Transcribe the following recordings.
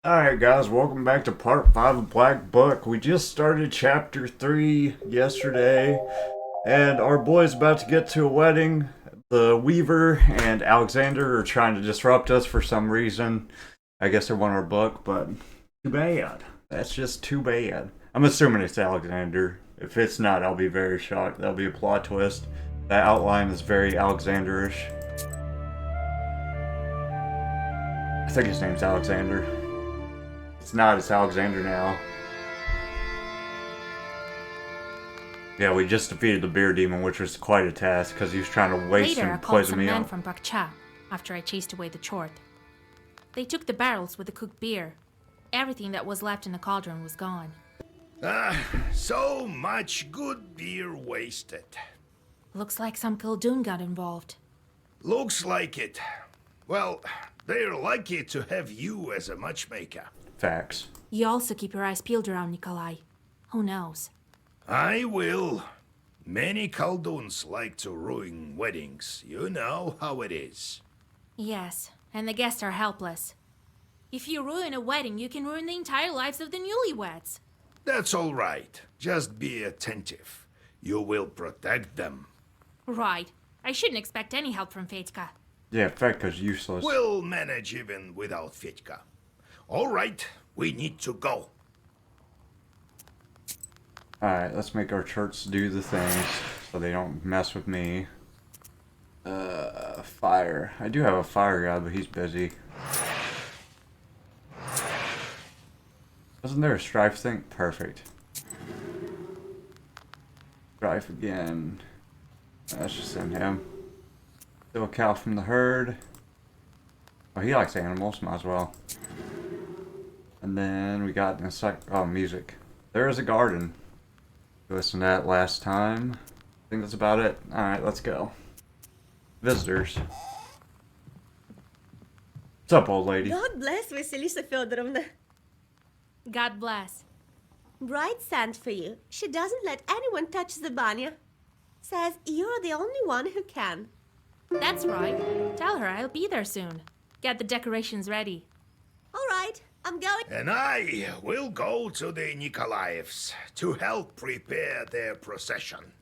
Alright guys, welcome back to part 5 of Black Book. We just started chapter 3 yesterday, and our boy's about to get to a wedding. The Weaver and Alexander are trying to disrupt us for some reason. I guess they want our book, but too bad. That's just too bad. I'm assuming it's Alexander. If it's not, I'll be very shocked. That'll be a plot twist. That outline is very Alexanderish. I think his name's Alexander. It's not, it's Alexander now. Yeah, we just defeated the beer demon, which was quite a task, because he was trying to waste Later, I and called poison some me men up. from Banya after I chased away the chort. They took the barrels with the cooked beer. Everything that was left in the cauldron was gone. So much good beer wasted. Looks like some Koldun got involved. Looks like it. Well, they're lucky to have you as a matchmaker. Facts. You also keep your eyes peeled around Nikolai. Who knows? I will. Many Kolduns like to ruin weddings. You know how it is. Yes, and the guests are helpless. If you ruin a wedding, you can ruin the entire lives of the newlyweds. That's all right. Just be attentive. You will protect them. Right. I shouldn't expect any help from Fetka. Yeah, Fetka's useless. We'll manage even without Fetka. All right, we need to go. Alright, let's make our church do the things so they don't mess with me. Fire. I do have a fire god, but he's busy. Wasn't there a strife thing? Perfect. Strife again. Let's just send him. Still a cow from the herd. Oh, he likes animals, might as well. And then we got in a music. There is a garden. We listened to that last time. I think that's about it. Alright, let's go. Visitors. What's up, old lady? God bless Vasilisa Fyodorovna. God bless. Bride sent for you. She doesn't let anyone touch the Banya. Says you're the only one who can. That's right. Tell her I'll be there soon. Get the decorations ready. All right, I'm going. And I will go to the Nikolaevs to help prepare their procession.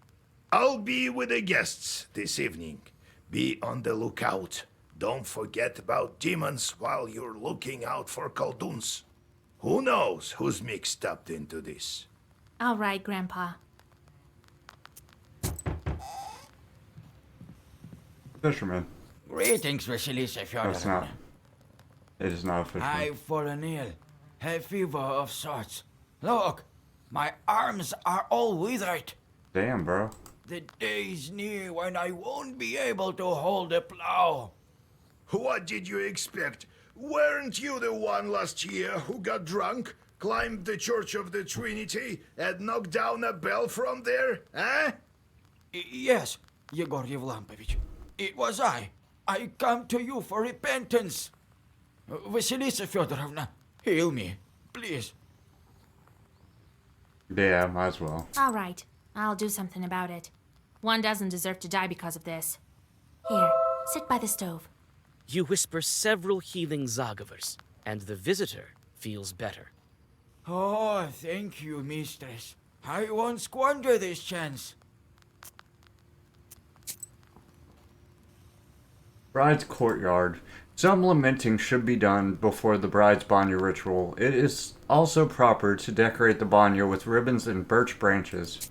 I'll be with the guests this evening. Be on the lookout. Don't forget about demons while you're looking out for Kolduns. Who knows who's mixed up into this? All right, Grandpa. Fisherman. Greetings, Vasilisa No, it's not. Fyodorovna. It is not a fisherman. I've fallen ill. Have fever of sorts. Look, my arms are all withered. Damn, bro. The day's near when I won't be able to hold a plow. What did you expect? Weren't you the one last year who got drunk, climbed the Church of the Trinity, and knocked down a bell from there, eh? Yes, Yegor Yevlampovich. It was I. I come to you for repentance. Vasilisa Fyodorovna, heal me, please. Yeah, might as well. All right. I'll do something about it. One doesn't deserve to die because of this. Here, sit by the stove. You whisper several healing Zagavers, and the visitor feels better. Oh, thank you, mistress. I won't squander this chance. Bride's courtyard. Some lamenting should be done before the bride's Banya ritual. It is also proper to decorate the Banya with ribbons and birch branches.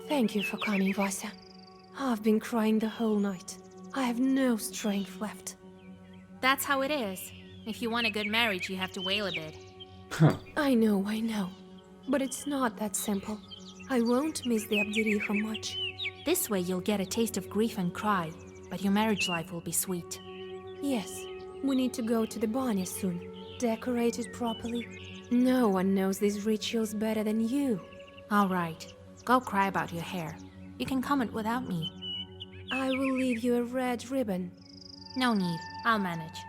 Thank you for coming, Vasa. I've been crying the whole night. I have no strength left. That's how it is. If you want a good marriage, you have to wail a bit. I know. But it's not that simple. I won't miss the Abdiriha much. This way you'll get a taste of grief and cry, but your marriage life will be sweet. Yes, we need to go to the Banya soon. Decorate it properly. No one knows these rituals better than you. All right. Go cry about your hair. You can comment without me. I will leave you a red ribbon. No need. I'll manage.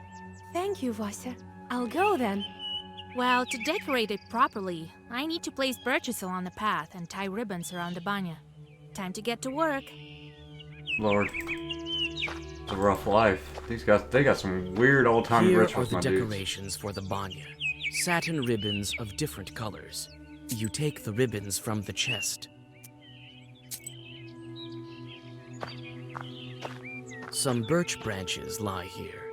Thank you, Vasa. I'll go then. Well, to decorate it properly, I need to place birches along the path and tie ribbons around the banya. Time to get to work. Lord. It's a rough life. These guys, they got some weird old-timey Here are rituals, the my dudes. decorations for the banya. Satin ribbons of different colors. You take the ribbons from the chest. Some birch branches lie here.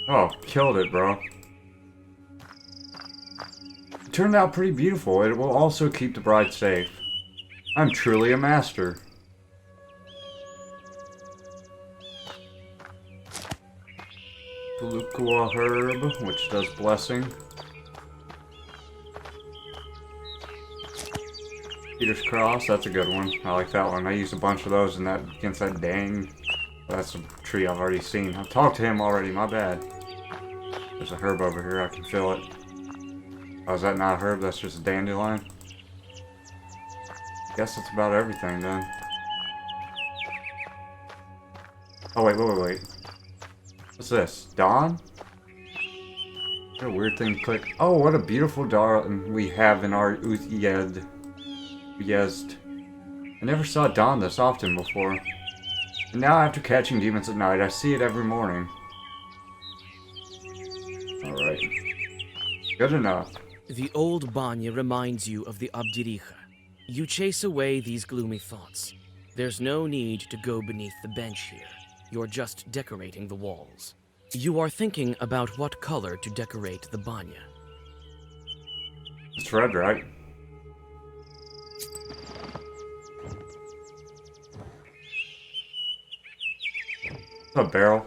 Oh, killed it, bro. It turned out pretty beautiful. It will also keep the bride safe. I'm truly a master. Lukua herb, which does blessing. Peter's cross, that's a good one. I like that one. I used a bunch of those in that against that dang. That's a tree I've already seen. I've talked to him already, my bad. There's a herb over here, I can feel it. Oh, is that not a herb? That's just a dandelion? Guess that's about everything then. Oh wait. What's this? Dawn? What a weird thing to click. Oh, what a beautiful dawn we have in our Uyezd. I never saw dawn this often before. And now after catching demons at night, I see it every morning. Alright. Good enough. The old banya reminds you of the Abdiricha. You chase away these gloomy thoughts. There's no need to go beneath the bench here. You're just decorating the walls. You are thinking about what color to decorate the banya. It's red, right? A barrel.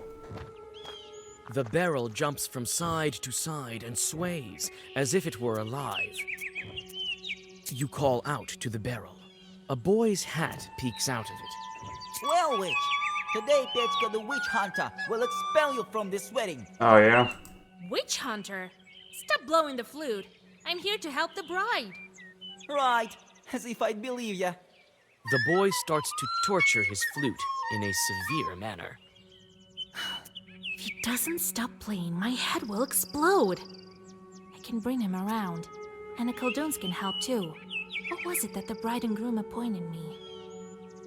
The barrel jumps from side to side and sways as if it were alive. You call out to the barrel. A boy's hat peeks out of it. Well, witch, today Petska the witch hunter will expel you from this wedding. Oh, yeah? Witch hunter? Stop blowing the flute. I'm here to help the bride. Right, as if I'd believe ya. The boy starts to torture his flute in a severe manner. If he doesn't stop playing, my head will explode. I can bring him around, and the Kolduns can help too. What was it that the bride and groom appointed me?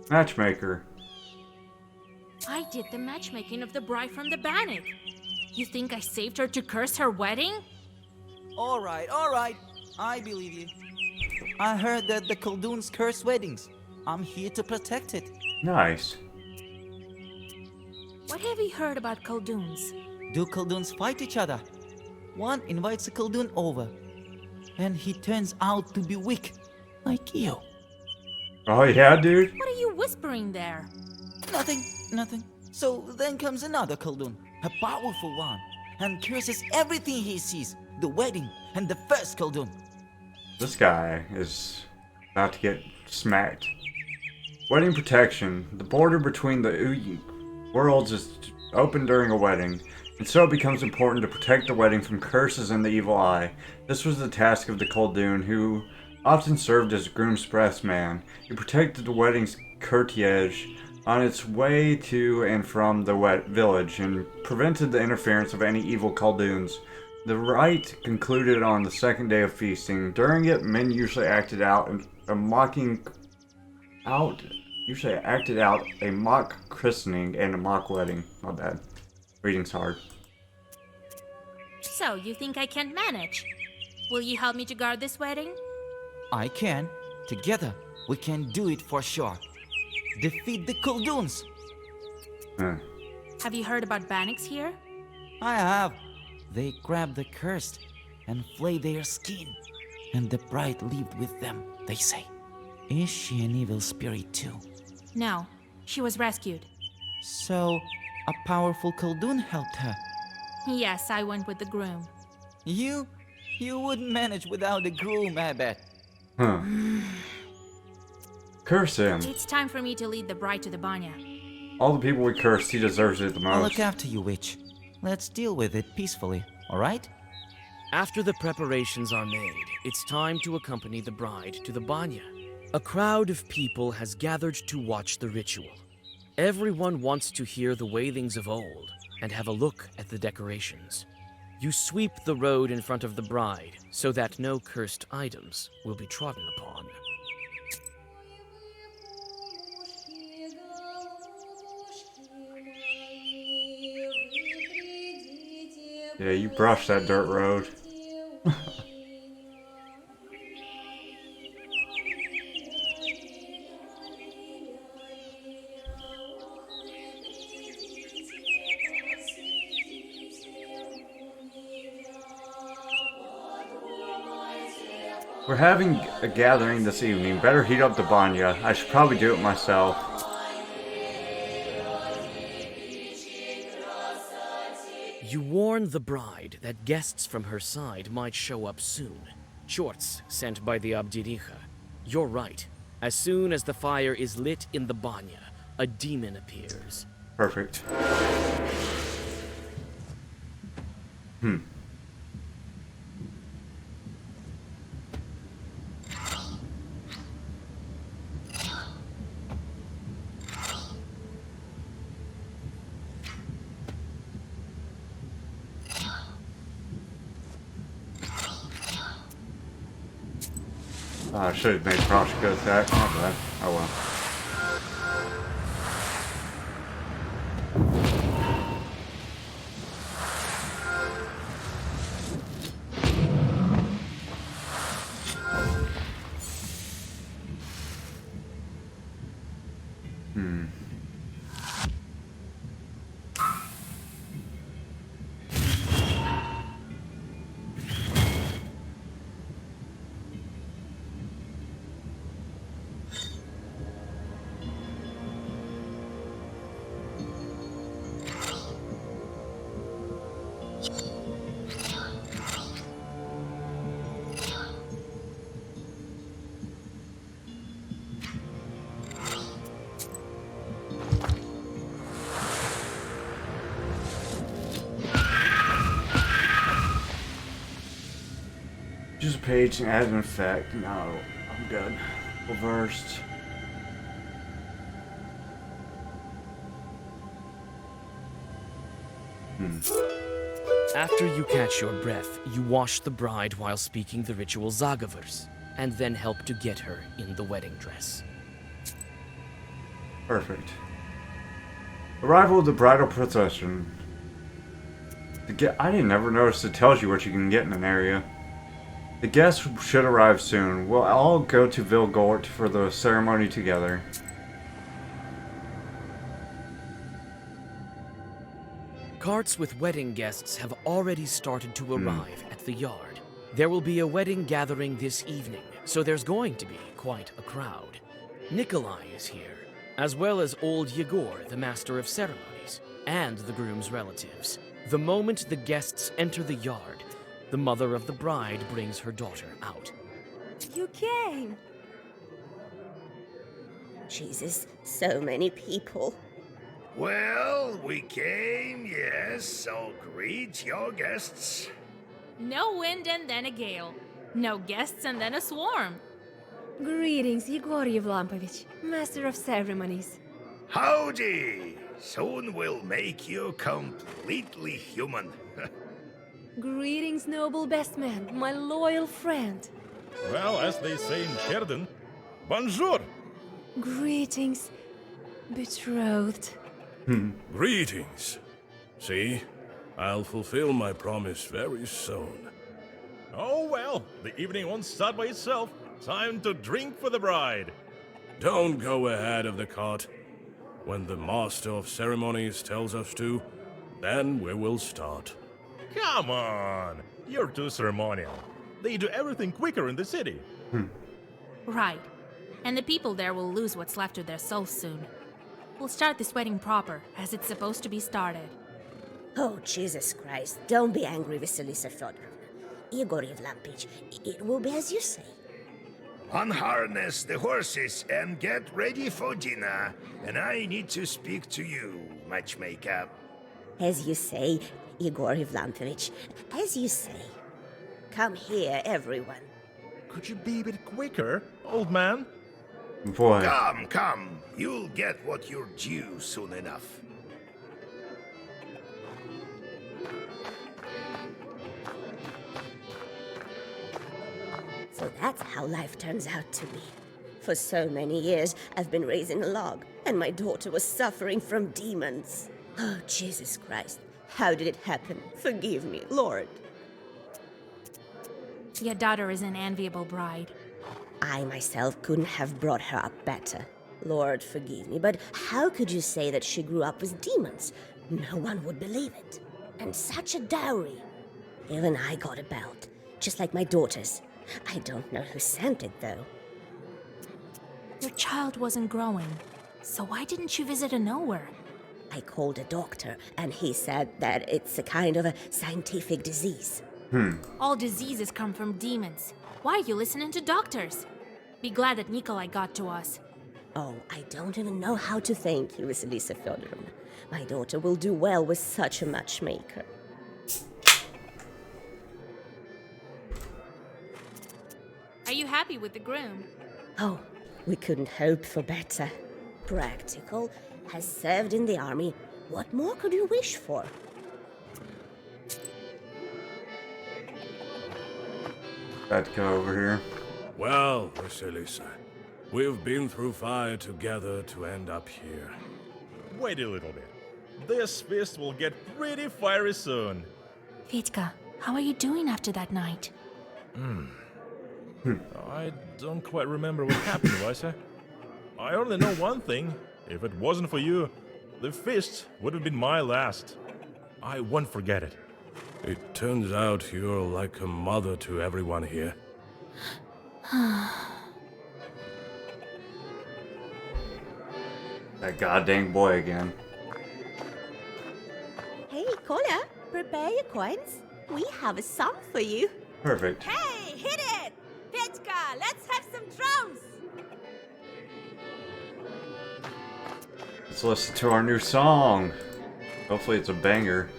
Matchmaker. I did the matchmaking of the bride from the Bannock. You think I saved her to curse her wedding? All right, I believe you. I heard that the Kolduns curse weddings. I'm here to protect it. Nice. What have you heard about Kolduns? Do Kolduns fight each other? One invites a Koldun over, and he turns out to be weak, like you. Oh, yeah, dude? What are you whispering there? Nothing. So then comes another Koldun, a powerful one, and curses everything he sees, the wedding and the first Koldun. This guy is about to get smacked. Wedding protection. The border between the worlds is open during a wedding, and so it becomes important to protect the wedding from curses and the evil eye. This was the task of the Koldun, who often served as groom's best man. He protected the wedding's cortege on its way to and from the village, and prevented the interference of any evil Kolduns. The rite concluded on the second day of feasting. During it, men usually acted out a mock christening and a mock wedding. My bad. Reading's hard. So, you think I can't manage? Will you help me to guard this wedding? I can. Together, we can do it for sure. Defeat the Kolduns. Have you heard about Bannocks here? I have. They grabbed the cursed and flay their skin, and the bride lived with them, they say. Is she an evil spirit too? No, she was rescued. So, a powerful Koldun helped her. Yes, I went with the groom. You wouldn't manage without a groom, I bet. Huh. Curse him. It's time for me to lead the bride to the Banya. All the people we cursed, he deserves it the I'll most. look after you, witch. Let's deal with it peacefully, alright? After the preparations are made, it's time to accompany the bride to the banya. A crowd of people has gathered to watch the ritual. Everyone wants to hear the wailings of old and have a look at the decorations. You sweep the road in front of the bride so that no cursed items will be trodden upon. Yeah, you brushed that dirt road. We're having a gathering this evening. Better heat up the Banya. I should probably do it myself. You warn the bride that guests from her side might show up soon. Shorts sent by the Abdiricha. You're right. As soon as the fire is lit in the Banya, a demon appears. Perfect. I should have made Prosh go attack. Not bad. Oh well. Use a page and add an effect. No, I'm good. Reversed. After you catch your breath, you wash the bride while speaking the ritual Zagavers, and then help to get her in the wedding dress. Perfect. Arrival of the bridal procession. I didn't ever notice it tells you what you can get in an area. The guests should arrive soon. We'll all go to Vilgort for the ceremony together. Carts with wedding guests have already started to arrive at the yard. There will be a wedding gathering this evening, so there's going to be quite a crowd. Nikolai is here, as well as old Yegor, the master of ceremonies, and the groom's relatives. The moment the guests enter the yard, the mother of the bride brings her daughter out. You came. Jesus, so many people. Well, we came, yes, so greet your guests. No wind and then a gale. No guests and then a swarm. Greetings, Yegor Yevlampovich, master of ceremonies. Howdy! Soon we'll make you completely human. Greetings, noble best man, my loyal friend. Well, as they say in Sheridan, bonjour! Greetings, betrothed. Greetings. See, I'll fulfill my promise very soon. Oh well, the evening won't start by itself. Time to drink for the bride. Don't go ahead of the cart. When the master of ceremonies tells us to, then we will start. Come on! You're too ceremonial. They do everything quicker in the city. Right. And the people there will lose what's left of their souls soon. We'll start this wedding proper, as it's supposed to be started. Oh, Jesus Christ. Don't be angry, Vasilisa Fyodorovna. Igor Yevlampich, it will be as you say. Unharness the horses and get ready for dinner. And I need to speak to you, matchmaker. As you say, Igor Yevlampich. As you say. Come here, everyone. Could you be a bit quicker, old man? Boy. Come. You'll get what you're due soon enough. So that's how life turns out to be. For so many years, I've been raising a log, and my daughter was suffering from demons. Oh, Jesus Christ. How did it happen? Forgive me, Lord. Your daughter is an enviable bride. I myself couldn't have brought her up better. Lord, forgive me, but how could you say that she grew up with demons? No one would believe it. And such a dowry. Even I got a belt, just like my daughter's. I don't know who sent it, though. Your child wasn't growing, so why didn't you visit a knower? I called a doctor, and he said that it's a kind of a scientific disease. All diseases come from demons. Why are you listening to doctors? Be glad that Nikolai got to us. Oh, I don't even know how to thank you, Vasilisa Fyodorovna. My daughter will do well with such a matchmaker. Are you happy with the groom? Oh, we couldn't hope for better. Practical, has served in the army. What more could you wish for? Had to come over here. Well, Vasilisa, we've been through fire together to end up here. Wait a little bit. This feast will get pretty fiery soon. Vitka, how are you doing after that night? I don't quite remember what happened, Vaisa. I only know one thing. If it wasn't for you, the feast would have been my last. I won't forget it. It turns out you're like a mother to everyone here. That goddamn boy again. Hey, Kola, prepare your coins. We have a song for you. Perfect. Hey, hit it! Petka, let's have some drums! Let's listen to our new song. Hopefully it's a banger.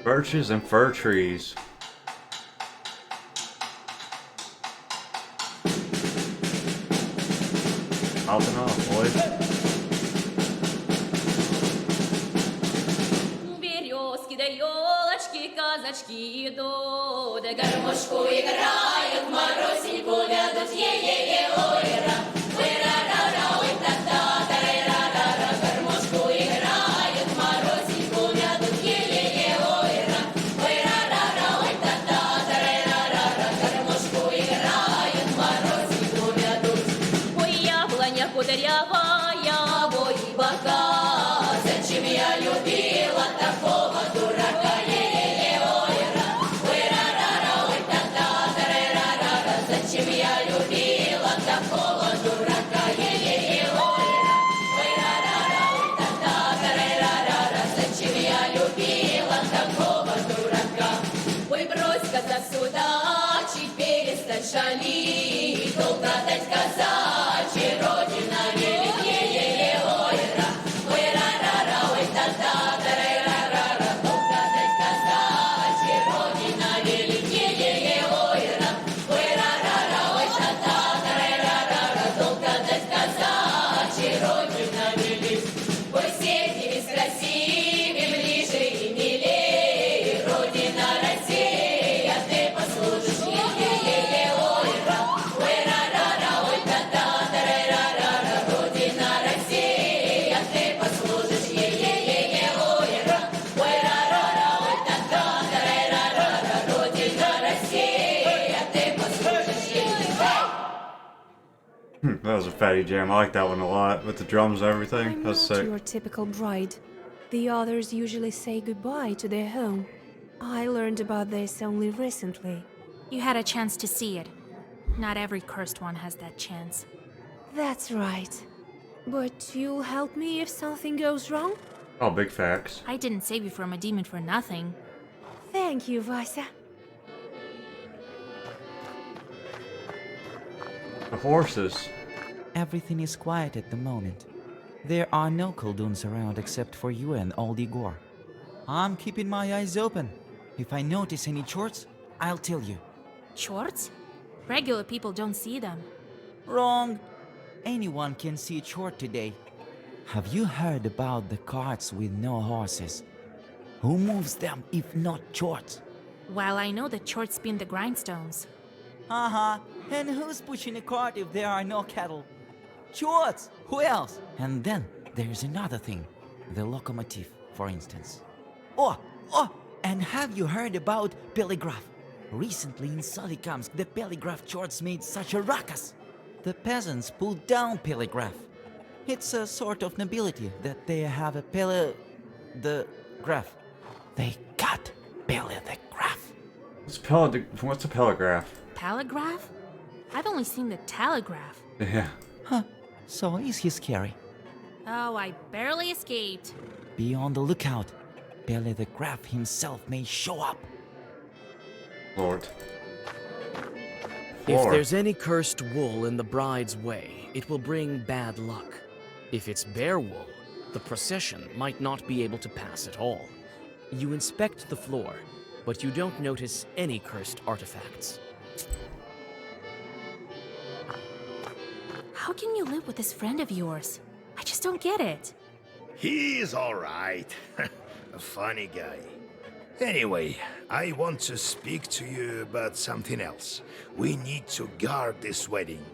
Birches and fir trees. Hopping off, boys. Березки да елочки, казачки идут, да гармошку играют, морозеньку вядут, е-е-е, ой-ра, ой-ра-ра-ра, ой, та-та, та-ра-ра-ра, гармошку играют, морозеньку вядут, е-е-е, ой-ра, ой-ра-ра-ра, ой, та-та, та-ра-ра-ра, гармошку играют, морозеньку вядут. Ой, яблоня кудрявая, ой, бока, зачем я любила такого дурака? Е-е-е, ой-ра, ой-ра-ра-ра, ой, та-та, та-ра-ра-ра, зачем я любила такого дурака? Е-е-е, ой-ра, ой-ра-ра-ра, ой, та-та, та-ра-ра-ра, зачем я любила такого дурака? Ой, брось, казак, судачий, перестань шалить, долго дать казачьей родина велит. Е-е-е, ой-ра, ой-ра-ра-ра, ой, та-та, та-ра-ра-ра, долго дать казачьей родина велит. Е-е-е, ой-ра, ой-ра-ра-ра, ой, та-та, та-ра-ра-ра, долго дать казачьей родина велит. Ой, сети весь красивее, ближе и милее, родина Россия, ты послужишь. Е-е-е, ой-ра, ой-ра-ра-ра, ой, та-та, та-ра-ра-ра, родина Россия, ты послужишь. Е-е-е, ой-ра, ой-ра-ра-ра, ой, та-та, та-ра-ра-ра, родина Россия, ты послужишь. That was a fatty jam. I like that one a lot with the drums and everything. I'm That's not sick. your typical bride. The others usually say goodbye to their home. I learned about this only recently. You had a chance to see it. Not every cursed one has that chance. That's right. But you'll help me if something goes wrong? Oh, big facts. I didn't save you from a demon for nothing. Thank you, Vasa. The horses. Everything is quiet at the moment. There are no Kolduns around except for you and old Igor. I'm keeping my eyes open. If I notice any chorts, I'll tell you. Shorts? Regular people don't see them. Wrong. Anyone can see Chort today. Have you heard about the carts with no horses? Who moves them if not Chort? Well, I know that Chort spin the grindstones. Uh-huh. And who's pushing a cart if there are no cattle? Chort! Who else? And then there's another thing. The locomotive, for instance. Oh! And have you heard about Telegraph? Recently in Solikamsk, the Telegraph Chorts made such a ruckus. The peasants pulled down Telegraph. It's a sort of nobility that they have a the graph. They got the graph. What's a telegraph? Telegraph? I've only seen the telegraph. Yeah. Huh. So is he scary? Oh, I barely escaped. Be on the lookout. Pele the Graph himself may show up. Lord. If there's any cursed wool in the bride's way, it will bring bad luck. If it's bear wool, the procession might not be able to pass at all. You inspect the floor, but you don't notice any cursed artifacts. How can you live with this friend of yours? I just don't get it. He's alright. A funny guy. Anyway, I want to speak to you about something else. We need to guard this wedding.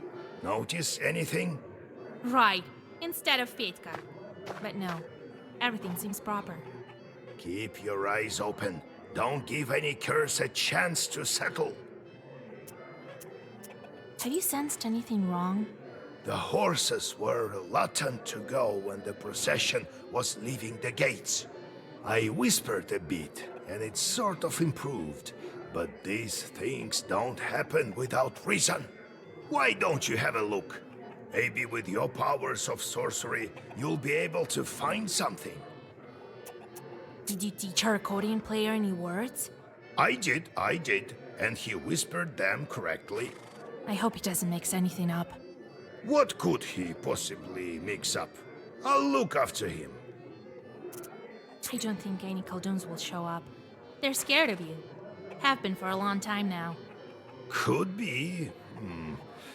Notice anything? Right, instead of Fetka. But no, everything seems proper. Keep your eyes open. Don't give any curse a chance to settle. Have you sensed anything wrong? The horses were reluctant to go when the procession was leaving the gates. I whispered a bit, and it sort of improved. But these things don't happen without reason. Why don't you have a look? Maybe with your powers of sorcery, you'll be able to find something. Did you teach our accordion player any words? I did. And he whispered them correctly. I hope he doesn't mix anything up. What could he possibly mix up? I'll look after him. I don't think any Kolduns will show up. They're scared of you. Have been for a long time now. Could be.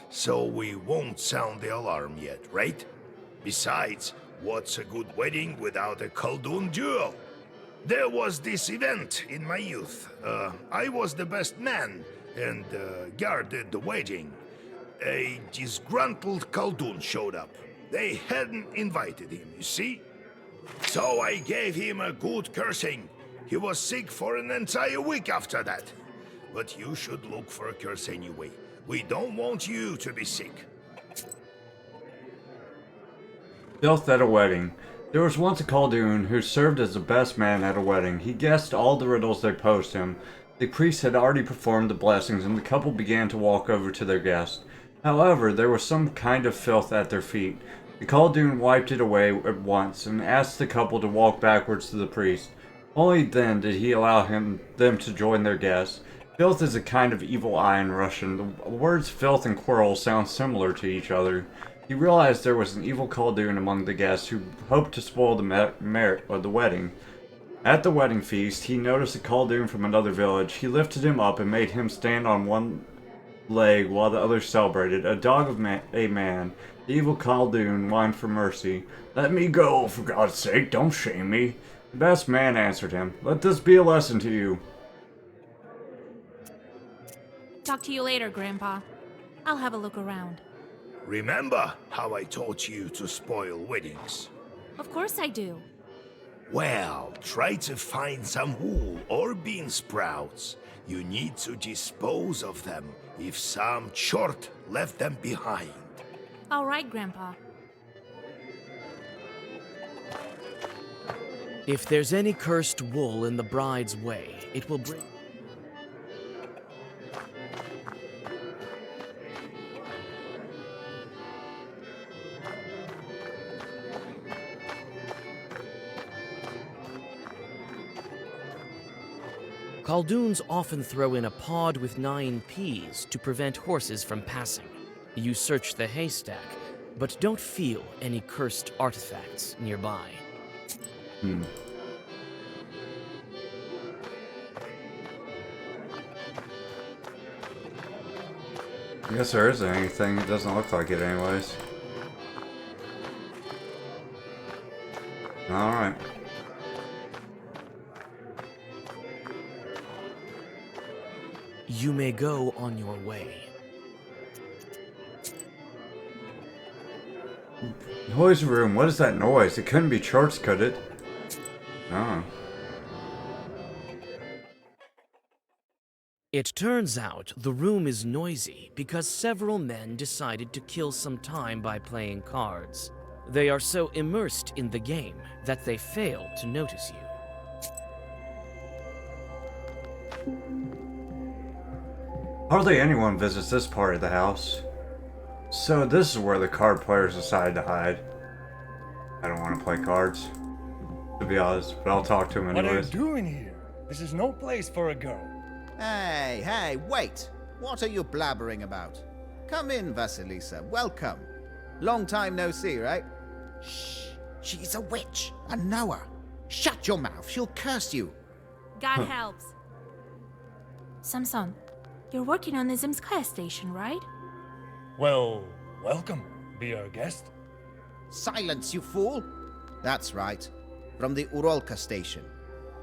So we won't sound the alarm yet, right? Besides, what's a good wedding without a Koldun duel? There was this event in my youth. I was the best man and guarded the wedding. A disgruntled Koldun showed up. They hadn't invited him, you see? So I gave him a good cursing. He was sick for an entire week after that. But you should look for a curse anyway. We don't want you to be sick. Filth at a wedding. There was once a Kolduun who served as the best man at a wedding. He guessed all the riddles they posed him. The priest had already performed the blessings, and the couple began to walk over to their guest. However, there was some kind of filth at their feet. The Kolduun wiped it away at once and asked the couple to walk backwards to the priest. Only then did he allow them to join their guest. Filth is a kind of evil eye in Russian. The words filth and quarrel sound similar to each other. He realized there was an evil Kolduun among the guests who hoped to spoil the merit of the wedding. At the wedding feast, he noticed a Kolduun from another village. He lifted him up and made him stand on one leg while the others celebrated. A dog of a man. The evil Kolduun whined for mercy. "Let me go, for God's sake, don't shame me." The best man answered him. "Let this be a lesson to you." Talk to you later, Grandpa. I'll have a look around. Remember how I taught you to spoil weddings? Of course I do. Well, try to find some wool or bean sprouts. You need to dispose of them if some chort left them behind. All right, Grandpa. If there's any cursed wool in the bride's way, it will bring... Kolduns often throw in a pod with 9 peas to prevent horses from passing. You search the haystack, but don't feel any cursed artifacts nearby. I guess there isn't anything. It doesn't look like it anyways. Alright. You may go on your way. Noise room, what is that noise? It couldn't be charts, could it? Oh. It turns out the room is noisy because several men decided to kill some time by playing cards. They are so immersed in the game that they fail to notice you. Hardly anyone visits this part of the house. So this is where the card players decide to hide. I don't want to play cards, to be honest, but I'll talk to him What are you anyways. doing here? This is no place for a girl. Hey, wait! What are you blabbering about? Come in, Vasilisa. Welcome. Long time no see, right? Shh! She's a witch. I know her. Shut your mouth. She'll curse you. God helps. Samson, you're working on the Zimskaya station, right? Well, welcome. Be our guest. Silence, you fool! That's right. From the Urolka station.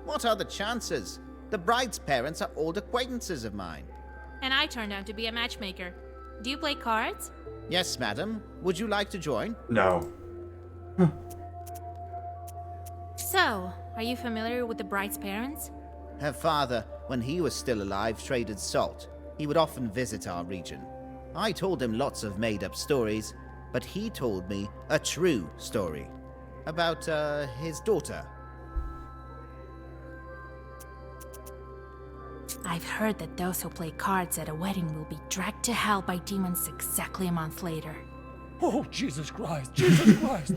What are the chances? The bride's parents are old acquaintances of mine. And I turned out to be a matchmaker. Do you play cards? Yes, madam. Would you like to join? No. So, are you familiar with the bride's parents? Her father, when he was still alive, traded salt. He would often visit our region. I told him lots of made-up stories, but he told me a true story. About, his daughter. I've heard that those who play cards at a wedding will be dragged to hell by demons exactly a month later. Oh, Jesus Christ! Jesus Christ!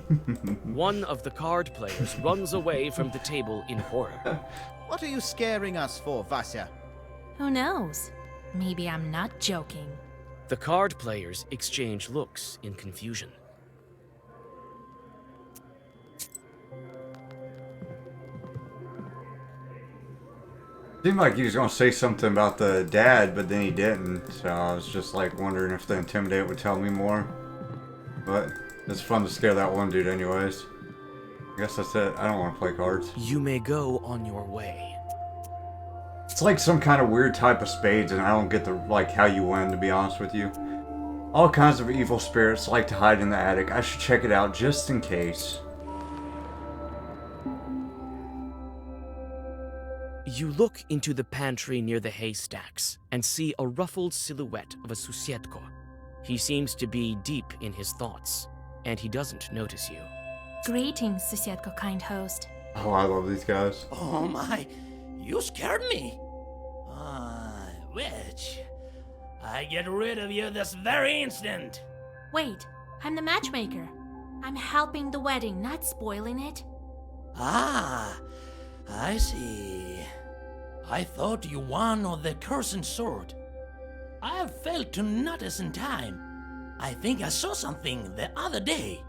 One of the card players runs away from the table in horror. What are you scaring us for, Vasya? Who knows? Maybe I'm not joking. The card players exchange looks in confusion. Seemed like he was gonna say something about the dad, but then he didn't. So I was just like wondering if the Intimidate would tell me more. But it's fun to scare that one dude anyways. I guess that's it. I don't want to play cards. You may go on your way. It's like some kind of weird type of spades, and I don't get the how you win, to be honest with you. All kinds of evil spirits like to hide in the attic. I should check it out just in case. You look into the pantry near the haystacks and see a ruffled silhouette of a Susietko. He seems to be deep in his thoughts, and he doesn't notice you. Greetings, Susietko kind host. Oh, I love these guys. Oh my, you scared me. Witch, I get rid of you this very instant. Wait, I'm the matchmaker. I'm helping the wedding, not spoiling it. Ah, I see. I thought you won on the cursing sword. I have failed to notice in time. I think I saw something the other day,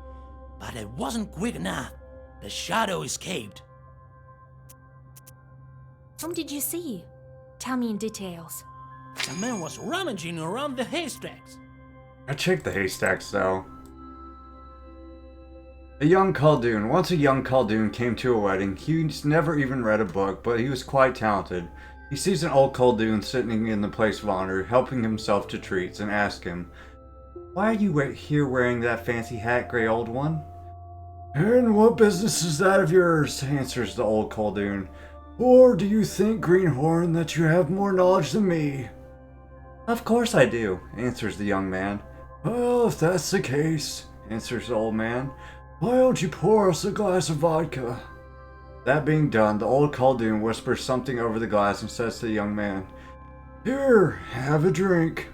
but it wasn't quick enough. The shadow escaped. Whom did you see? Tell me in details. The man was rummaging around the haystacks. I checked the haystacks though. A young Koldun. Once a young Koldun came to a wedding. He's never even read a book, but he was quite talented. He sees an old Koldun sitting in the place of honor, helping himself to treats, and asks him, "Why are you here wearing that fancy hat, grey old one?" "And what business is that of yours?" answers the old Koldun. "Or do you think, Greenhorn, that you have more knowledge than me?" "Of course I do," answers the young man. "Well, if that's the case," answers the old man, "why don't you pour us a glass of vodka?" That being done, the old Koldun whispers something over the glass and says to the young man, "Here, have a drink."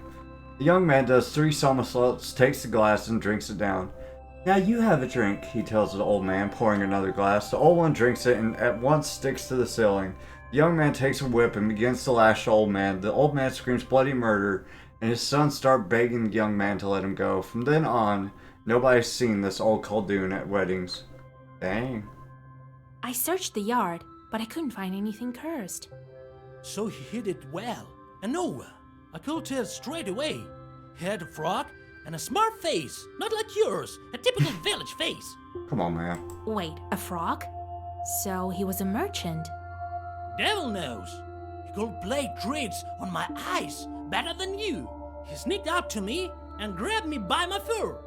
The young man does 3 somersaults, takes the glass, and drinks it down. "Now you have a drink," he tells the old man, pouring another glass. The old one drinks it and at once sticks to the ceiling. The young man takes a whip and begins to lash the old man. The old man screams bloody murder, and his sons start begging the young man to let him go. From then on, nobody's seen this old Koldun at weddings. Dang. I searched the yard, but I couldn't find anything cursed. So he hid it well. And no, I could tell straight away. He had a frog and a smart face, not like yours, a typical village face. Come on, man. Wait, a frog? So he was a merchant. Devil knows. He could play tricks on my eyes better than you. He sneaked up to me and grabbed me by my fur.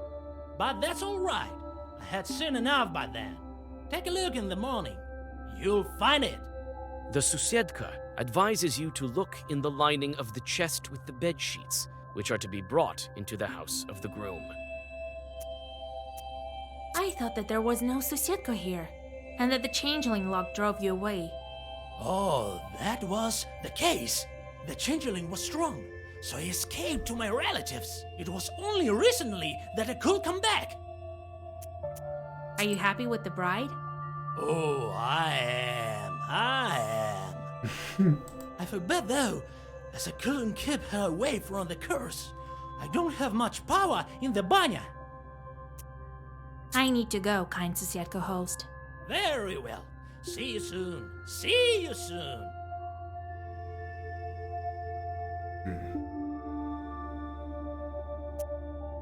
But that's all right. I had seen enough by then. Take a look in the morning. You'll find it. The Susiedka advises you to look in the lining of the chest with the bed sheets, which are to be brought into the house of the groom. I thought that there was no Susiedko here, and that the changeling lock drove you away. Oh, that was the case. The changeling was strong, so he escaped to my relatives. It was only recently that I could come back. Are you happy with the bride? Oh, I am. I feel bad though, as I couldn't keep her away from the curse. I don't have much power in the Banya. I need to go, kind Susiedko host. Very well. See you soon. See you soon.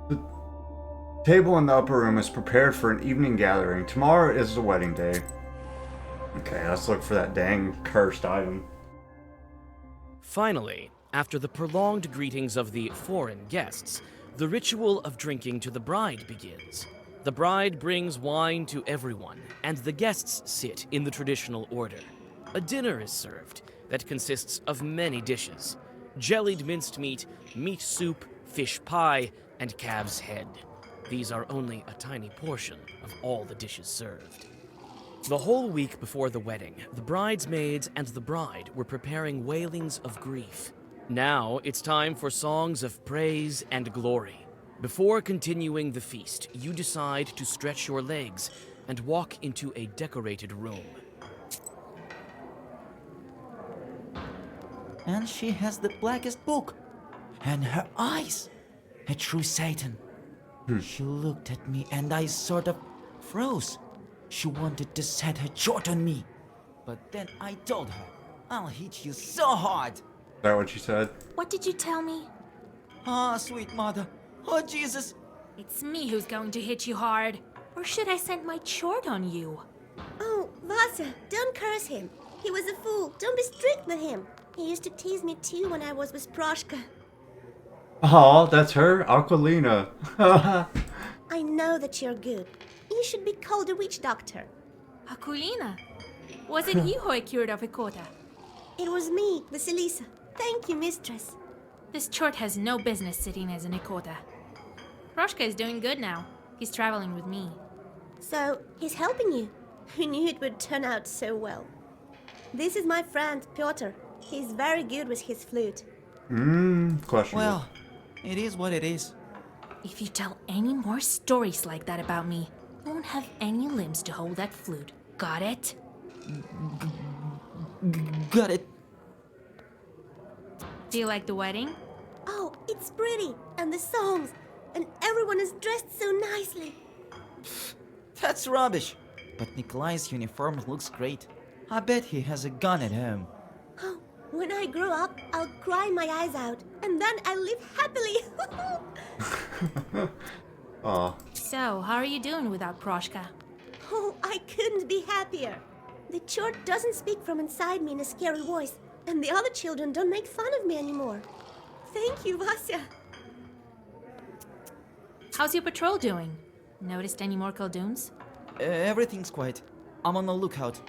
The table in the upper room is prepared for an evening gathering. Tomorrow is the wedding day. Okay, let's look for that dang cursed item. Finally, after the prolonged greetings of the foreign guests, the ritual of drinking to the bride begins. The bride brings wine to everyone, and the guests sit in the traditional order. A dinner is served that consists of many dishes: jellied minced meat, meat soup, fish pie, and calf's head. These are only a tiny portion of all the dishes served. The whole week before the wedding, the bridesmaids and the bride were preparing wailings of grief. Now it's time for songs of praise and glory. Before continuing the feast, you decide to stretch your legs and walk into a decorated room. And she has the blackest book. And her eyes. A true Satan. She looked at me and I sort of froze. She wanted to set her jaw on me. But then I told her, I'll hit you so hard. Is that what she said? What did you tell me? Ah, sweet mother. Oh, Jesus. It's me who's going to hit you hard. Or should I send my chort on you? Oh, Vasa, don't curse him. He was a fool. Don't be strict with him. He used to tease me too when I was with Proshka. Aw, that's her, Aquilina. I know that you're good. You should be called a witch doctor. Aquilina? Was it you who I cured of Ikota? It was me, Vasilisa. Thank you, mistress. This chort has no business sitting as an Ikota. Proshka is doing good now. He's traveling with me. So, he's helping you. Who knew it would turn out so well? This is my friend, Pyotr. He's very good with his flute. Questionable. Well, it is what it is. If you tell any more stories like that about me, you won't have any limbs to hold that flute. Got it? Got it. Do you like the wedding? Oh, it's pretty. And the songs. And everyone is dressed so nicely. That's rubbish. But Nikolai's uniform looks great. I bet he has a gun at home. Oh, when I grow up, I'll cry my eyes out. And then I'll live happily. Aw. So, how are you doing without Proshka? Oh, I couldn't be happier. The chort doesn't speak from inside me in a scary voice. And the other children don't make fun of me anymore. Thank you, Vasya. How's your patrol doing? Noticed any more Kolduns? Everything's quiet. I'm on the lookout.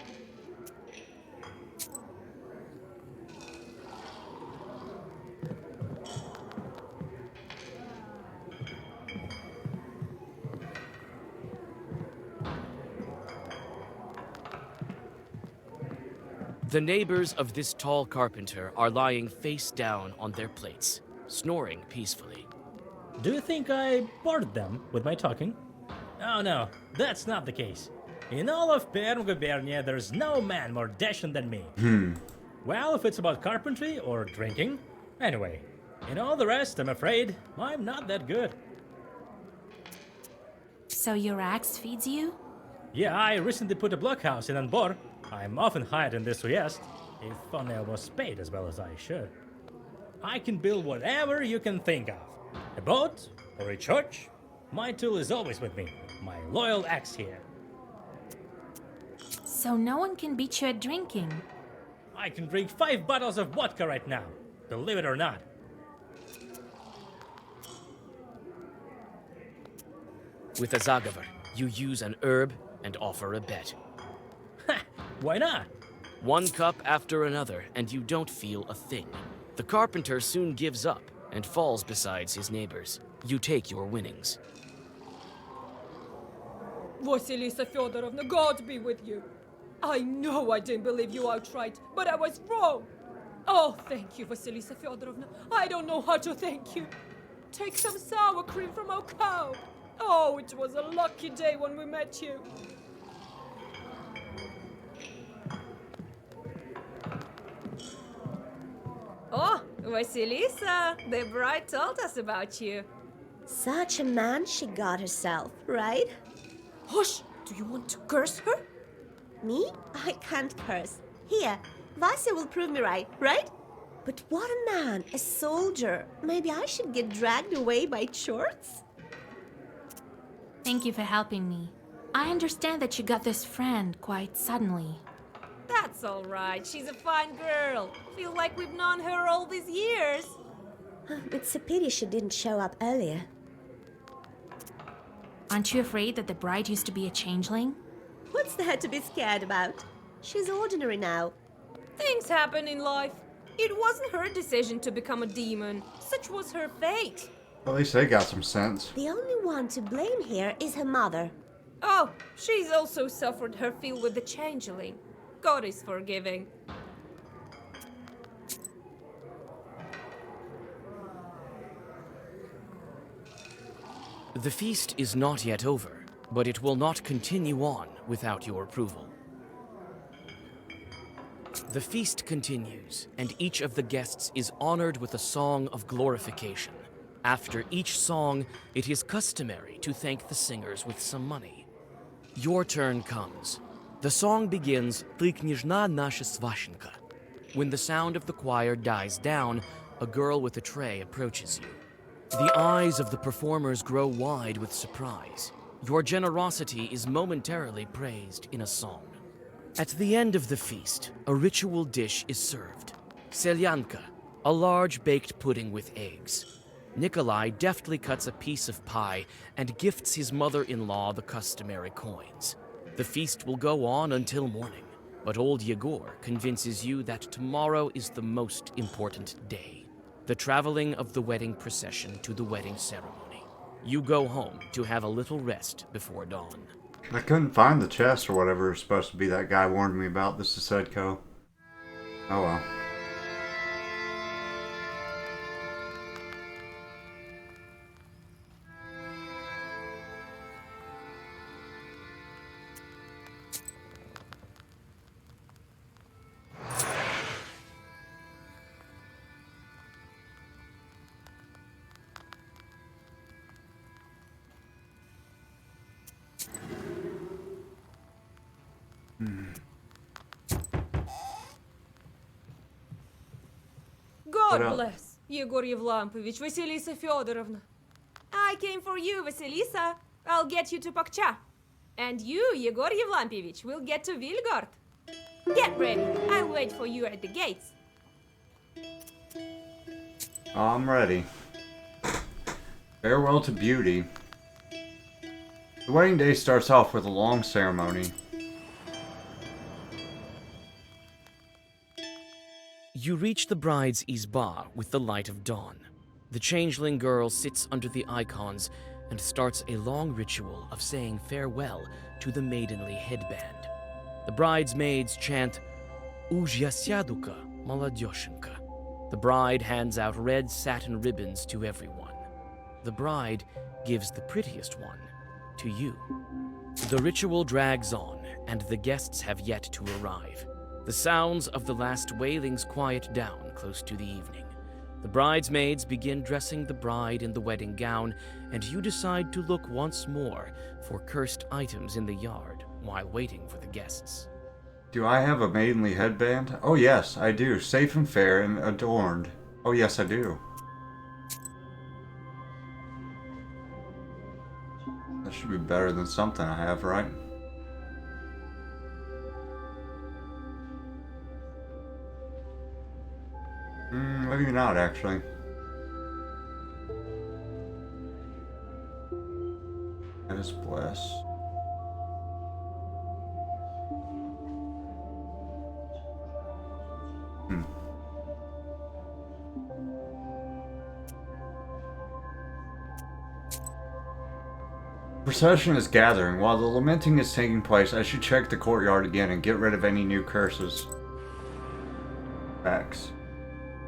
The neighbors of this tall carpenter are lying face down on their plates, snoring peacefully. Do you think I bored them with my talking? Oh no, that's not the case. In all of Perm Gubernia, there's no man more dashing than me. Well, if it's about carpentry or drinking. Anyway, in all the rest, I'm afraid I'm not that good. So your axe feeds you? Yeah, I recently put a blockhouse in Anbor. I'm often hired in this Uyest, if only I was paid as well as I should. I can build whatever you can think of. A boat or a church. My tool is always with me. My loyal axe here. So no one can beat you at drinking. I can drink 5 bottles of vodka right now, believe it or not. With a Zagavar, you use an herb and offer a bet. Why not? One cup after another, and you don't feel a thing. The carpenter soon gives up and falls beside his neighbors. You take your winnings. Vasilisa Feodorovna, God be with you. I know I didn't believe you outright, but I was wrong. Oh, thank you, Vasilisa Feodorovna. I don't know how to thank you. Take some sour cream from our cow. Oh, it was a lucky day when we met you. Oh, Vasilisa, the bride told us about you. Such a man she got herself, right? Hush! Do you want to curse her? Me? I can't curse. Here, Vasya will prove me right, right? But what a man, a soldier. Maybe I should get dragged away by shorts? Thank you for helping me. I understand that you got this friend quite suddenly. That's all right. She's a fine girl. Feel like we've known her all these years. It's a pity she didn't show up earlier. Aren't you afraid that the bride used to be a changeling? What's there to be scared about? She's ordinary now. Things happen in life. It wasn't her decision to become a demon. Such was her fate. At least they got some sense. The only one to blame here is her mother. Oh, she's also suffered her fill with the changeling. God is forgiving. The feast is not yet over, but it will not continue on without your approval. The feast continues, and each of the guests is honored with a song of glorification. After each song, it is customary to thank the singers with some money. Your turn comes. The song begins, "Ty kняжна наша сващенка." When the sound of the choir dies down, a girl with a tray approaches you. The eyes of the performers grow wide with surprise. Your generosity is momentarily praised in a song. At the end of the feast, a ritual dish is served. Selyanka, a large baked pudding with eggs. Nikolai deftly cuts a piece of pie and gifts his mother-in-law the customary coins. The feast will go on until morning, but old Yegor convinces you that tomorrow is the most important day. The traveling of the wedding procession to the wedding ceremony. You go home to have a little rest before dawn. I couldn't find the chest or whatever is supposed to be that guy warned me about. This is Sedko. Oh well. God bless, Yegor Yevlampovich, Vasilisa Feodorovna. I came for you, Vasilisa. I'll get you to Pakcha. And you, Yegor Yevlampovich, will get to Vilgard. Get ready. I'll wait for you at the gates. I'm ready. Farewell to beauty. The wedding day starts off with a long ceremony. You reach the bride's izba with the light of dawn. The changeling girl sits under the icons and starts a long ritual of saying farewell to the maidenly headband. The bridesmaids chant, "Uzhyasyaduka, Maladyoshенка." The bride hands out red satin ribbons to everyone. The bride gives the prettiest one to you. The ritual drags on, and the guests have yet to arrive. The sounds of the last wailings quiet down close to the evening. The bridesmaids begin dressing the bride in the wedding gown, and you decide to look once more for cursed items in the yard while waiting for the guests. Do I have a maidenly headband? Oh yes, I do. Safe and fair and adorned. Oh yes, I do. That should be better than something I have, right? Maybe not, actually. That is blessed. Procession is gathering. While the lamenting is taking place, I should check the courtyard again and get rid of any new curses. Facts.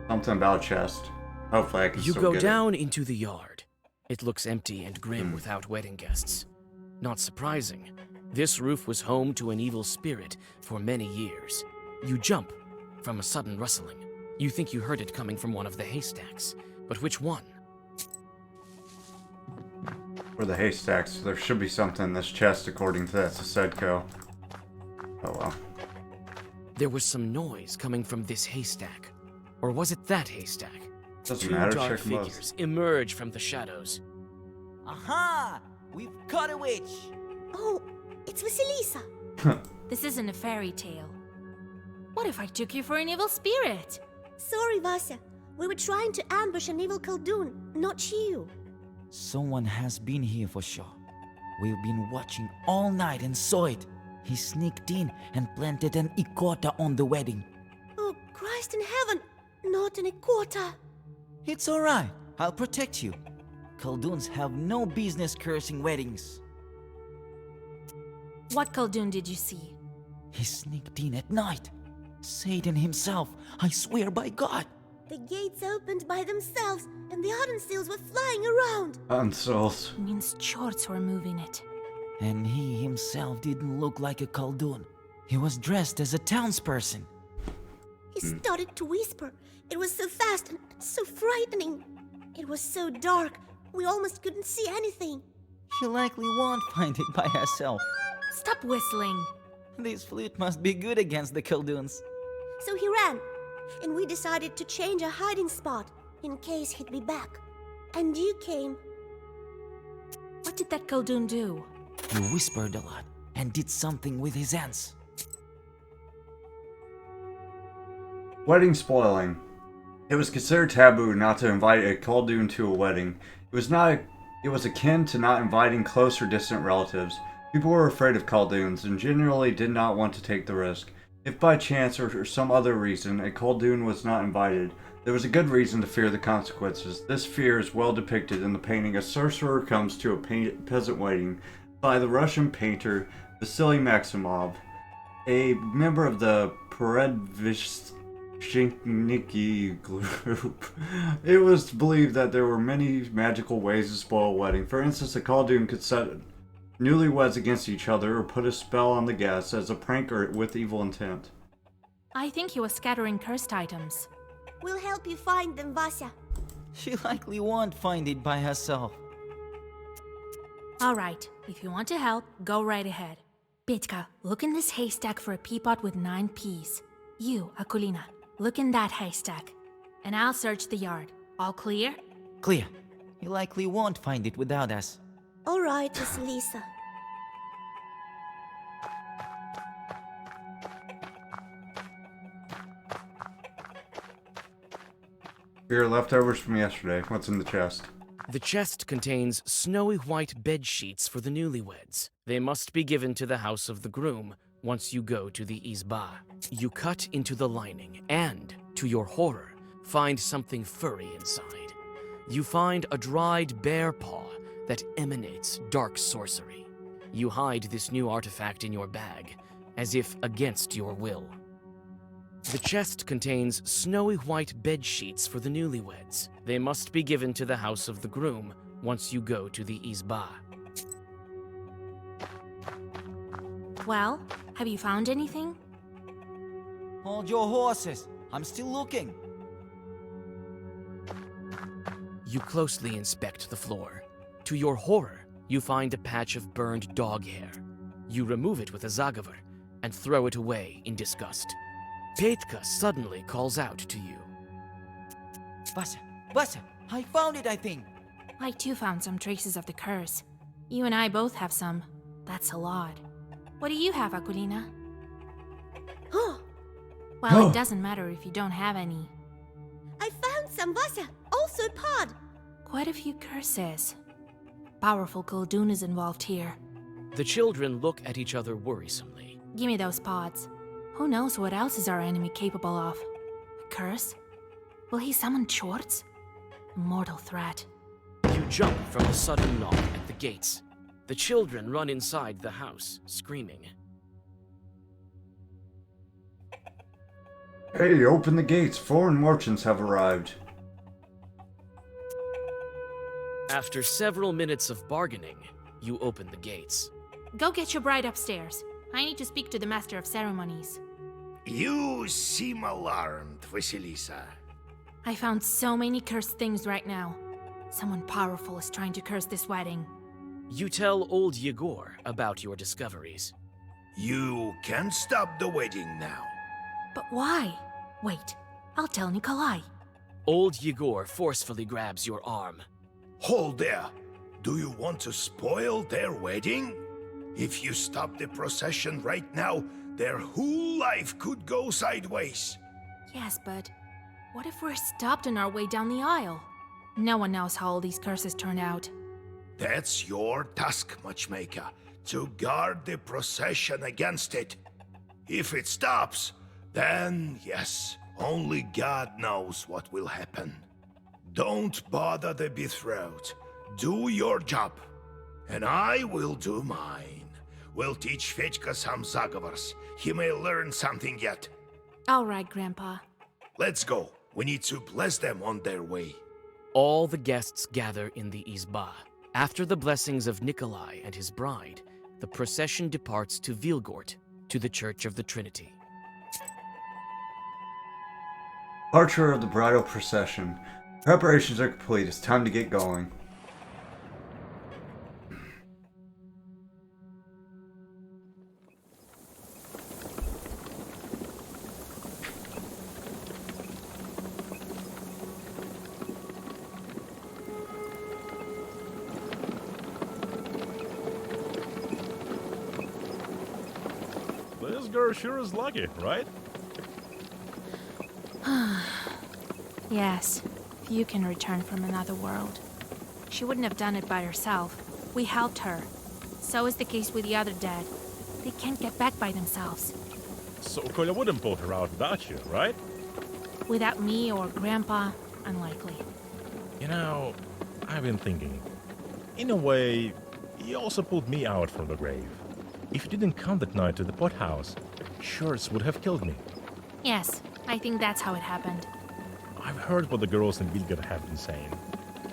Something about a chest. Hopefully I can You still go get down into the yard. It looks empty and grim without wedding guests. Not surprising. This roof was home to an evil spirit for many years. You jump from a sudden rustling. You think you heard it coming from one of the haystacks. But which one? For the haystacks, there should be something in this chest according to that Sedco. Oh well. There was some noise coming from this haystack. Or was it that haystack? Doesn't Two matter, dark check them both. figures emerge from the shadows. Aha! We've caught a witch! Oh, it's Vasilisa. This isn't a fairy tale. What if I took you for an evil spirit? Sorry, Vasya. We were trying to ambush an evil Koldun, not you. Someone has been here for sure. We've been watching all night and saw it. He sneaked in and planted an ikota on the wedding. Oh, Christ in heaven! Not an ikota. It's alright. I'll protect you. Kolduns have no business cursing weddings. What Koldun did you see? He sneaked in at night. Satan himself, I swear by God. The gates opened by themselves, and the Unseals were flying around. Unseals. Means Chorts were moving it. And he himself didn't look like a Koldun. He was dressed as a townsperson. He started to whisper. It was so fast and so frightening. It was so dark, we almost couldn't see anything. She likely won't find it by herself. Stop whistling. This flute must be good against the Kolduns. So he ran, and we decided to change our hiding spot in case he'd be back. And you came. What did that Koldun do? He whispered a lot and did something with his hands. Wedding spoiling. It was considered taboo not to invite a Koldun to a wedding. It was akin to not inviting close or distant relatives. People were afraid of Kolduns and generally did not want to take the risk. If by chance or for some other reason a Koldun was not invited, there was a good reason to fear the consequences. This fear is well depicted in the painting A Sorcerer Comes to a Peasant Wedding by the Russian painter Vasily Maximov, a member of the Peredvishchniki group. It was believed that there were many magical ways to spoil a wedding. For instance, a Koldun could set newlyweds against each other or put a spell on the guests as a prank or with evil intent. I think he was scattering cursed items. We'll help you find them, Vasya. She likely won't find it by herself. Alright, if you want to help, go right ahead. Petka, look in this haystack for a peapot with 9 peas. You, Akulina, look in that haystack. And I'll search the yard. All clear? Clear. He likely won't find it without us. All right, Vasilisa. Here are leftovers from yesterday. What's in the chest? The chest contains snowy white bed sheets for the newlyweds. They must be given to the house of the groom once you go to the izba. You cut into the lining and, to your horror, find something furry inside. You find a dried bear paw that emanates dark sorcery. You hide this new artifact in your bag, as if against your will. The chest contains snowy white bed sheets for the newlyweds. They must be given to the house of the groom once you go to the izba. Well, have you found anything? Hold your horses. I'm still looking. You closely inspect the floor. To your horror, you find a patch of burned dog hair. You remove it with a zagavar and throw it away in disgust. Petka suddenly calls out to you. Vasya, I found it, I think. I too found some traces of the curse. You and I both have some. That's a lot. What do you have, Akulina? Well, it doesn't matter if you don't have any. some Vasa, also pod. Quite a few curses. Powerful Koldun is involved here. The children look at each other worrisomely. Give me those pods. Who knows what else is our enemy capable of? A curse? Will he summon Chorts? A mortal threat. You jump from a sudden knock at the gates. The children run inside the house, screaming. Hey, open the gates. Foreign merchants have arrived. After several minutes of bargaining, you open the gates. Go get your bride upstairs. I need to speak to the Master of Ceremonies. You seem alarmed, Vasilisa. I found so many cursed things right now. Someone powerful is trying to curse this wedding. You tell old Yegor about your discoveries. You can stop the wedding now. But why? Wait, I'll tell Nikolai. Old Yegor forcefully grabs your arm. Hold there. Do you want to spoil their wedding? If you stop the procession right now, their whole life could go sideways. Yes, but what if we're stopped on our way down the aisle? No one knows how all these curses turn out. That's your task, Matchmaker, to guard the procession against it. If it stops, then yes, only God knows what will happen. Don't bother the betrothed. Do your job, and I will do mine. We'll teach Fechka some zagovors. He may learn something yet. All right, Grandpa. Let's go. We need to bless them on their way. All the guests gather in the Izba. After the blessings of Nikolai and his bride, the procession departs to Vilgort, to the Church of the Trinity. Departure of the bridal procession. Preparations are complete. It's time to get going. This girl sure is lucky, right? Yes, few can return from another world. She wouldn't have done it by herself. We helped her. So is the case with the other dead. They can't get back by themselves. So Kolya wouldn't pull her out without you, right? Without me or Grandpa, unlikely. You know, I've been thinking. In a way, he also pulled me out from the grave. If you didn't come that night to the pothouse, Shorts would have killed me. Yes, I think that's how it happened. I've heard what the girls in Vilgard have been saying.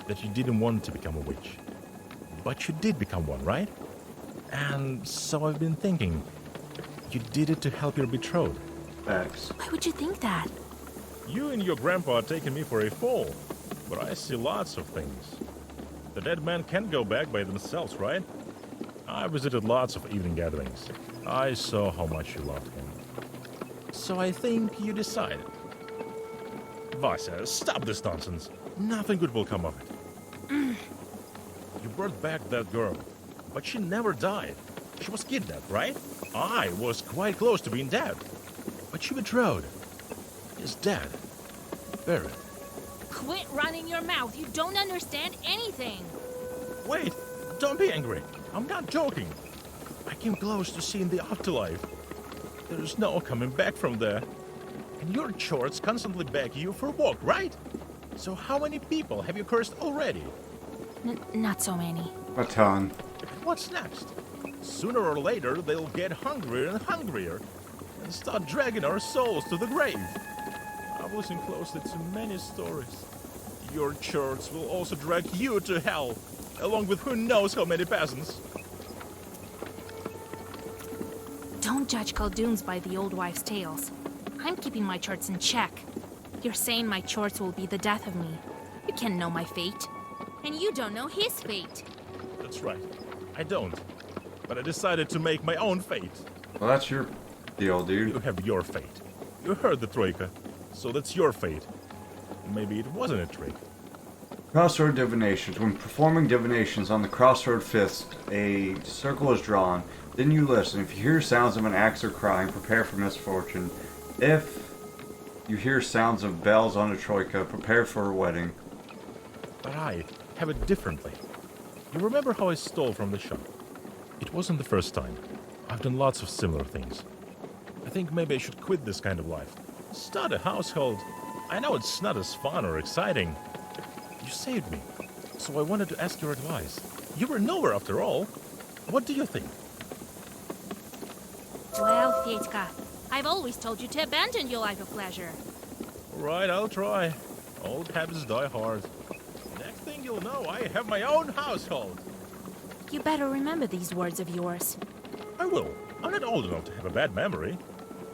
That you didn't want to become a witch. But you did become one, right? And so I've been thinking, you did it to help your betrothed. Facts. Why would you think that? You and your grandpa are taking me for a fool. But I see lots of things. The dead men can't go back by themselves, right? I visited lots of evening gatherings. I saw how much you loved him. So I think you decided. Vasya, stop this nonsense. Nothing good will come of it. You brought back that girl, but she never died. She was kidnapped, right? I was quite close to being dead. But she betrothed. Is dead. Buried. Quit running your mouth. You don't understand anything. Wait, don't be angry. I'm not joking. I came close to seeing the afterlife. There's no coming back from there. And your Chorts constantly beg you for a walk, right? So how many people have you cursed already? Not so many. A ton. What's next? Sooner or later, they'll get hungrier and hungrier and start dragging our souls to the grave. I've listened closely to many stories. Your Chorts will also drag you to hell, along with who knows how many peasants. Don't judge Kolduns by the old wife's tales. I'm keeping my Chorts in check. You're saying my Chorts will be the death of me. You can't know my fate. And you don't know his fate. That's right. I don't. But I decided to make my own fate. Well, that's your deal, dude. You have your fate. You heard the Troika. So that's your fate. Maybe it wasn't a trick. Crossroad divinations. When performing divinations on the crossroad fist, a circle is drawn. Then you listen. If you hear sounds of an axe or crying, prepare for misfortune. If You hear sounds of bells on a troika. Prepare for a wedding. But I have it differently. You remember how I stole from the shop? It wasn't the first time. I've done lots of similar things. I think maybe I should quit this kind of life. Start a household. I know it's not as fun or exciting. You saved me, so I wanted to ask your advice. You were nowhere after all. What do you think? Well, Fedka, I've always told you to abandon your life of pleasure. All right, I'll try. Old habits die hard. Next thing you'll know, I have my own household. You better remember these words of yours. I will. I'm not old enough to have a bad memory.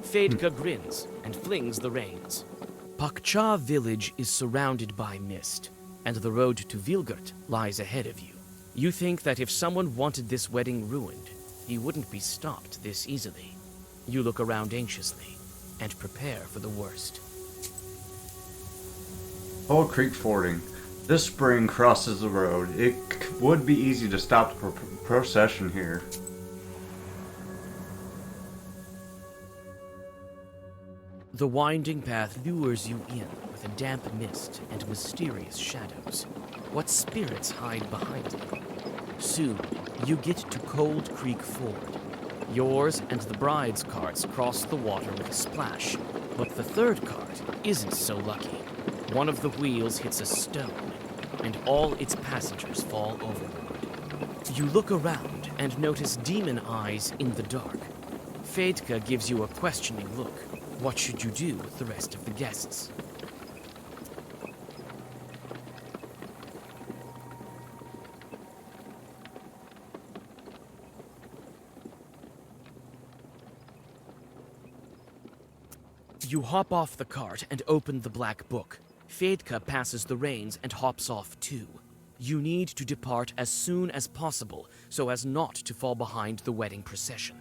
Fedka grins and flings the reins. Pakcha village is surrounded by mist, and the road to Vilgert lies ahead of you. You think that if someone wanted this wedding ruined, he wouldn't be stopped this easily. You look around anxiously and prepare for the worst. Old Creek Fording. This spring crosses the road. It would be easy to stop the procession here. The winding path lures you in with a damp mist and mysterious shadows. What spirits hide behind them? Soon, you get to Cold Creek Ford. Yours and the bride's carts cross the water with a splash, but the third cart isn't so lucky. One of the wheels hits a stone, and all its passengers fall overboard. You look around and notice demon eyes in the dark. Fedka gives you a questioning look. What should you do with the rest of the guests? You hop off the cart and open the black book. Fedka passes the reins and hops off too. You need to depart as soon as possible so as not to fall behind the wedding procession.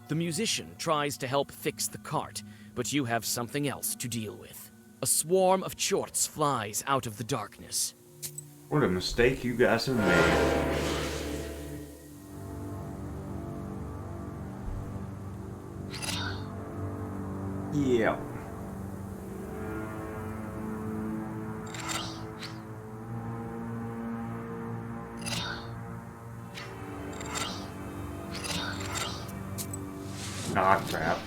The musician tries to help fix the cart, but you have something else to deal with. A swarm of chorts flies out of the darkness. What a mistake you guys have made. Yeah. Ah, crap.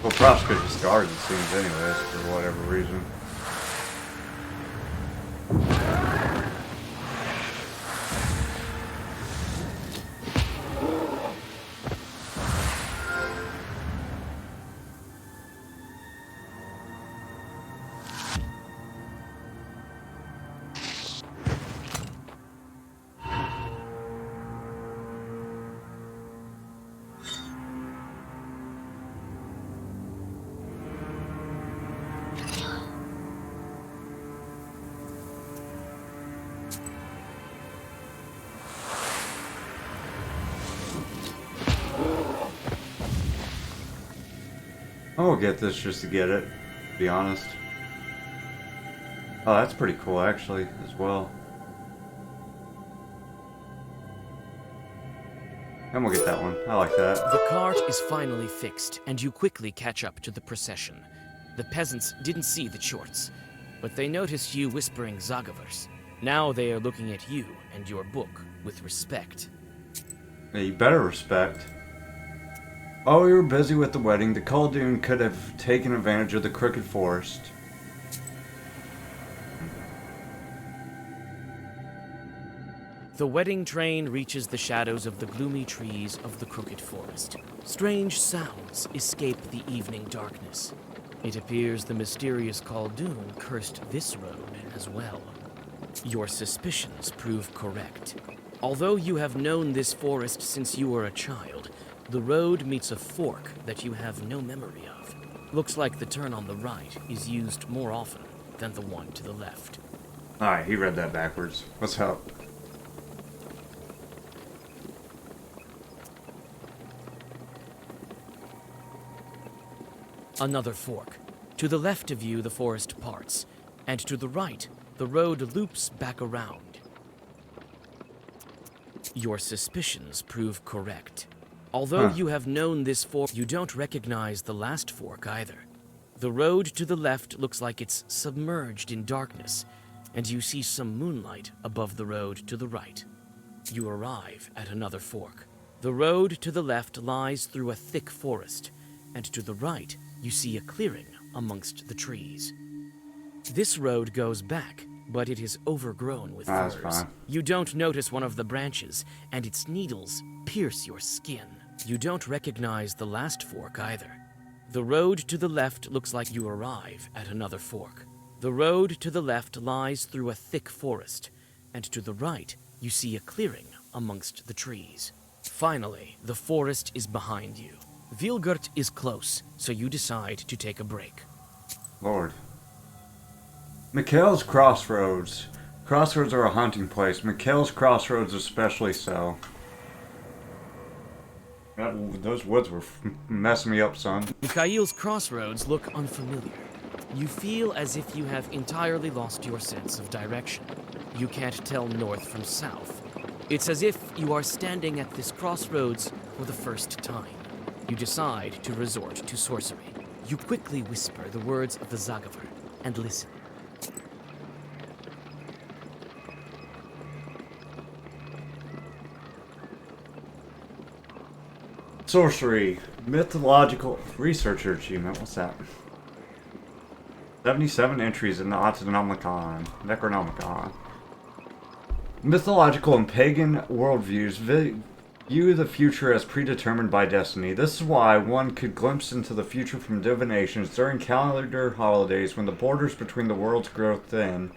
Well, props could have started the scenes anyways, for whatever reason. I'll get this just to get it, to be honest. Oh, that's pretty cool, actually, as well. I'm gonna get that one. I like that. The cart is finally fixed, and you quickly catch up to the procession. The peasants didn't see the chorts, but they noticed you whispering Zagavers. Now they are looking at you and your book with respect. Yeah, you better respect. While we were busy with the wedding, the Koldun could have taken advantage of the crooked forest. The wedding train reaches the shadows of the gloomy trees of the crooked forest. Strange sounds escape the evening darkness. It appears the mysterious Koldun cursed this road as well. Your suspicions prove correct. Although you have known this forest since you were a child, the road meets a fork that you have no memory of. Looks like the turn on the right is used more often than the one to the left. Alright, he read that backwards. What's up? Another fork. To the left of you, the forest parts, and to the right, the road loops back around. Your suspicions prove correct. Although you have known this fork, you don't recognize the last fork either. The road to the left looks like it's submerged in darkness, and you see some moonlight above the road to the right. You arrive at another fork. The road to the left lies through a thick forest, and to the right, you see a clearing amongst the trees. This road goes back, but it is overgrown with That's firs. fine. You don't notice one of the branches, and its needles pierce your skin. You don't recognize the last fork either. The road to the left looks like you arrive at another fork. The road to the left lies through a thick forest, and to the right, you see a clearing amongst the trees. Finally, the forest is behind you. Vilgert is close, so you decide to take a break. Lord. Mikhail's Crossroads. Crossroads are a hunting place. Mikhail's Crossroads especially so. Those woods were messing me up, son. Mikhail's Crossroads look unfamiliar. You feel as if you have entirely lost your sense of direction. You can't tell north from south. It's as if you are standing at this crossroads for the first time. You decide to resort to sorcery. You quickly whisper the words of the Zagavar and listen. Sorcery. Mythological researcher achievement. What's that? 77 entries in the Necronomicon. Mythological and pagan worldviews view the future as predetermined by destiny. This is why one could glimpse into the future from divinations during calendar holidays when the borders between the worlds grow thin.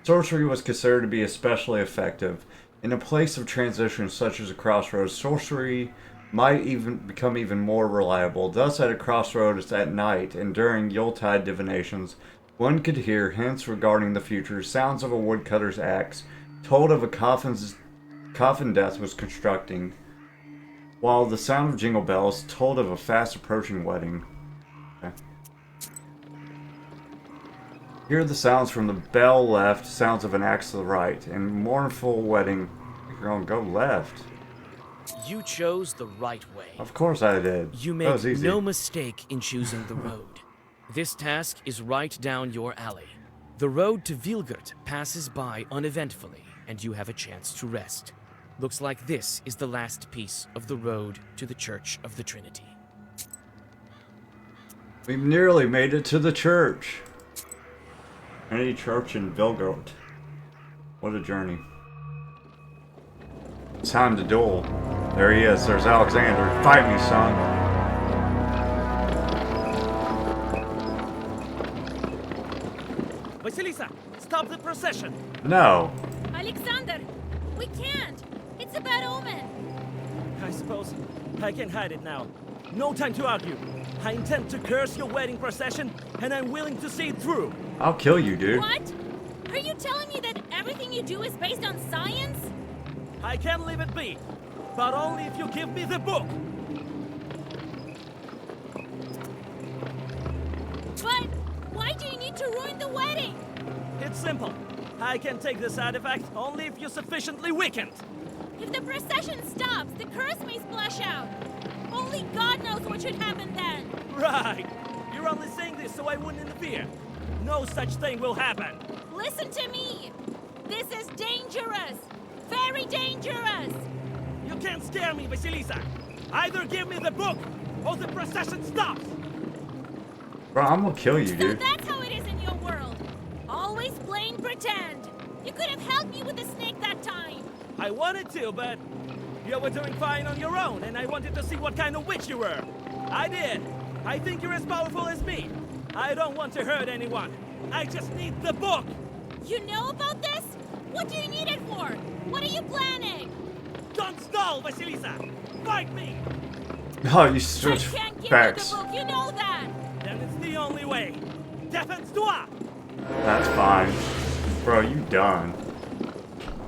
Sorcery was considered to be especially effective. In a place of transition such as a crossroads, sorcery might even become even more reliable. Thus, at a crossroads at night and during Yuletide divinations, one could hear hints regarding the future, sounds of a woodcutter's axe, told of a coffin death was constructing, while the sound of jingle bells told of a fast approaching wedding. Okay. Hear the sounds from the bell left, sounds of an axe to the right, and mournful wedding. You're gonna go left. You chose the right way. Of course I did. You That make was easy. no mistake in choosing the road. This task is right down your alley. The road to Vilgert passes by uneventfully, and you have a chance to rest. Looks like this is the last piece of the road to the Church of the Trinity. We've nearly made it to the church. Trinity Church in Vilgert. What a journey. It's time to duel. There he is. There's Alexander. Fight me, son. Vasilisa, stop the procession. No. Alexander, we can't. It's a bad omen. I suppose I can hide it now. No time to argue. I intend to curse your wedding procession, and I'm willing to see it through. I'll kill you, dude. What? Are you telling me that everything you do is based on science? I can leave it be, but only if you give me the book. But why do you need to ruin the wedding? It's simple. I can take this artifact only if you're sufficiently weakened. If the procession stops, the curse may splash out. Only God knows what should happen then. Right. You're only saying this so I wouldn't interfere. No such thing will happen. Listen to me. This is dangerous. Very dangerous. You can't scare me, Vasilisa. Either give me the book, or the procession stops. Bro, I'm gonna kill you, So dude. that's how it is in your world. Always playing pretend. You could have helped me with the snake that time. I wanted to, but you were doing fine on your own, and I wanted to see what kind of witch you were. I did. I think you're as powerful as me. I don't want to hurt anyone. I just need the book. You know about this? What do you need it for? What are you planning? Don't stall, Vasilisa. Fight me. No, you I switch can't give you backs. the book, you know that. Then it's the only way. Defense toi. That's fine. Bro, you done.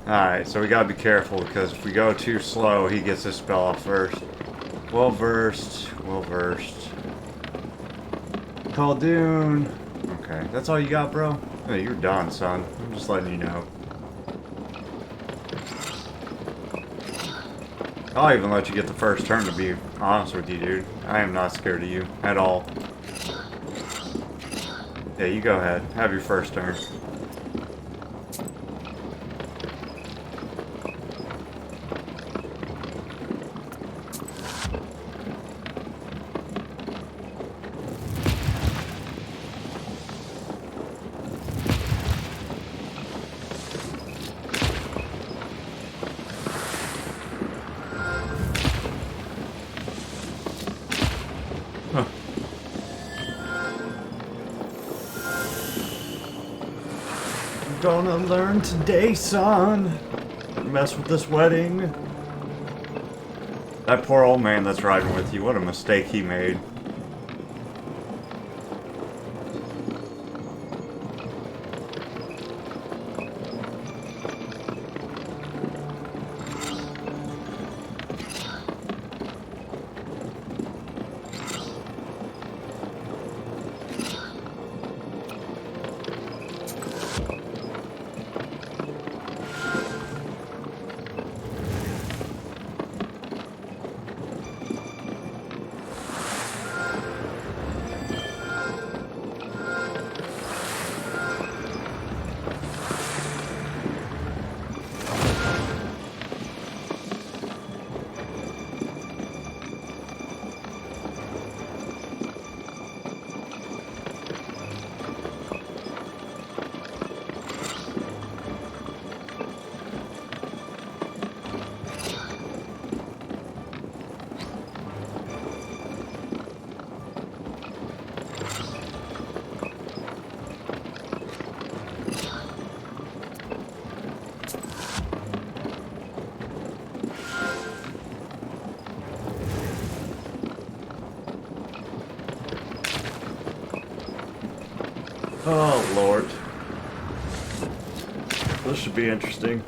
Alright, so we gotta be careful because if we go too slow, he gets his spell off first. Well versed. Well versed. Kolduns. Okay, that's all you got, bro? Hey, you're done, son. I'm just letting you know. I'll even let you get the first turn, to be honest with you, dude. I am not scared of you at all. Yeah, you go ahead. Have your first turn. Gonna learn today, son. Don't mess with this wedding. That poor old man that's riding with you, what a mistake he made. Oh, Lord. This should be interesting.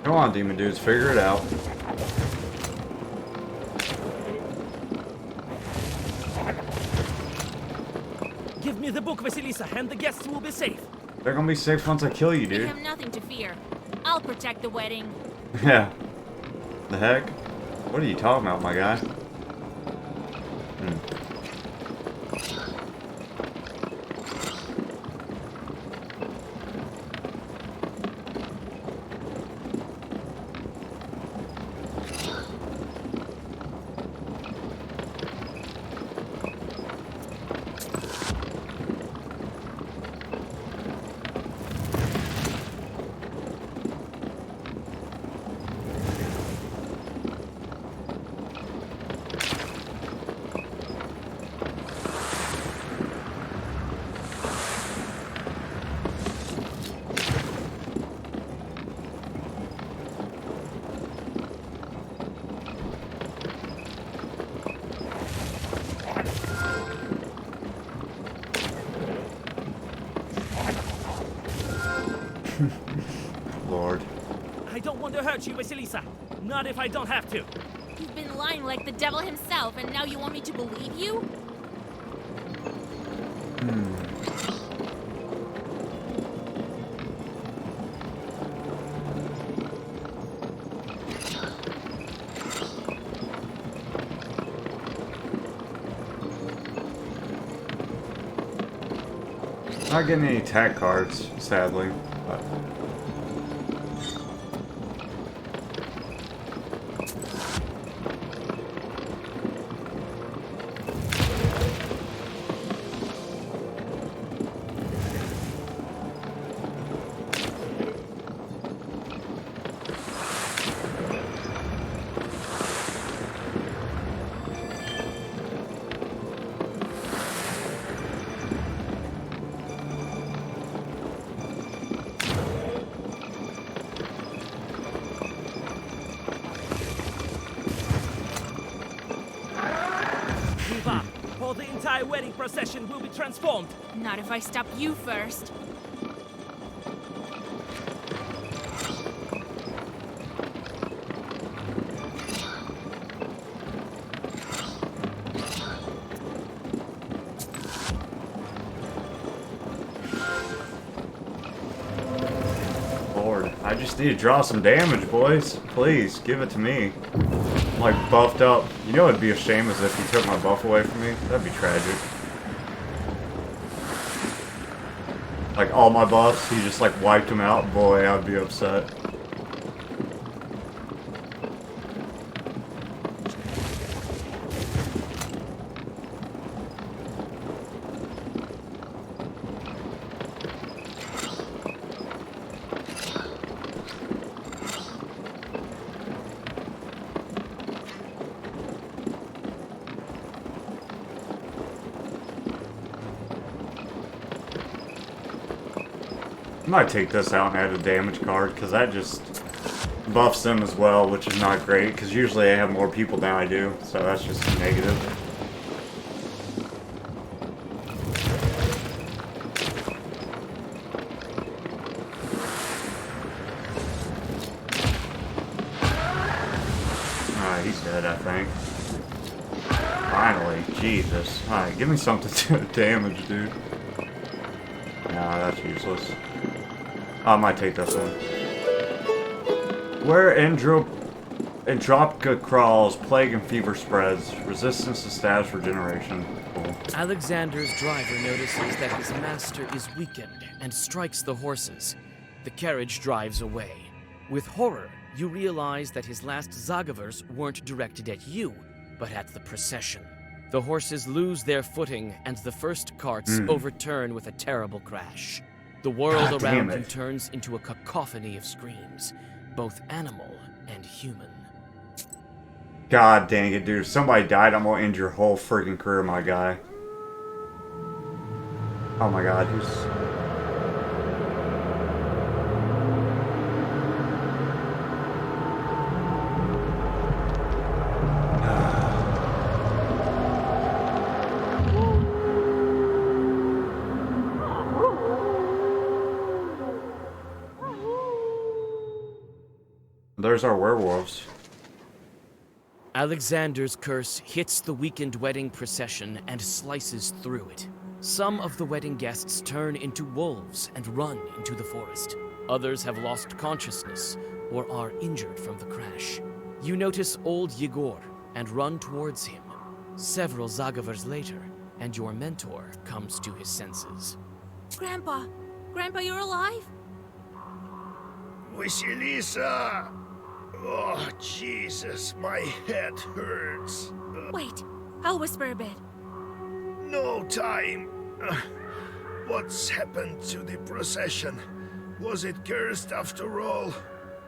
Come on, demon dudes, figure it out. Give me the book, Vasilisa, and the guests will be safe. They're gonna be safe once I kill you, We dude. have nothing to fear. I'll protect the wedding. Yeah. The heck? What are you talking about, my guy? Lord. I don't want to hurt you, Vasilisa. Not if I don't have to. You've been lying like the devil himself, and now you want me to believe you? Not getting any attack cards, sadly. But entire wedding procession will be transformed. Not if I stop you first. Lord, I just need to draw some damage, boys. Please, give it to me. I'm like buffed up. You know it'd be a shame as if he took my buff away from me. That'd be tragic. Like all my buffs, he just like wiped them out. Boy, I'd be upset. I might take this out and add a damage card, because that just buffs them as well, which is not great, because usually I have more people than I do, so that's just a negative. Alright, he's dead, I think. Finally, Jesus. Alright, give me something to damage, dude. Nah, that's useless. I might take this one. Where Andropica crawls, plague and fever spreads, resistance to status regeneration. Cool. Alexander's driver notices that his master is weakened and strikes the horses. The carriage drives away. With horror, you realize that his last Zagavers weren't directed at you, but at the procession. The horses lose their footing, and the first carts overturn with a terrible crash. The world around you turns into a cacophony of screams, both animal and human. God dang it, dude. If somebody died, I'm gonna end your whole freaking career, my guy. Oh my god, who's... There's our werewolves. Alexander's curse hits the weakened wedding procession and slices through it. Some of the wedding guests turn into wolves and run into the forest. Others have lost consciousness or are injured from the crash. You notice old Yegor and run towards him. Several Zagavers later, and your mentor comes to his senses. Grandpa! Grandpa, you're alive? Vasilisa! Oh, Jesus, my head hurts. Wait, I'll whisper a bit. No time. What's happened to the procession? Was it cursed after all?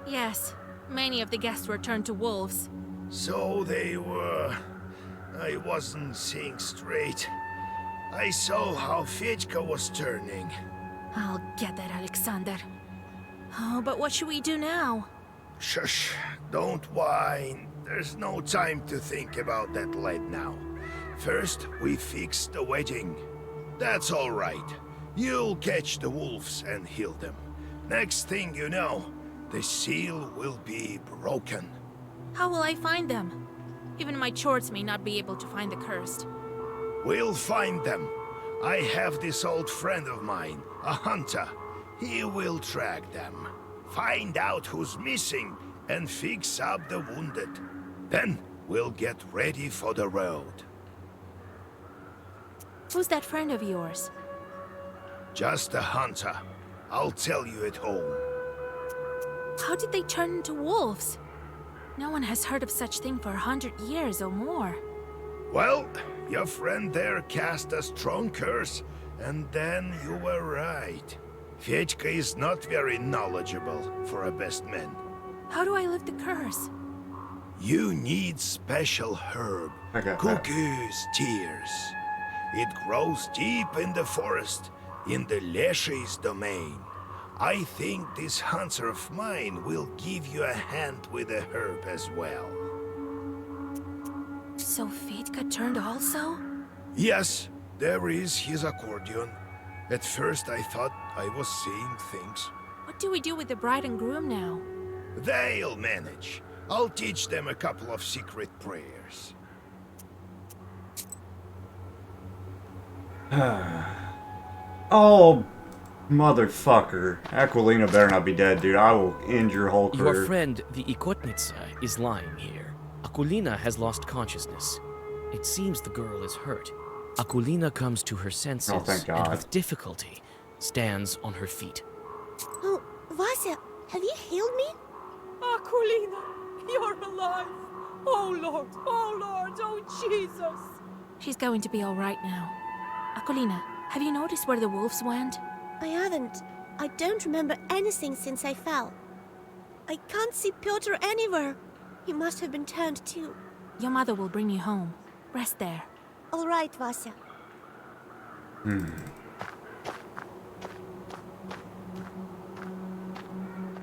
Yes, many of the guests were turned to wolves. So they were. I wasn't seeing straight. I saw how Fedka was turning. I'll get that, Alexander. Oh, but what should we do now? Shush, don't whine. There's no time to think about that right now. First, we fix the wedding. That's all right. You'll catch the wolves and heal them. Next thing you know, the seal will be broken. How will I find them? Even my chords may not be able to find the cursed. We'll find them. I have this old friend of mine, a hunter. He will track them. Find out who's missing and fix up the wounded. Then we'll get ready for the road. Who's that friend of yours? Just a hunter. I'll tell you at home. How did they turn into wolves? No one has heard of such thing for 100 years or more. Well, your friend there cast a strong curse, and then you were right. Fedka is not very knowledgeable for a best man. How do I lift the curse? You need special herb. Cuckoo's tears. It grows deep in the forest, in the Leshy's domain. I think this hunter of mine will give you a hand with the herb as well. So Fedka turned also? Yes, there is his accordion. At first I thought I was seeing things. What do we do with the bride and groom now? They'll manage. I'll teach them a couple of secret prayers. Oh, motherfucker. Aquilina better not be dead, dude. I will end your whole career. Your friend, the Ikotnitsa, is lying here. Aquilina has lost consciousness. It seems the girl is hurt. Aquilina comes to her senses Oh, thank God. and with difficulty stands on her feet. Oh, Vasya, have you healed me? Aquilina, you're alive. Oh Lord, oh Jesus. She's going to be all right now. Aquilina, have you noticed where the wolves went? I haven't. I don't remember anything since I fell. I can't see Piotr anywhere. He must have been turned too. Your mother will bring you home. Rest there. All right, Vasya.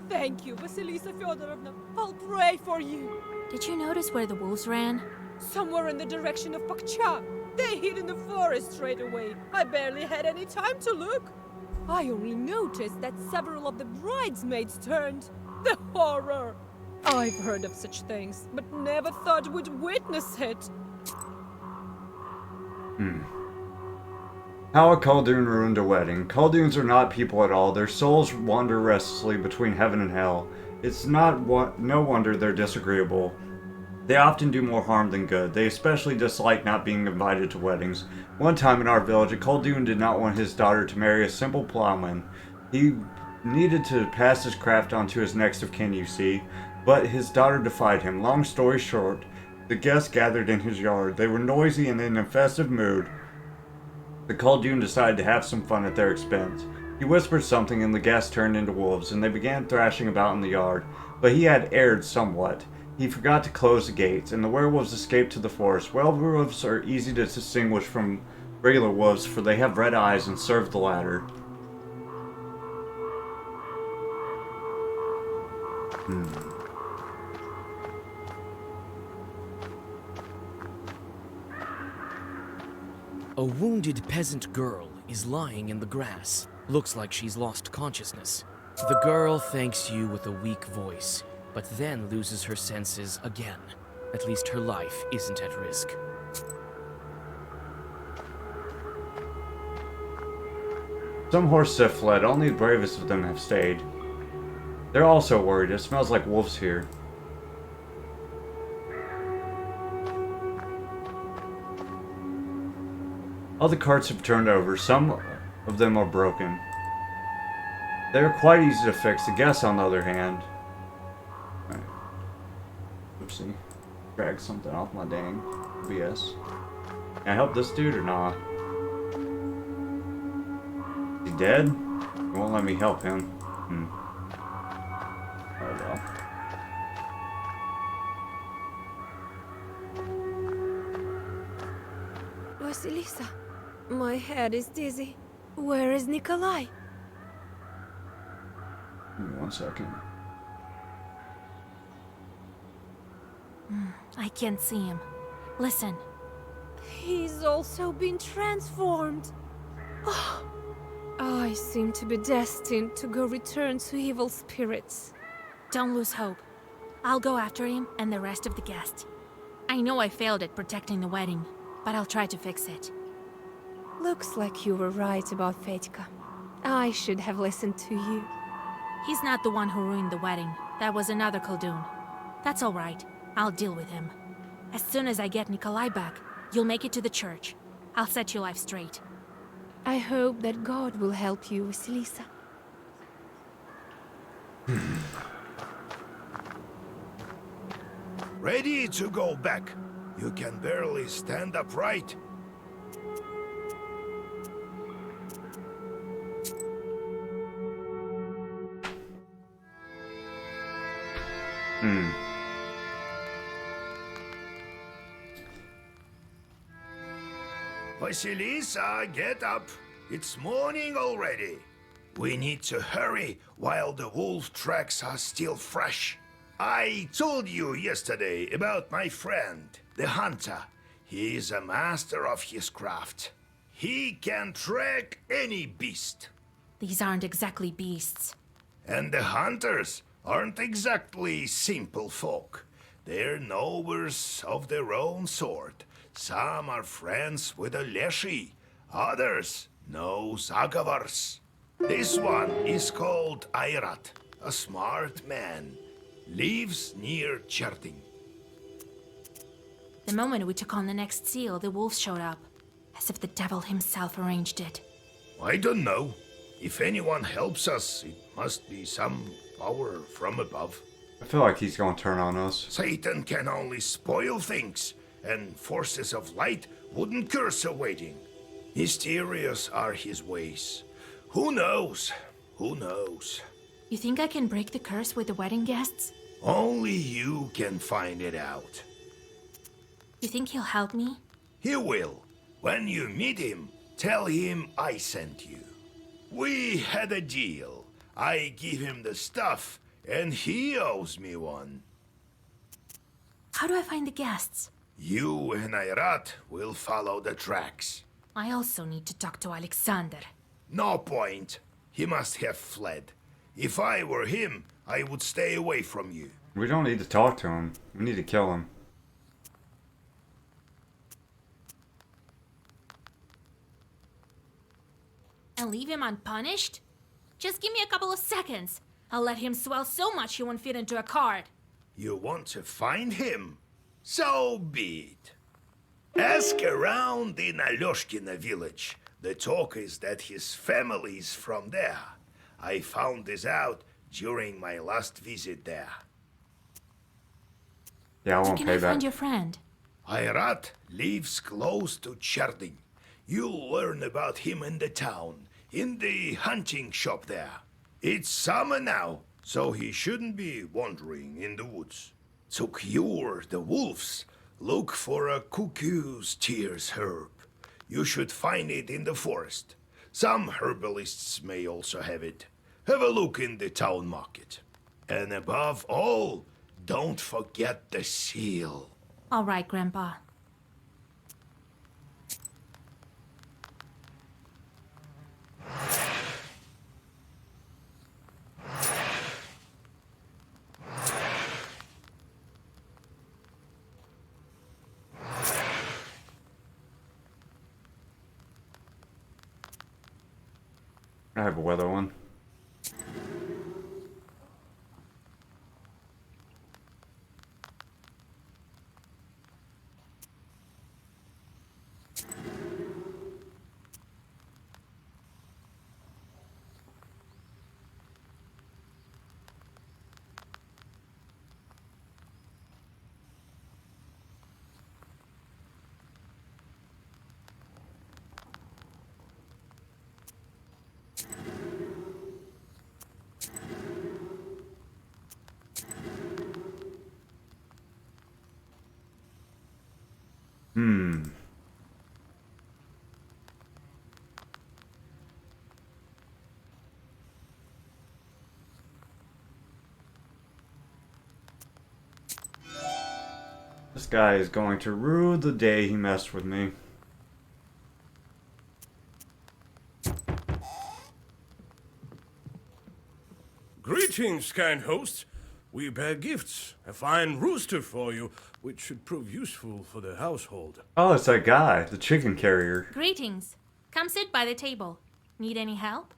Thank you, Vasilisa Fyodorovna. I'll pray for you. Did you notice where the wolves ran? Somewhere in the direction of Pakcha. They hid in the forest straight away. I barely had any time to look. I only noticed that several of the bridesmaids turned. The horror! I've heard of such things, but never thought we'd witness it. How a Koldun ruined a wedding. Kolduns are not people at all. Their souls wander restlessly between heaven and hell. It's no wonder they're disagreeable. They often do more harm than good. They especially dislike not being invited to weddings. One time in our village, a Koldun did not want his daughter to marry a simple plowman. He needed to pass his craft on to his next of kin, you see, but his daughter defied him. Long story short, the guests gathered in his yard. They were noisy and in a festive mood. The Koldun decided to have some fun at their expense. He whispered something and the guests turned into wolves, and they began thrashing about in the yard. But he had erred somewhat. He forgot to close the gates, and the werewolves escaped to the forest. Werewolves are easy to distinguish from regular wolves, for they have red eyes and serve the latter. A wounded peasant girl is lying in the grass. Looks like she's lost consciousness. The girl thanks you with a weak voice, but then loses her senses again. At least her life isn't at risk. Some horses have fled, only the bravest of them have stayed. They're also worried, it smells like wolves here. All the carts have turned over, some of them are broken. They are quite easy to fix, the guests on the other hand. Right. Oopsie. Drag something off my dang BS. Can I help this dude or not? Is he dead? He won't let me help him. Oh well. Vasilisa, my head is dizzy. Where is Nikolai? Give me 1 second. I can't see him. Listen. He's also been transformed. Oh, I seem to be destined to go return to evil spirits. Don't lose hope. I'll go after him and the rest of the guests. I know I failed at protecting the wedding, but I'll try to fix it. Looks like you were right about Fedka. I should have listened to you. He's not the one who ruined the wedding. That was another Koldun. That's all right. I'll deal with him. As soon as I get Nikolai back, you'll make it to the church. I'll set your life straight. I hope that God will help you, Vasilisa. Ready to go back. You can barely stand upright. Vasilisa, get up. It's morning already. We need to hurry while the wolf tracks are still fresh. I told you yesterday about my friend, the hunter. He is a master of his craft. He can track any beast. These aren't exactly beasts. And the hunters aren't exactly simple folk. They're knowers of their own sort. Some are friends with a Leshy, others know Zagavars. This one is called Airat, a smart man. Lives near Cherting. The moment we took on the next seal, the wolves showed up. As if the devil himself arranged it. I don't know. If anyone helps us, it must be some power from above. I feel like he's gonna turn on us. Satan can only spoil things, and forces of light wouldn't curse a wedding. Mysterious are his ways. Who knows? Who knows? You think I can break the curse with the wedding guests? Only you can find it out. You think he'll help me? He will. When you meet him, tell him I sent you. We had a deal. I give him the stuff, and he owes me one. How do I find the guests? You and Airat will follow the tracks. I also need to talk to Alexander. No point. He must have fled. If I were him, I would stay away from you. We don't need to talk to him. We need to kill him. And leave him unpunished? Just give me a couple of seconds. I'll let him swell so much he won't fit into a card. You want to find him? So be it. Ask around in Alyoshkina village. The talk is that his family is from there. I found this out during my last visit there. Yeah, I won't Can pay I back. find your friend? Airat lives close to Cherding. You'll learn about him in the town, in the hunting shop there. It's summer now, so he shouldn't be wandering in the woods. To cure the wolves, look for a cuckoo's tears herb. You should find it in the forest. Some herbalists may also have it. Have a look in the town market. And above all, don't forget the seal. All right, Grandpa. I have a weather one. This guy is going to rue the day he messed with me. Greetings, kind host. We bear gifts. A fine rooster for you, which should prove useful for the household. Oh, it's that guy, the chicken carrier. Greetings. Come sit by the table. Need any help?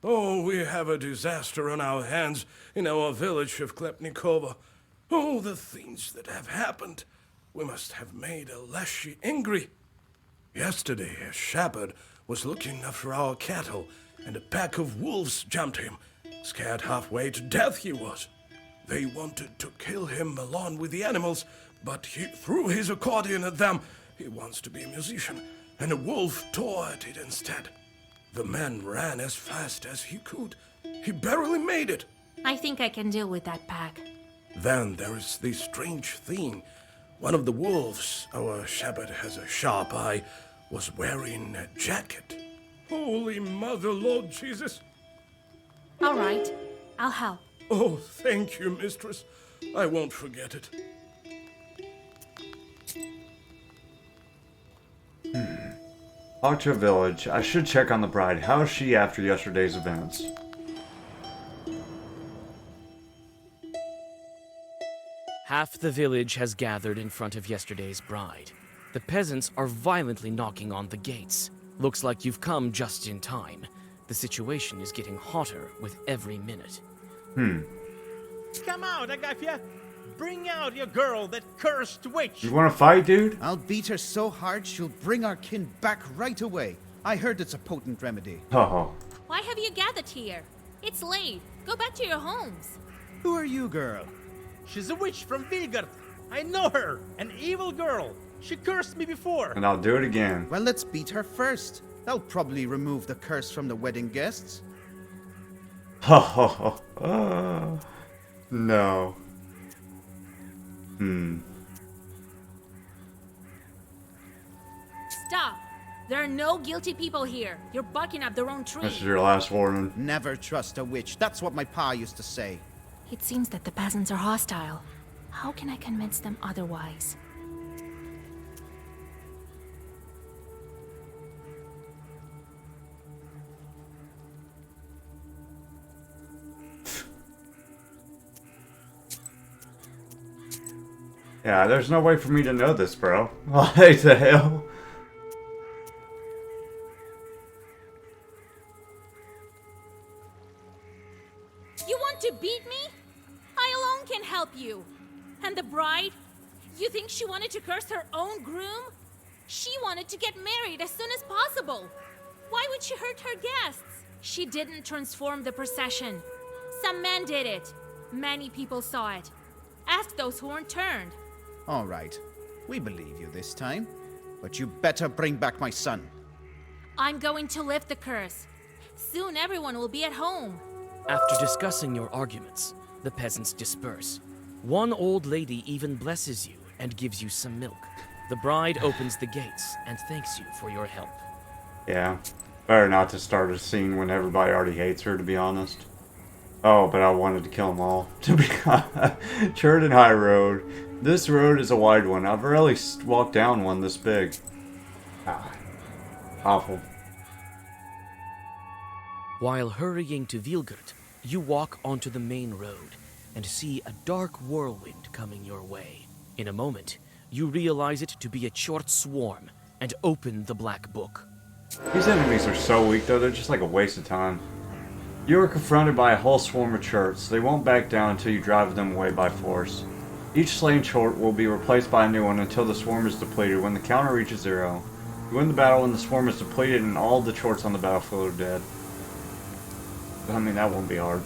Oh, we have a disaster on our hands in our village of Klepnikova. Oh, the things that have happened. We must have made a Leshy angry. Yesterday, a shepherd was looking after our cattle, and a pack of wolves jumped him. Scared halfway to death he was. They wanted to kill him along with the animals, but he threw his accordion at them. He wants to be a musician, and a wolf tore at it instead. The man ran as fast as he could. He barely made it. I think I can deal with that pack. Then there is this strange thing. One of the wolves, our shepherd has a sharp eye, was wearing a jacket. Holy Mother, Lord Jesus! All right, I'll help. Oh, thank you, mistress. I won't forget it. Pacha Village. I should check on the bride. How is she after yesterday's events? Half the village has gathered in front of yesterday's bride. The peasants are violently knocking on the gates. Looks like you've come just in time. The situation is getting hotter with every minute. Come out, Agafia! Bring out your girl, that cursed witch! You wanna fight, dude? I'll beat her so hard she'll bring our kin back right away. I heard it's a potent remedy. Oh. Why have you gathered here? It's late. Go back to your homes. Who are you, girl? She's a witch from Vilgard. I know her, an evil girl. She cursed me before. And I'll do it again. Well, let's beat her first. That'll probably remove the curse from the wedding guests. No. Stop. There are no guilty people here. You're barking up the wrong tree. This is your last warning. Never trust a witch. That's what my pa used to say. It seems that the peasants are hostile. How can I convince them otherwise? Yeah, there's no way for me to know this, bro. What the hell? You want to beat me? I alone can help you. And the bride? You think she wanted to curse her own groom? She wanted to get married as soon as possible. Why would she hurt her guests? She didn't transform the procession. Some man did it. Many people saw it. Ask those who weren't turned. All right. We believe you this time. But you better bring back my son. I'm going to lift the curse. Soon everyone will be at home. After discussing your arguments, the peasants disperse. One old lady even blesses you and gives you some milk. The bride opens the gates and thanks you for your help. Yeah. Better not to start a scene when everybody already hates her, to be honest. Oh, but I wanted to kill them all. To be Churton High Road. This road is a wide one. I've rarely walked down one this big. Awful. While hurrying to Vilgard, you walk onto the main road and see a dark whirlwind coming your way. In a moment, you realize it to be a short swarm and open the black book. These enemies are so weak, though. They're just like a waste of time. You are confronted by a whole swarm of churts. They won't back down until you drive them away by force. Each slain chort will be replaced by a new one until the swarm is depleted. When the counter reaches 0, you win the battle when the swarm is depleted and all the chorts on the battlefield are dead. I mean, that won't be hard.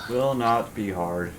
Will not be hard.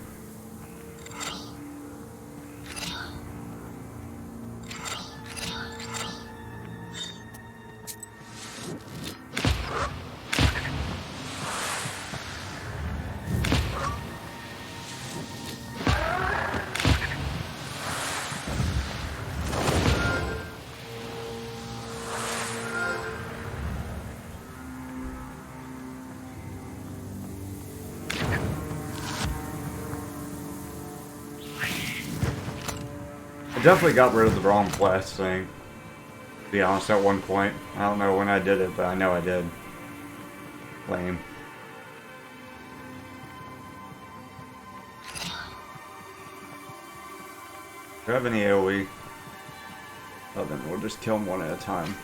I definitely got rid of the wrong blast thing. To be honest, at one point. I don't know when I did it, but I know I did. Lame. Do I have any AoE? Oh, then we'll just kill them one at a time.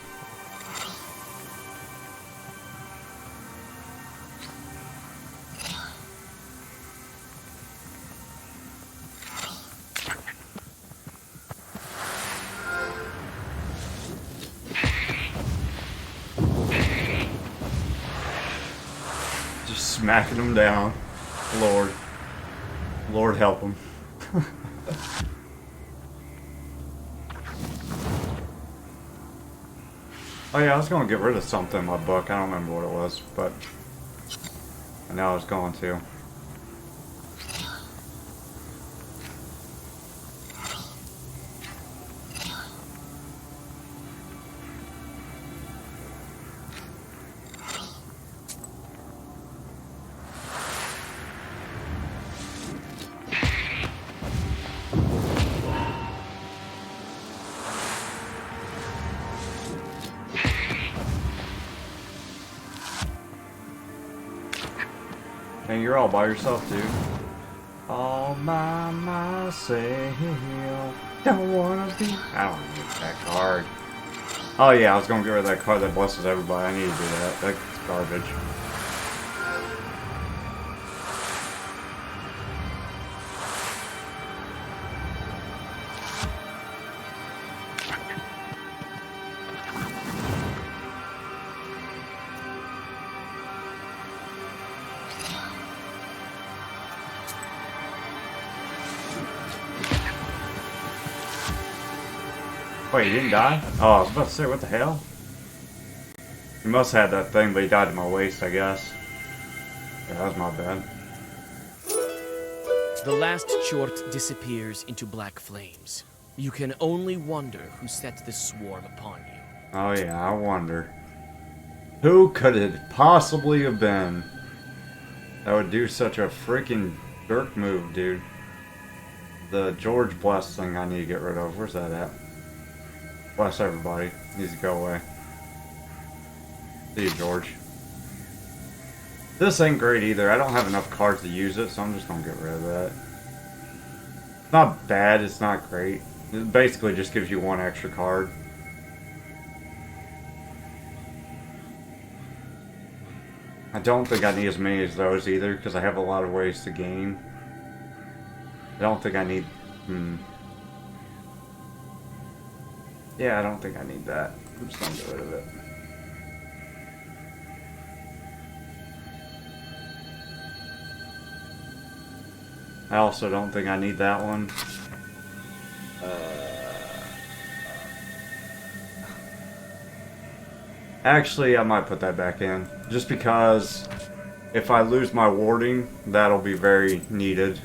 Smacking them down. Lord help them. Oh yeah, I was gonna get rid of something in my book. I don't remember what it was, but I know I was going to. And you're all by yourself, dude. All by myself. Don't wanna be. I don't need that card. Oh yeah, I was gonna get rid of that card that blesses everybody. I need to do that. That's garbage. Wait, he didn't die? Oh, I was about to say, what the hell? He must have had that thing, but he died to my waist, I guess. Yeah, that was my bad. The last chort disappears into black flames. You can only wonder who set this swarm upon you. Oh yeah, I wonder. Who could it possibly have been that would do such a freaking jerk move, dude? The George Bless thing I need to get rid of. Where's that at? Bless everybody. Needs to go away. See you, George. This ain't great either. I don't have enough cards to use it, so I'm just gonna get rid of that. It's not bad, it's not great. It basically just gives you one extra card. I don't think I need as many as those either, because I have a lot of ways to gain. I don't think I need... Yeah, I don't think I need that. I'm just gonna get rid of it. I also don't think I need that one. Actually, I might put that back in. Just because if I lose my warding, that'll be very needed.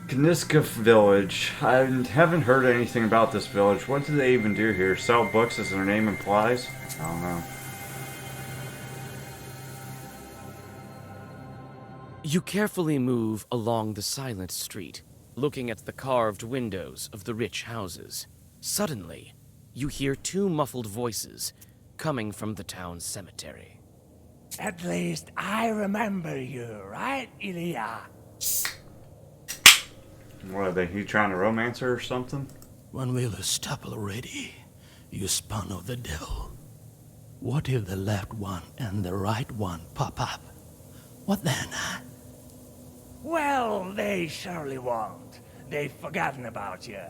Kniska Village. I haven't heard anything about this village. What do they even do here? Sell books as their name implies? I don't know. You carefully move along the silent street, looking at the carved windows of the rich houses. Suddenly, you hear two muffled voices coming from the town cemetery. At least I remember you, right, Ilya? What are they? You trying to romance her or something? When will you stop already, you spawn of the devil? What if the left one and the right one pop up? What then, huh? Well, they surely won't. They've forgotten about you.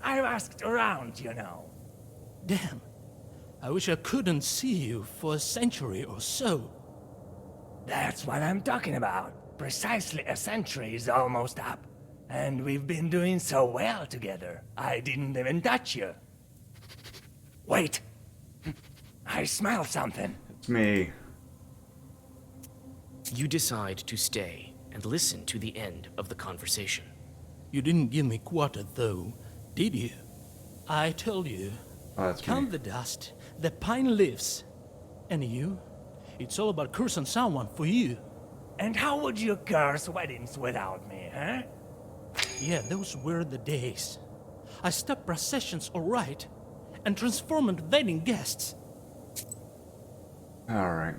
I've asked around, you know. Damn. I wish I couldn't see you for a century or so. That's what I'm talking about. Precisely a century is almost up. And we've been doing so well together, I didn't even touch you. Wait. I smell something. It's me. You decide to stay and listen to the end of the conversation. You didn't give me quarter, though, did you? I told you. Oh, that's Count me. the dust, the pine leaves. And you? It's all about cursing someone for you. And how would you curse weddings without me, huh? Yeah, those were the days. I stopped processions, all right, and transformed wedding guests. Alright.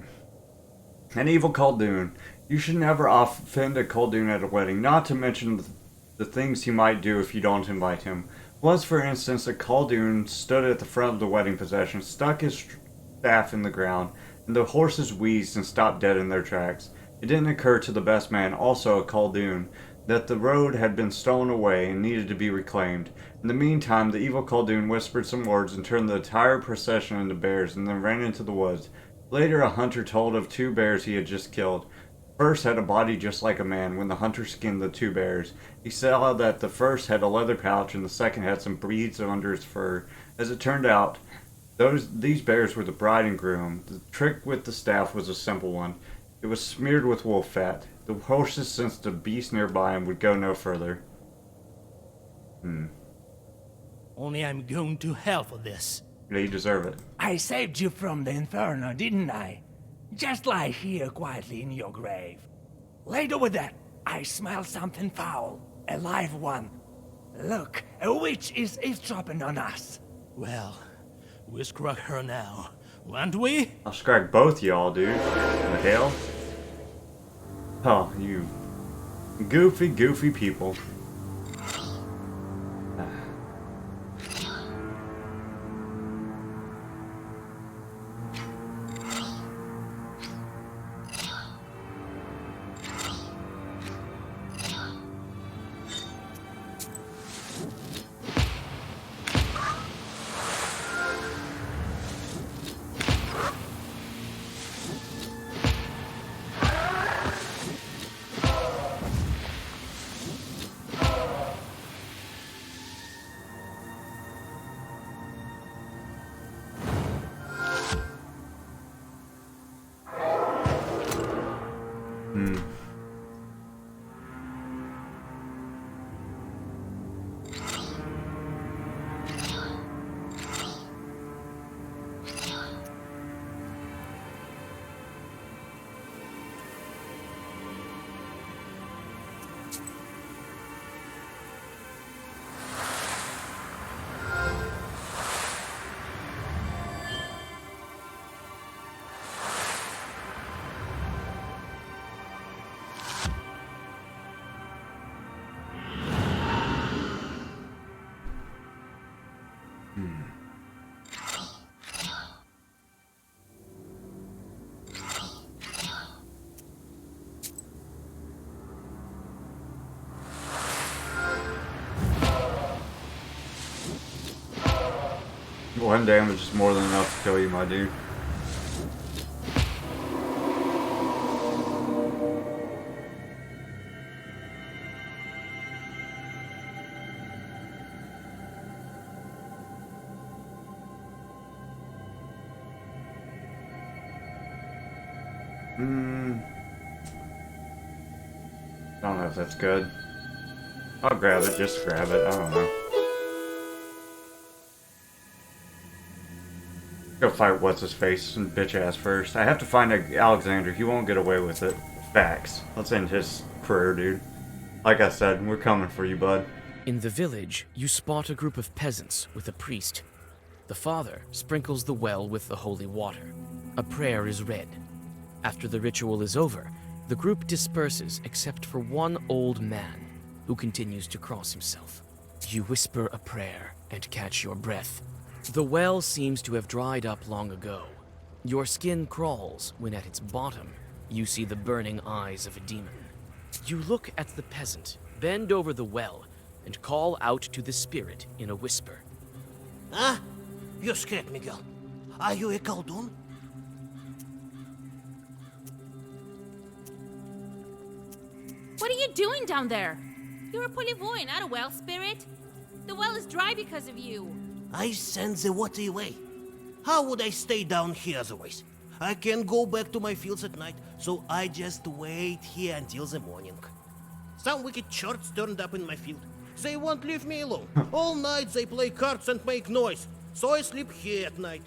An evil Koldun. You should never offend a Koldun at a wedding, not to mention the things he might do if you don't invite him. Once, for instance, a Koldun stood at the front of the wedding procession, stuck his staff in the ground, and the horses wheezed and stopped dead in their tracks. It didn't occur to the best man, also a Koldun, that the road had been stolen away and needed to be reclaimed. In the meantime, the evil Koldun whispered some words and turned the entire procession into bears and then ran into the woods. Later, a hunter told of two bears he had just killed. The first had a body just like a man. When the hunter skinned the two bears, he saw that the first had a leather pouch and the second had some beads under its fur. As it turned out, these bears were the bride and groom. The trick with the staff was a simple one. It was smeared with wolf fat. The horses sensed a beast nearby and would go no further. Only I'm going to hell for this. Yeah, you deserve it. I saved you from the inferno, didn't I? Just lie here quietly in your grave. Later with that, I smell something foul. A live one. Look, a witch is eavesdropping on us. Well, we struck her now. won't we? I'll scrag both y'all, dude. The hell? Oh, you goofy people. One damage is more than enough to kill you, my dude. I don't know if that's good. I'll grab it, just grab it, I don't know. Go fight what's-his-face and bitch-ass first. I have to find Alexander, he won't get away with it. Facts. Let's end his career, dude. Like I said, we're coming for you, bud. In the village, you spot a group of peasants with a priest. The father sprinkles the well with the holy water. A prayer is read. After the ritual is over, the group disperses except for one old man who continues to cross himself. You whisper a prayer and catch your breath. The well seems to have dried up long ago. Your skin crawls when at its bottom you see the burning eyes of a demon. You look at the peasant, bend over the well, and call out to the spirit in a whisper. Huh? You scared me, girl. Are you a Koldun? What are you doing down there? You're a polyvoy, not a well spirit. The well is dry because of you. I send the water away. How would I stay down here otherwise? I can't go back to my fields at night, so I just wait here until the morning. Some wicked churts turned up in my field. They won't leave me alone. All night they play cards and make noise, so I sleep here at night.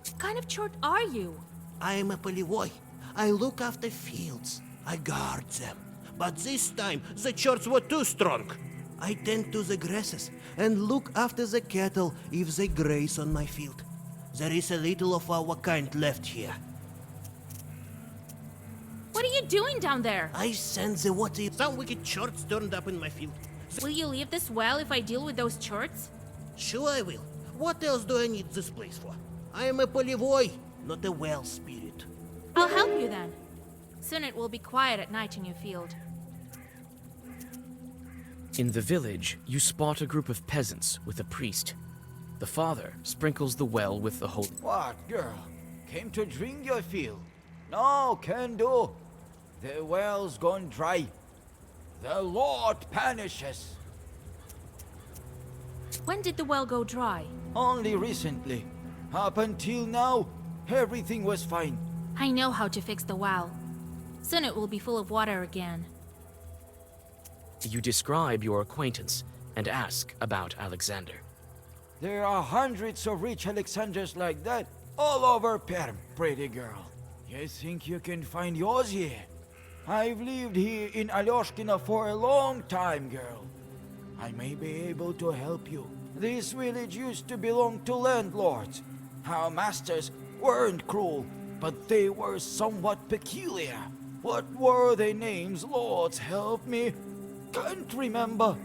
What kind of chort are you? I am a polyvoy. I look after fields. I guard them. But this time, the church were too strong. I tend to the grasses and look after the cattle if they graze on my field. There is a little of our kind left here. What are you doing down there? I send the water. Some wicked churts turned up in my field. Will you leave this well if I deal with those chorts? Sure I will. What else do I need this place for? I am a polyvoy, not a well spirit. I'll help you then. Soon it will be quiet at night in your field. In the village, you spot a group of peasants with a priest. The father sprinkles the well with the holy... What, girl? Came to drink your field? No, can do. The well's gone dry. The Lord punishes. When did the well go dry? Only recently. Up until now, everything was fine. I know how to fix the well. Soon it will be full of water again. You describe your acquaintance and ask about Alexander. There are hundreds of rich Alexanders like that all over Perm, pretty girl. You think you can find yours here? I've lived here in Alyoshkina for a long time, girl. I may be able to help you. This village used to belong to landlords. Our masters weren't cruel, but they were somewhat peculiar. What were their names, lords? Help me. Can't remember.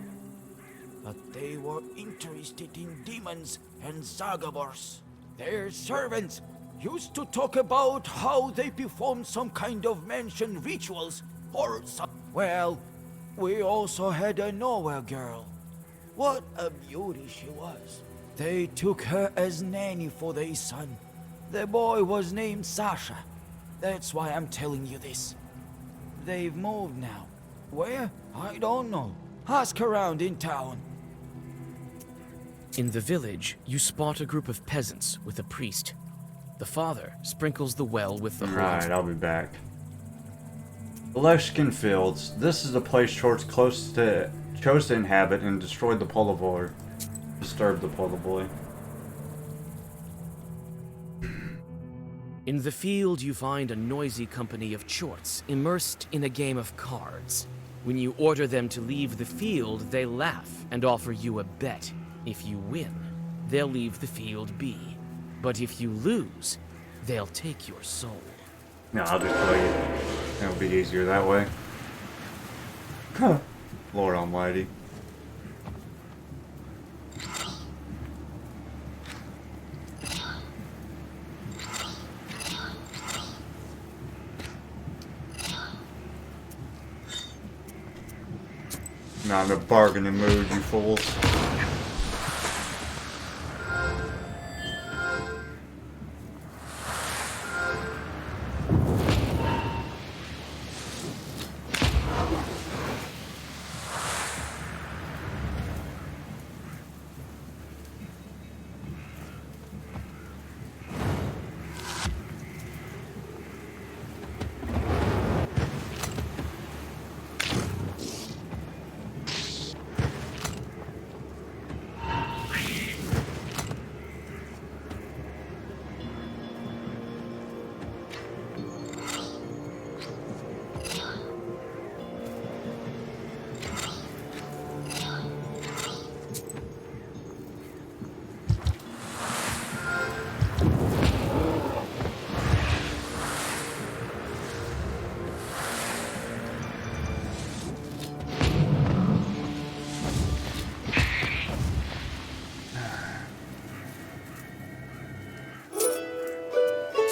But they were interested in demons and Zagabors. Their servants used to talk about how they performed some kind of mansion rituals or some... Well, we also had a nowhere girl. What a beauty she was. They took her as nanny for their son. The boy was named Sasha. That's why I'm telling you this. They've moved now. Where? I don't know. Ask around in town. In the village, you spot a group of peasants with a priest. The father sprinkles the well with the holy... Alright, I'll be back. The Lexicon Fields. This is a place chose to inhabit and destroy the Polovoi. Disturb the Polovoi. In the field, you find a noisy company of chorts immersed in a game of cards. When you order them to leave the field, they laugh and offer you a bet. If you win, they'll leave the field be. But if you lose, they'll take your soul. No, I'll just play it. It'll be easier that way. Lord Almighty. Not in a bargaining mood, you fools.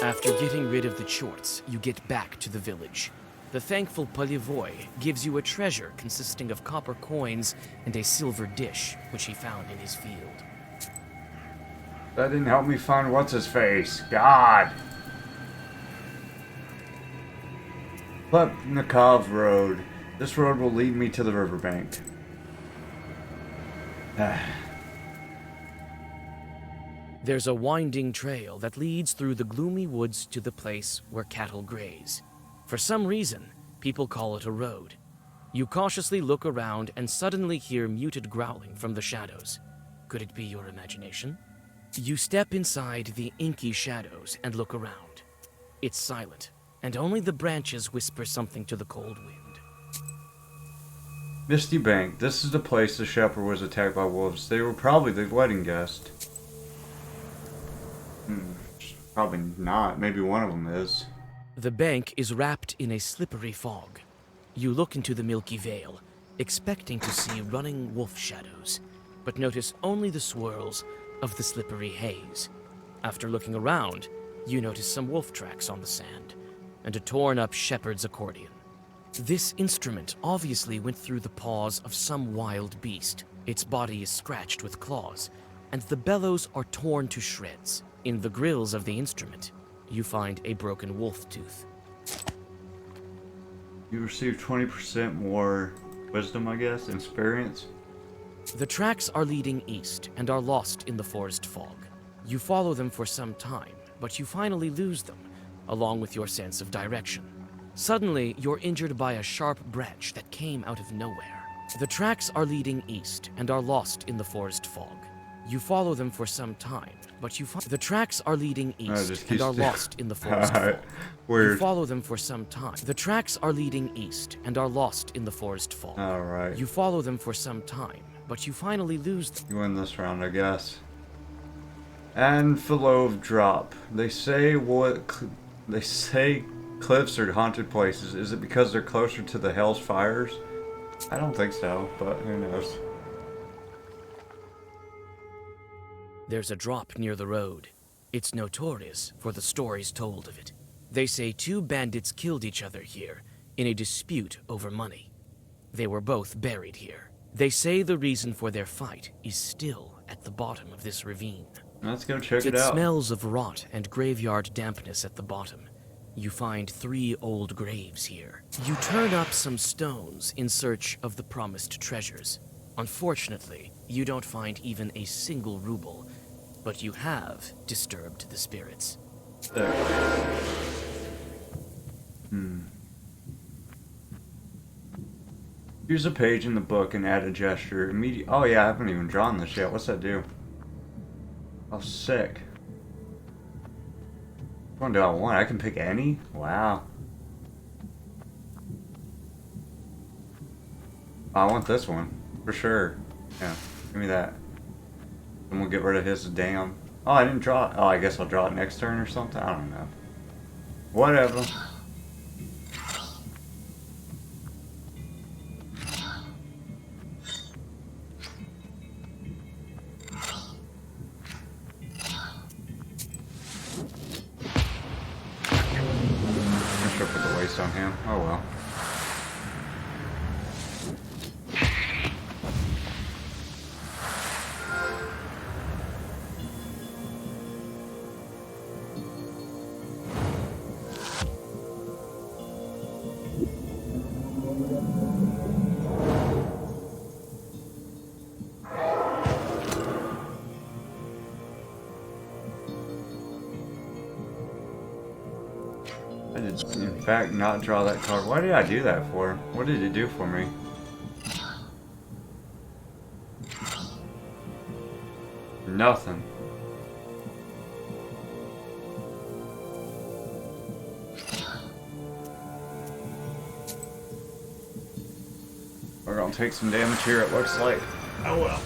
After getting rid of the chorts, you get back to the village. The thankful Polovoi gives you a treasure consisting of copper coins and a silver dish, which he found in his field. That didn't help me find what's-his-face. God! Plepnikov Road. This road will lead me to the riverbank. There's a winding trail that leads through the gloomy woods to the place where cattle graze. For some reason, people call it a road. You cautiously look around and suddenly hear muted growling from the shadows. Could it be your imagination? You step inside the inky shadows and look around. It's silent, and only the branches whisper something to the cold wind. Misty Bank. This is the place the shepherd was attacked by wolves. They were probably the wedding guest. Probably not. Maybe one of them is. The bank is wrapped in a slippery fog. You look into the milky veil, expecting to see running wolf shadows, but notice only the swirls of the slippery haze. After looking around, you notice some wolf tracks on the sand, and a torn-up shepherd's accordion. This instrument obviously went through the paws of some wild beast. Its body is scratched with claws, and the bellows are torn to shreds. In the grills of the instrument, you find a broken wolf tooth. You receive 20% more wisdom, I guess, experience. The tracks are leading east and are lost in the forest fog. You follow them for some time, but you finally lose them, along with your sense of direction. Suddenly, you're injured by a sharp branch that came out of nowhere. The tracks are leading east and are lost in the forest fog. You follow them for some time, but the tracks are leading east and are lost in the forest fog. Weird. You follow them for some time. The tracks are leading east and are lost in the forest fog. Alright. You follow them for some time, but you finally lose them. You win this round, I guess. And Philove drop. They say cliffs are haunted places. Is it because they're closer to the Hell's Fires? I don't think so, but who knows. There's a drop near the road. It's notorious for the stories told of it. They say 2 bandits killed each other here in a dispute over money. They were both buried here. They say the reason for their fight is still at the bottom of this ravine. Let's go check it out. It smells of rot and graveyard dampness at the bottom. You find 3 old graves here. You turn up some stones in search of the promised treasures. Unfortunately, you don't find even a single ruble, but you have disturbed the spirits. There. Use a page in the book and add a gesture. Oh yeah, I haven't even drawn this yet. What's that do? Oh, sick. Which one do I want? I can pick any? Wow. I want this one. For sure. Yeah, give me that. And we'll get rid of his damn... Oh, I didn't draw it. Oh, I guess I'll draw it next turn or something? I don't know. Whatever. I should put the waste on him. Oh well. I did, in fact, not draw that card. Why did I do that for? What did it do for me? Nothing. We're gonna take some damage here, it looks like. Oh well.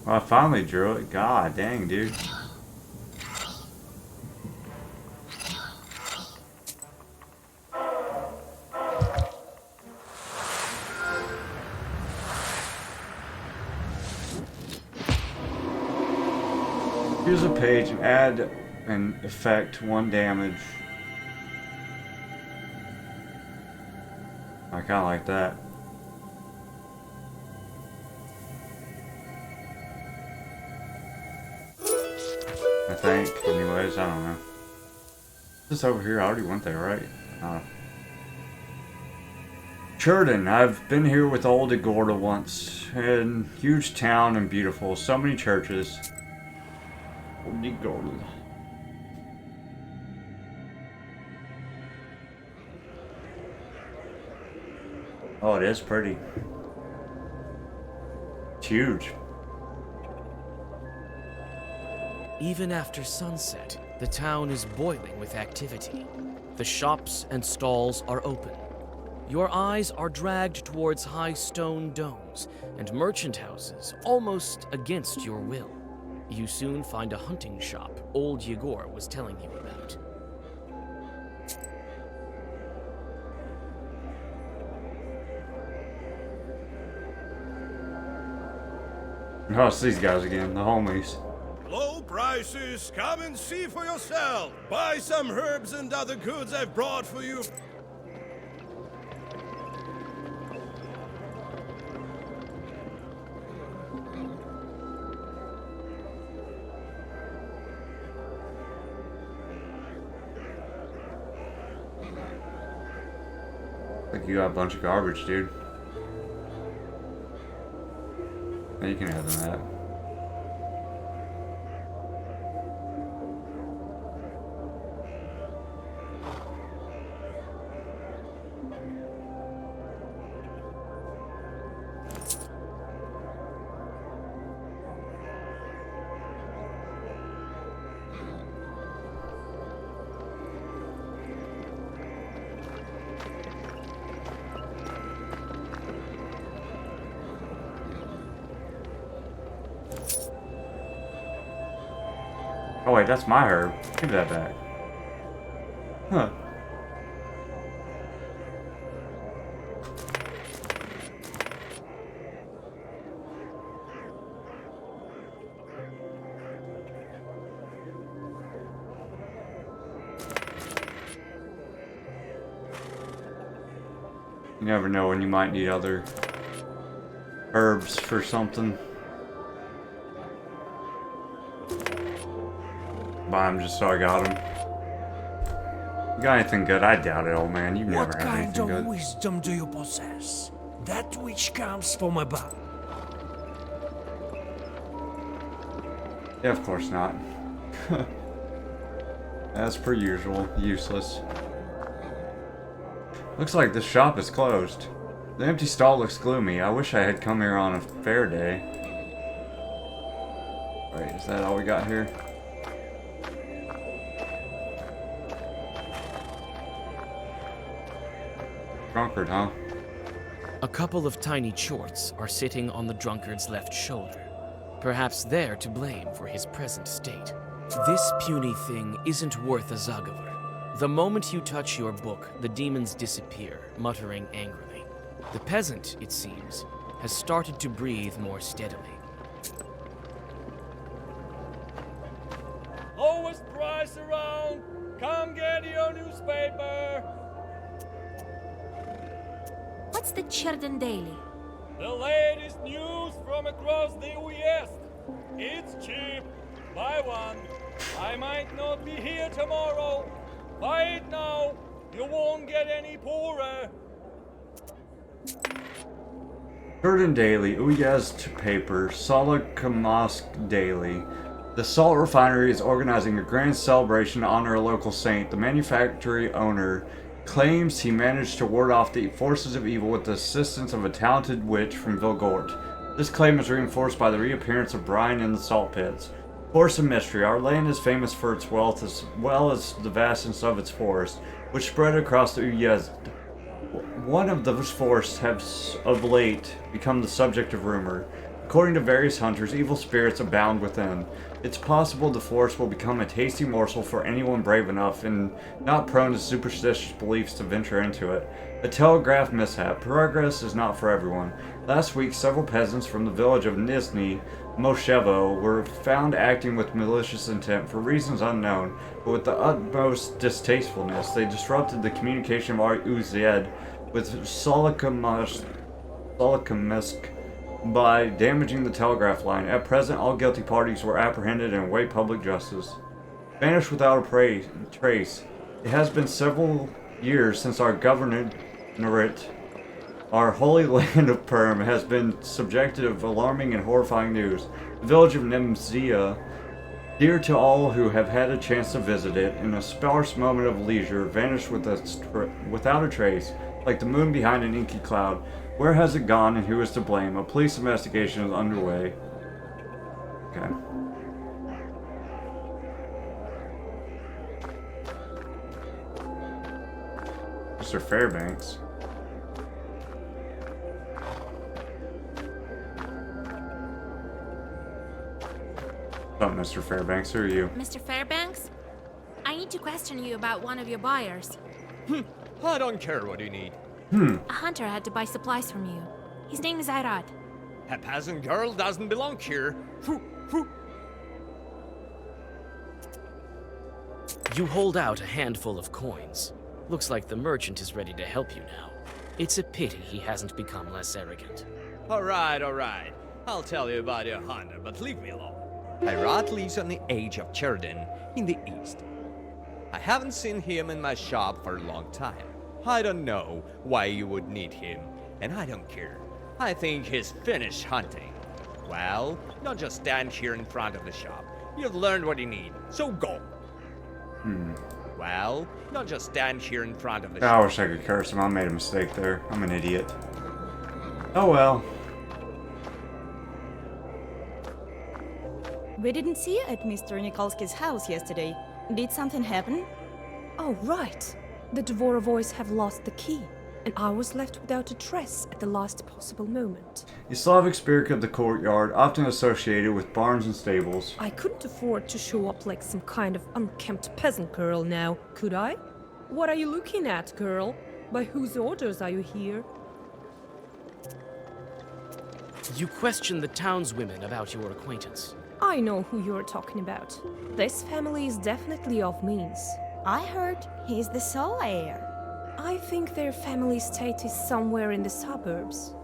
I finally drew it. God dang, dude. Use a page and add an effect 1 damage. I kind of like that. I think. Anyways, I don't know. This over here, I already went there, right? Churden, I've been here with old Igorda once. And huge town and beautiful. So many churches. Old Igorda. Oh, it is pretty. It's huge. Even after sunset, the town is boiling with activity. The shops and stalls are open. Your eyes are dragged towards high stone domes and merchant houses almost against your will. You soon find a hunting shop old Yegor was telling you about. Oh, it's these guys again, the homies. Low prices, come and see for yourself. Buy some herbs and other goods I've brought for you. Like you got a bunch of garbage, dude. Yeah, you can have that. Oh wait, that's my herb. Give me that back. Huh. You never know when you might need other herbs for something. Buy him just so I got him. You got anything good? I doubt it, old man. You've never What had kind anything of good. wisdom do you possess? That which comes from above. Yeah, of course not. As per usual, useless. Looks like this shop is closed. The empty stall looks gloomy. I wish I had come here on a fair day. Wait, is that all we got here? Drunkard, huh? A couple of tiny chorts are sitting on the drunkard's left shoulder. Perhaps they're to blame for his present state. This puny thing isn't worth a Zagavur. The moment you touch your book, the demons disappear, muttering angrily. The peasant, it seems, has started to breathe more steadily. Lowest price around. Come get your newspaper. What's the Chirden Daily? The latest news from across the West. It's cheap. Buy one. I might not be here tomorrow. Buy it now. You won't get any poorer. Chirden Daily, Uyezd paper, Solokamask Daily. The salt refinery is organizing a grand celebration to honor a local saint. The manufactory owner claims he managed to ward off the forces of evil with the assistance of a talented witch from Vilgort. This claim is reinforced by the reappearance of Brian in the salt pits. Forest of mystery. Our land is famous for its wealth as well as the vastness of its forest, which spread across the Uyezd. One of those forests has of late become the subject of rumor. According to various hunters, evil spirits abound within. It's possible the forest will become a tasty morsel for anyone brave enough and not prone to superstitious beliefs to venture into it. A telegraph mishap. Progress is not for everyone. Last week, several peasants from the village of Nizhny Moshevo were found acting with malicious intent for reasons unknown, but with the utmost distastefulness. They disrupted the communication of our Uzed with Solokamisk by damaging the telegraph line. At present, all guilty parties were apprehended and await public justice. Vanished without a trace. It has been several years since our governorate, our holy land of Perm, has been subjected of alarming and horrifying news. The village of Nemzia, dear to all who have had a chance to visit it, in a sparse moment of leisure, vanished without a trace, like the moon behind an inky cloud. Where has it gone and who is to blame? A police investigation is underway. Okay. Mr. Fairbanks. Oh, Mr. Fairbanks, who are you? Mr. Fairbanks? I need to question you about one of your buyers. I don't care what you need. A hunter had to buy supplies from you. His name is Irad. A peasant girl doesn't belong here. You hold out a handful of coins. Looks like the merchant is ready to help you now. It's a pity he hasn't become less arrogant. Alright. I'll tell you about your hunter, but leave me alone. Hirat lives on the edge of Cherden, in the east. I haven't seen him in my shop for a long time. I don't know why you would need him, and I don't care. I think he's finished hunting. Well, don't just stand here in front of the shop. You've learned what you need, so go. Well, don't just stand here in front of the shop. I wish I could curse him. I made a mistake there. I'm an idiot. Oh well. We didn't see you at Mr. Nikolsky's house yesterday. Did something happen? Oh, right. The Dvorovoys have lost the key, and I was left without a dress at the last possible moment. A Slavic spirit of the courtyard, often associated with barns and stables. I couldn't afford to show up like some kind of unkempt peasant girl now, could I? What are you looking at, girl? By whose orders are you here? You question the townswomen about your acquaintance. I know who you're talking about. This family is definitely of means. I heard he's the sole heir. I think their family estate is somewhere in the suburbs.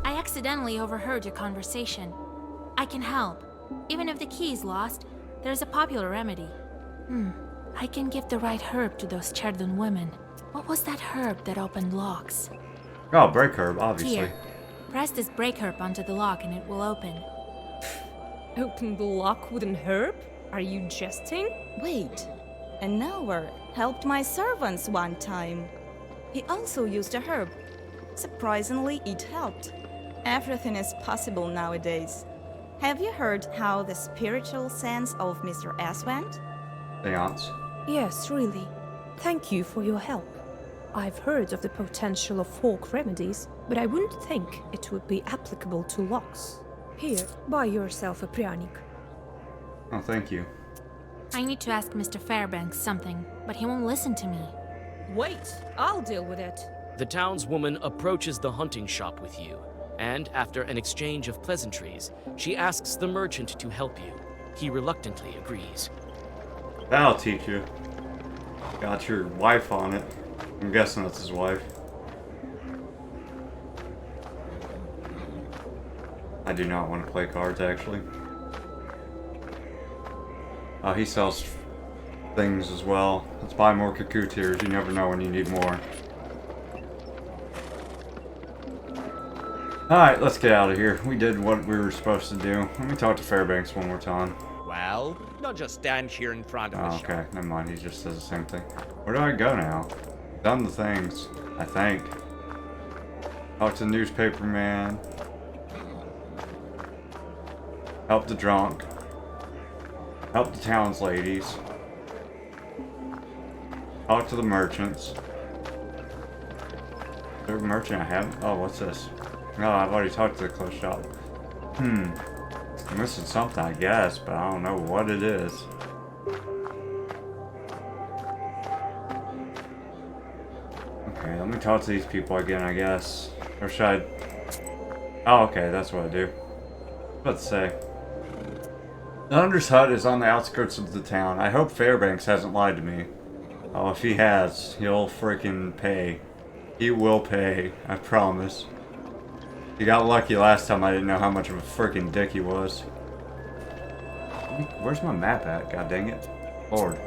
I accidentally overheard your conversation. I can help. Even if the key is lost, there's a popular remedy. I can give the right herb to those Cherdun women. What was that herb that opened locks? Oh, break herb, obviously. Here. Press this break herb onto the lock and it will open. Open the lock with an herb? Are you jesting? Wait. An Nower helped my servants one time. He also used a herb. Surprisingly, it helped. Everything is possible nowadays. Have you heard how the spiritual sense of Mr. S went? Seance. Yes, really. Thank you for your help. I've heard of the potential of folk remedies, but I wouldn't think it would be applicable to locks. Here, buy yourself a pryanik. Oh, thank you. I need to ask Mr. Fairbanks something, but he won't listen to me. Wait, I'll deal with it. The townswoman approaches the hunting shop with you, and after an exchange of pleasantries, she asks the merchant to help you. He reluctantly agrees. That'll teach you. Got your wife on it. I'm guessing that's his wife. I do not want to play cards, actually. Oh, he sells things as well. Let's buy more cuckoo tears. You never know when you need more. Alright, let's get out of here. We did what we were supposed to do. Let me talk to Fairbanks one more time. Well, don't just stand here in front of the shop. Okay, never mind. He just says the same thing. Where do I go now? Done the things, I think. Talk to the newspaper man. Help the drunk. Help the town's ladies. Talk to the merchants. Is there a merchant I haven't? Oh, what's this? No, I've already talked to the clothes shop. I'm missing something, I guess, but I don't know what it is. Okay, let me talk to these people again, I guess. Or should I... Oh, okay, that's what I do. Let's say. The hunter's hut is on the outskirts of the town. I hope Fairbanks hasn't lied to me. Oh, if he has, he'll freaking pay. He will pay, I promise. He got lucky last time I didn't know how much of a freaking dick he was. Where's my map at? God dang it. Lord.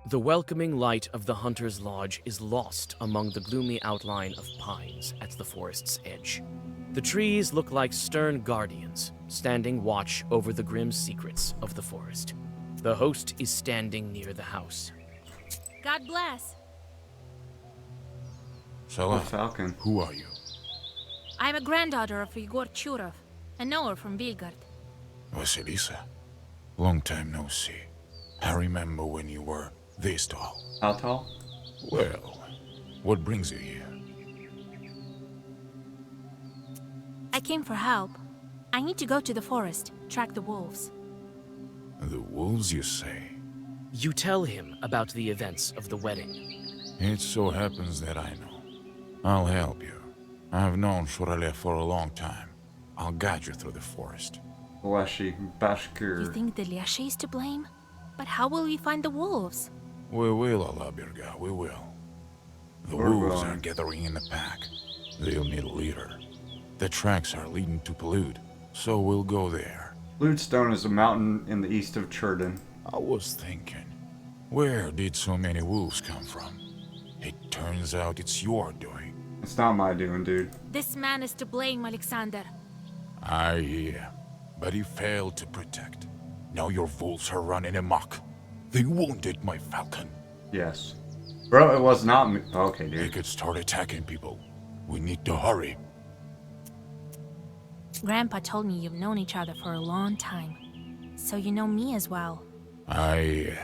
The welcoming light of the hunter's lodge is lost among the gloomy outline of pines at the forest's edge. The trees look like stern guardians, standing watch over the grim secrets of the forest. The host is standing near the house. God bless. So, Falcon. Who are you? I'm a granddaughter of Igor Churov, a knower from Vilgard. Vasilisa. Long time no see. I remember when you were this tall. How tall? Well, what brings you here? I came for help. I need to go to the forest, track the wolves. The wolves, you say? You tell him about the events of the wedding. It so happens that I know. I'll help you. I've known Shurale for a long time. I'll guide you through the forest. Leshi, Bashkir. You think the Liashi is to blame? But how will we find the wolves? We will, Alabirga, we will. The We're wolves going. are gathering in a pack. They'll need a leader. The tracks are leading to Palud, so we'll go there. Lutestone is a mountain in the east of Churden. I was thinking, where did so many wolves come from? It turns out it's your doing. It's not my doing, dude. This man is to blame, Alexander. I hear, but he failed to protect. Now your wolves are running amok. They wounded my falcon. Yes. Bro, it was not me. Okay, They dude. could start attacking people. We need to hurry. Grandpa told me you've known each other for a long time. So you know me as well. I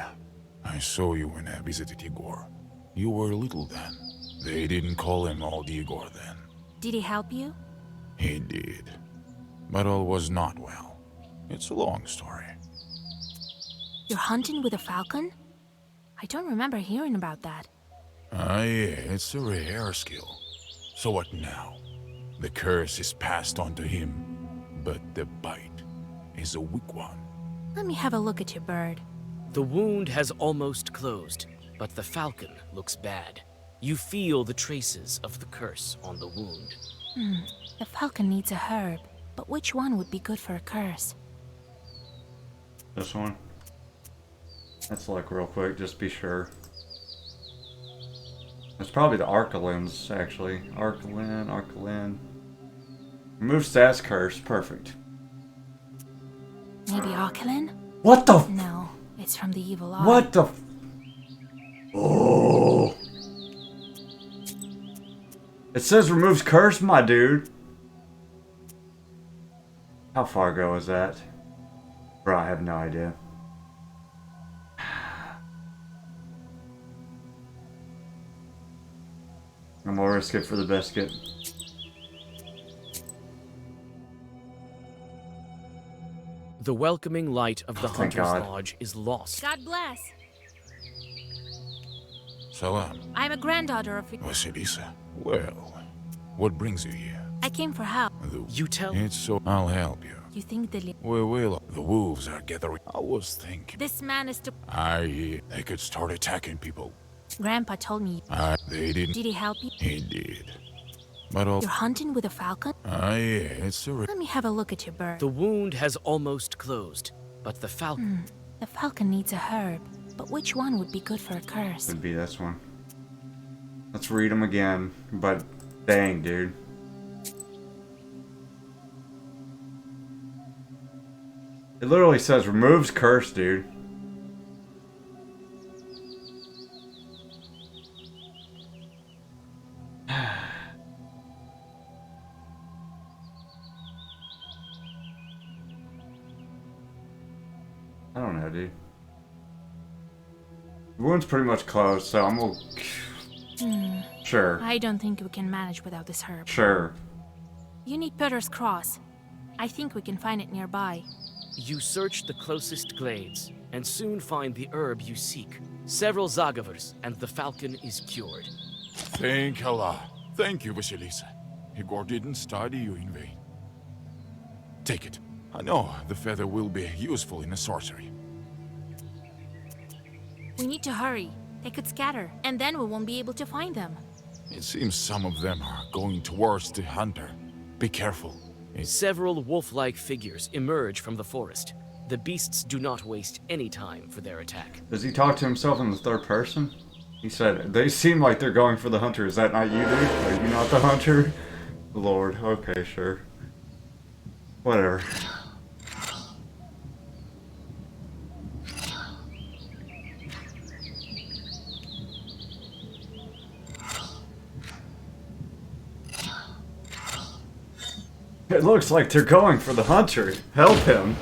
saw you when I visited Igor. You were little then. They didn't call him Old Igor then. Did he help you? He did. But all was not well. It's a long story. You're hunting with a falcon? I don't remember hearing about that. It's a rare skill. So what now? The curse is passed on to him, but the bite is a weak one. Let me have a look at your bird. The wound has almost closed, but the falcon looks bad. You feel the traces of the curse on the wound. The falcon needs a herb, but which one would be good for a curse? This one. Let's look real quick, just be sure. It's probably the Arcalins, actually. Arcalin. Remove stats curse, perfect. Maybe Arcalin? What the f- No, it's from the evil eye. What the f- Oh. It says removes curse, my dude. How far ago is that? Bro, I have no idea. I'm gonna risk it for the biscuit. The welcoming light of the Thank Hunter's God. Lodge is lost. God bless. Salam, I'm a granddaughter of... Vasilisa. Well, what brings you here? I came for help. You tell... It's so... I'll help you. You think the... We will. The wolves are gathering. I was thinking. This man is to... They could start attacking people. Grandpa told me... They didn't. Did he help you? He did. But all... You're hunting with a falcon? It's a... Let me have a look at your bird. The wound has almost closed, but the falcon... The falcon needs a herb, but which one would be good for a curse? Could be this one. Let's read them again, but dang, dude. It literally says removes curse, dude. I don't know, dude. The wound's pretty much closed, so I'm gonna... Sure. I don't think we can manage without this herb. Sure. You need Putter's Cross. I think we can find it nearby. You search the closest glades, and soon find the herb you seek. Several Zagavers, and the falcon is cured. Thank Allah. Thank you, Vasilisa. Igor didn't study you in vain. Take it. I know the feather will be useful in a sorcery. We need to hurry. They could scatter, and then we won't be able to find them. It seems some of them are going towards the hunter. Be careful. Several wolf-like figures emerge from the forest. The beasts do not waste any time for their attack. Does he talk to himself in the third person? He said, they seem like they're going for the hunter. Is that not you, dude? Are you not the hunter? Lord, okay, sure. Whatever. It looks like they're going for the hunter. Help him.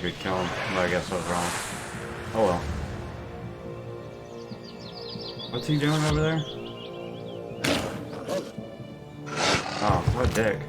could kill him, but I guess I was wrong. Oh well. What's he doing over there? Oh, what a dick.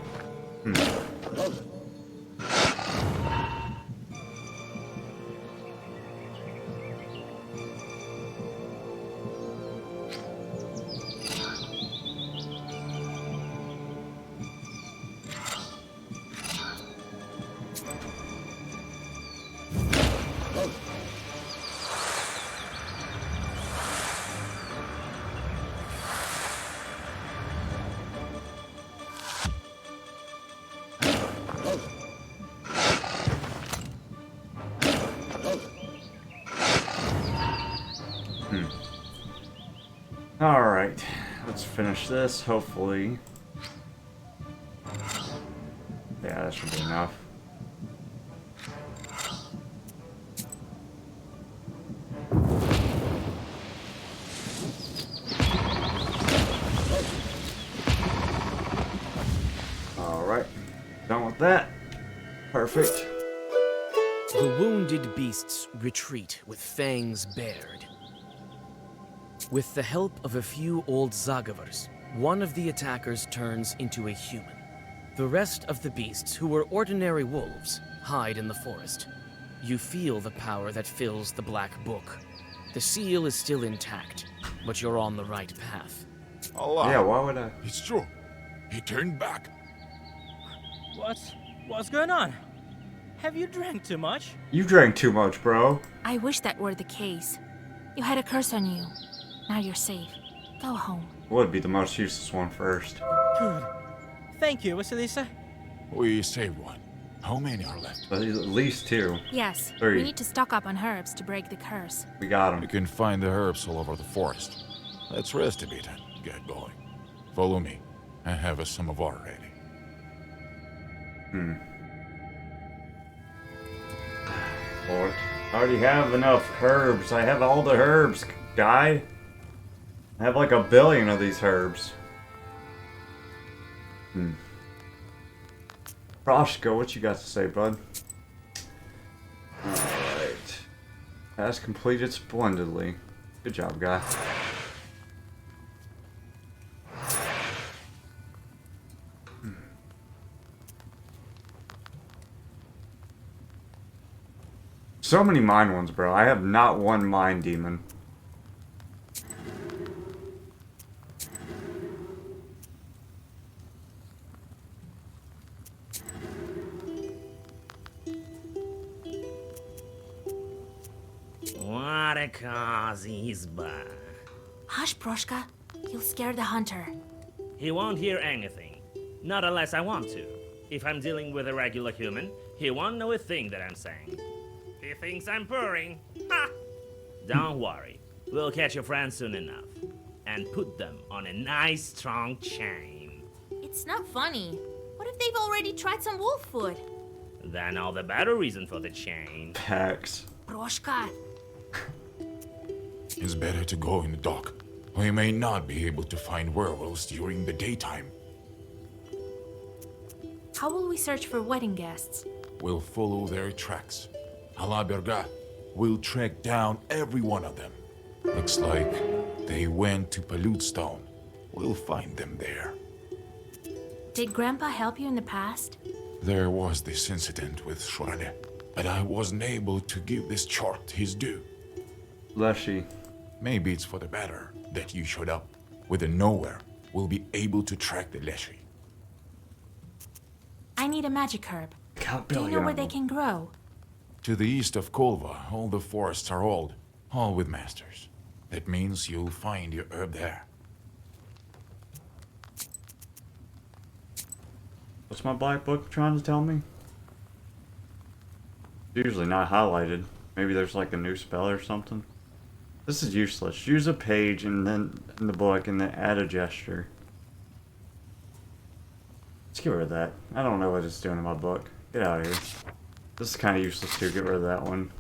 Alright, let's finish this, hopefully. Yeah, that should be enough. Alright, done with that. Perfect. The wounded beasts retreat with fangs bared. With the help of a few old Zagavars, one of the attackers turns into a human. The rest of the beasts, who were ordinary wolves, hide in the forest. You feel the power that fills the Black Book. The seal is still intact, but you're on the right path. Allah. Yeah, why would I? It's true. He turned back. What's going on? Have you drank too much? You drank too much, bro. I wish that were the case. You had a curse on you. Now you're safe. Go home. Would be the most useless one first. Good. Thank you, Vasilisa. We saved one. How many are left? At least 2. Yes, 3. we need to stock up on herbs to break the curse. We got him. You can find the herbs all over the forest. Let's rest a bit and get going. Follow me. I have a samovar ready. Lord. I already have enough herbs. I have all the herbs, guy. I have like 1 billion of these herbs. Proshka, what you got to say, bud? Alright. Task completed splendidly. Good job, guy. So many mine ones, bro. I have not one mine demon. What a cause he's by. Hush, Proshka. You'll scare the hunter. He won't hear anything. Not unless I want to. If I'm dealing with a regular human, he won't know a thing that I'm saying. He thinks I'm purring. Ha! Don't worry. We'll catch your friends soon enough. And put them on a nice strong chain. It's not funny. What if they've already tried some wolf food? Then all the better reason for the chain. Pax. Proshka. It's better to go in the dark. We may not be able to find werewolves during the daytime. How will we search for wedding guests? We'll follow their tracks. Alaberga will track down every one of them. Looks like they went to Palutstone. We'll find them there. Did Grandpa help you in the past? There was this incident with Shorane, but I wasn't able to give this chart his due. Leshy. Maybe it's for the better that you showed up. With the nowhere, we'll be able to track the Leshy. I need a magic herb. Do you know where they can grow? To the east of Kolva, all the forests are old, all with masters. That means you'll find your herb there. What's my black book trying to tell me? It's usually not highlighted. Maybe there's like a new spell or something. This is useless. Use a page and then in the book and then add a gesture. Let's get rid of that. I don't know what it's doing in my book. Get out of here. This is kind of useless too. Get rid of that one.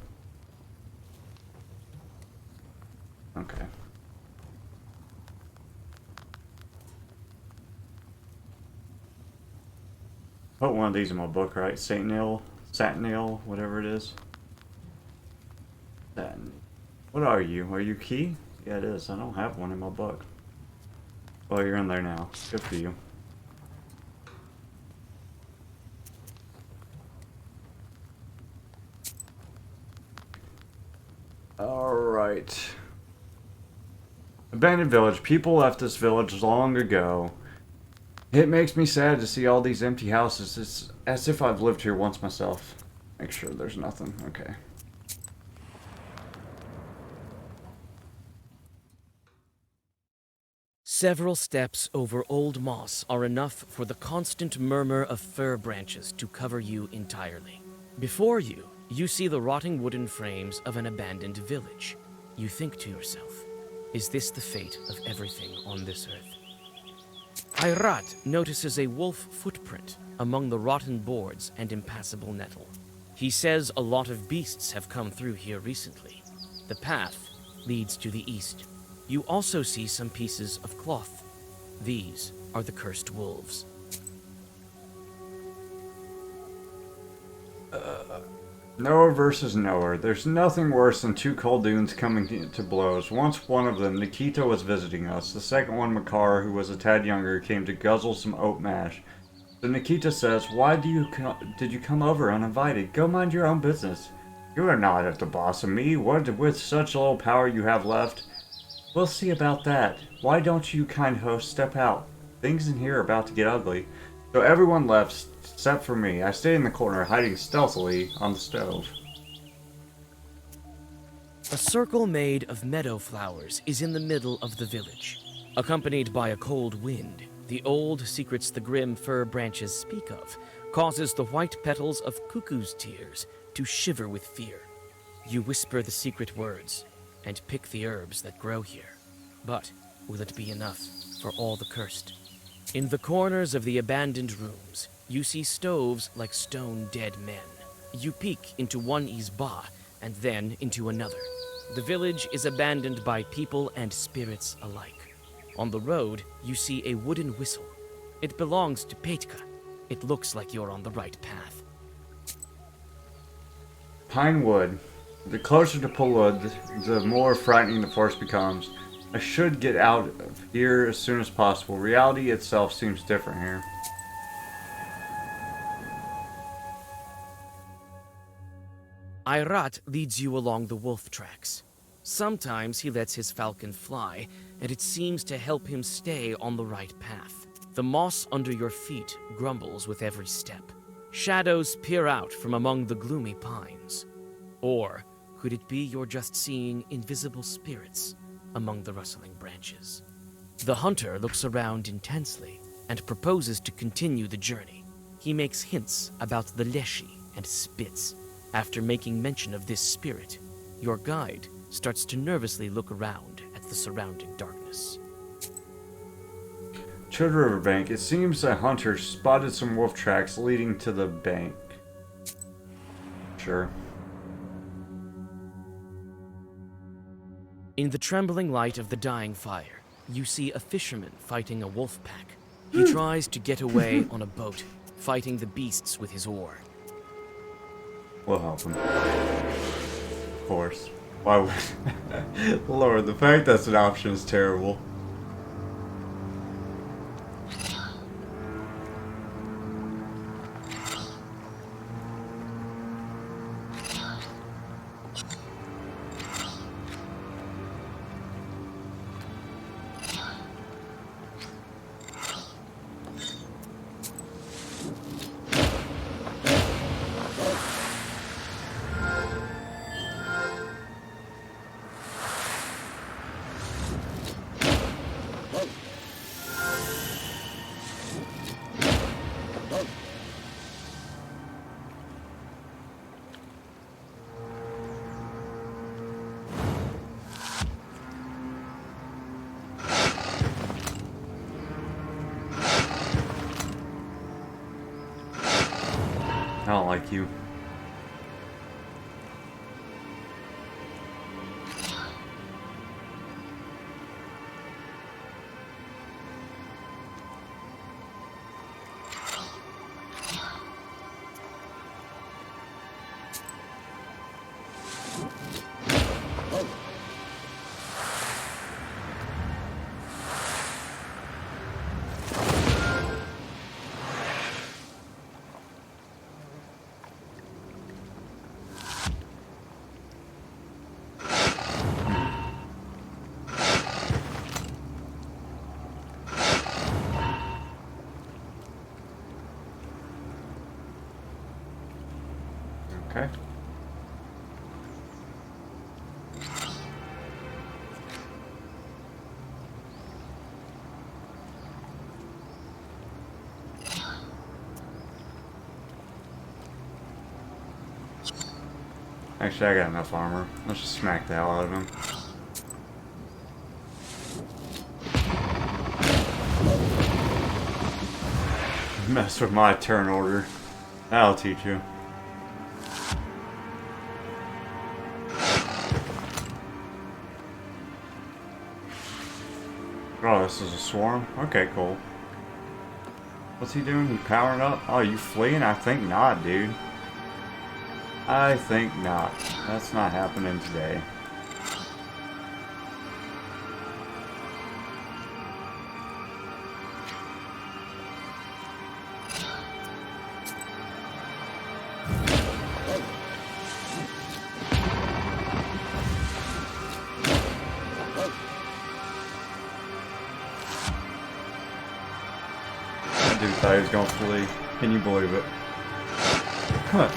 Okay. Put one of these in my book, right? Saint Nail, whatever it is. What are you? Are you Key? Yeah, it is. I don't have one in my book. Oh, you're in there now. Good for you. Alright. Abandoned village. People left this village long ago. It makes me sad to see all these empty houses. It's as if I've lived here once myself. Make sure there's nothing. Okay. Several steps over old moss are enough for the constant murmur of fir branches to cover you entirely. Before you, you see the rotting wooden frames of an abandoned village. You think to yourself, is this the fate of everything on this earth? Ayrat notices a wolf footprint among the rotten boards and impassable nettle. He says a lot of beasts have come through here recently. The path leads to the east. You also see some pieces of cloth. These are the cursed wolves. Noah versus Noah. There's nothing worse than two Kolduns coming to blows. Once one of them, Nikita, was visiting us. The second one, Makar, who was a tad younger, came to guzzle some oat mash. So Nikita says, why did you come over uninvited? Go mind your own business. You are not at the boss of me. What with such little power you have left? We'll see about that. Why don't you, kind host, step out? Things in here are about to get ugly. So everyone left, except for me. I stayed in the corner, hiding stealthily on the stove. A circle made of meadow flowers is in the middle of the village. Accompanied by a cold wind, the old secrets the grim fir branches speak of causes the white petals of cuckoo's tears to shiver with fear. You whisper the secret words and pick the herbs that grow here. But will it be enough for all the cursed? In the corners of the abandoned rooms, you see stoves like stone dead men. You peek into one izba and then into another. The village is abandoned by people and spirits alike. On the road, you see a wooden whistle. It belongs to Petka. It looks like you're on the right path. Pine wood. The closer to Pulud, the more frightening the forest becomes. I should get out of here as soon as possible. Reality itself seems different here. Ayrat leads you along the wolf tracks. Sometimes he lets his falcon fly, and it seems to help him stay on the right path. The moss under your feet grumbles with every step. Shadows peer out from among the gloomy pines. Or could it be you're just seeing invisible spirits among the rustling branches? The hunter looks around intensely and proposes to continue the journey. He makes hints about the Leshi and spits. After making mention of this spirit, your guide starts to nervously look around at the surrounding darkness. To the riverbank, it seems a hunter spotted some wolf tracks leading to the bank. Sure. In the trembling light of the dying fire, you see a fisherman fighting a wolf pack. He tries to get away on a boat, fighting the beasts with his oar. We'll help him. Of course. Why would... Lord, the fact that's an option is terrible. I don't like you. Okay. Actually, I got enough armor. Let's just smack the hell out of him. Mess with my turn order. I'll teach you. Oh, this is a swarm? Okay, cool. What's he doing? He powering up? Oh, you fleeing? I think not, dude. I think not. That's not happening today. That dude thought he was gonna flee. Can you believe it? Huh.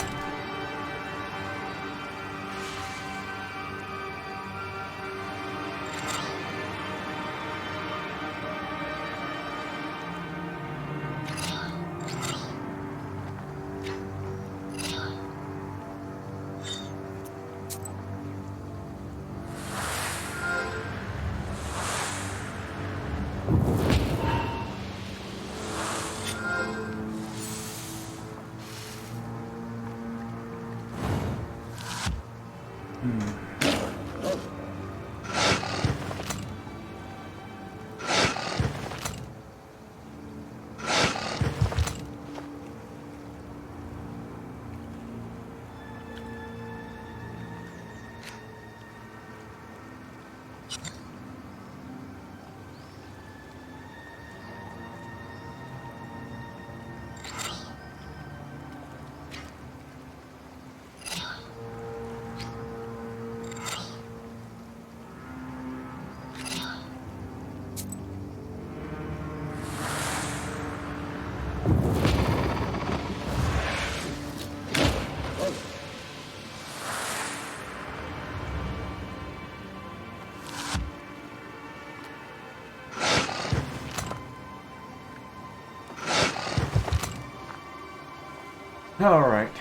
Alright.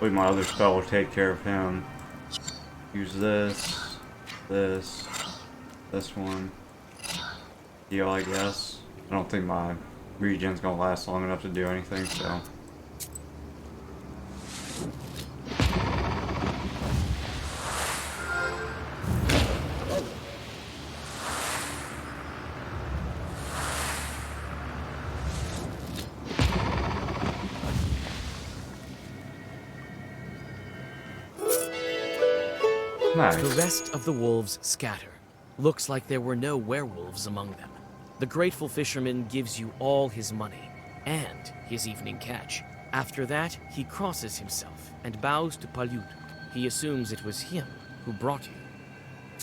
Wait, my other spell will take care of him. Use this, this one. Heal, I guess. I don't think my regen's gonna last long enough to do anything, so. Nice. The rest of the wolves scatter. Looks like there were no werewolves among them. The grateful fisherman gives you all his money and his evening catch. After that, he crosses himself and bows to Palut. He assumes it was him who brought you.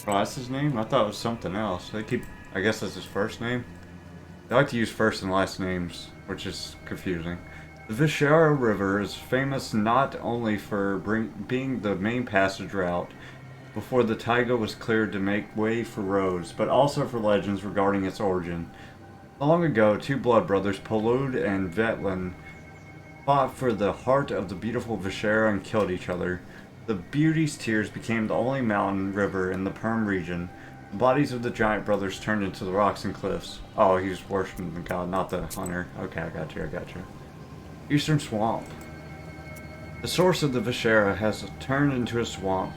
Oh, that's his name? I thought it was something else. They keep... I guess that's his first name? They like to use first and last names, which is confusing. The Vishera River is famous not only for being the main passage route before the taiga was cleared to make way for roads, but also for legends regarding its origin. Long ago, two blood brothers, Polud and Vetlin, fought for the heart of the beautiful Vishera and killed each other. The Beauty's Tears became the only mountain river in the Perm region. The bodies of the giant brothers turned into the rocks and cliffs. Oh, he's worshiping the god, not the hunter. Okay, I got you. Eastern Swamp. The source of the Vishera has turned into a swamp.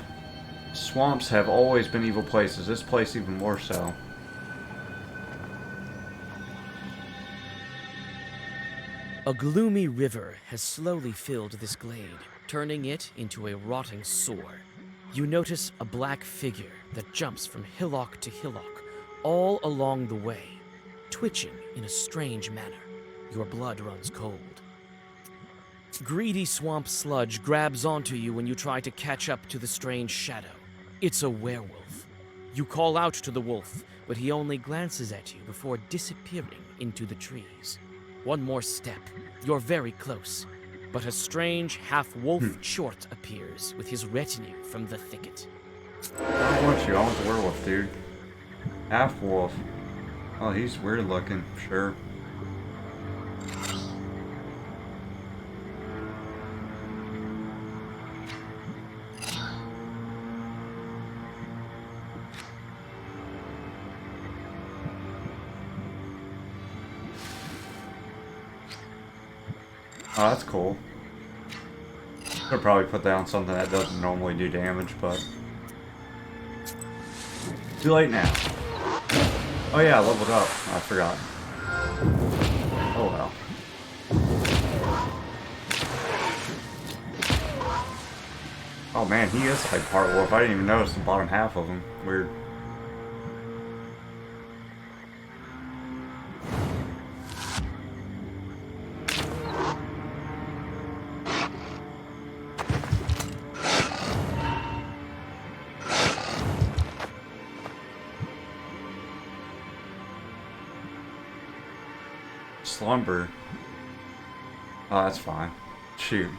Swamps have always been evil places, this place even more so. A gloomy river has slowly filled this glade, turning it into a rotting sore. You notice a black figure that jumps from hillock to hillock, all along the way, twitching in a strange manner. Your blood runs cold. Greedy swamp sludge grabs onto you when you try to catch up to the strange shadow. It's a werewolf. You call out to the wolf, but he only glances at you before disappearing into the trees. One more step. You're very close. But a strange half-wolf short appears with his retinue from the thicket. I don't want you. I want the werewolf, dude. Half wolf. Oh, he's weird looking. Sure. Oh, that's cool. Could probably put that on something that doesn't normally do damage, but too late now. Oh yeah, I leveled up. I forgot. Oh well. Oh man, he is like part wolf. I didn't even notice the bottom half of him. Weird. Slumber. Oh, that's fine. Shoot.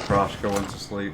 Proshka went to sleep.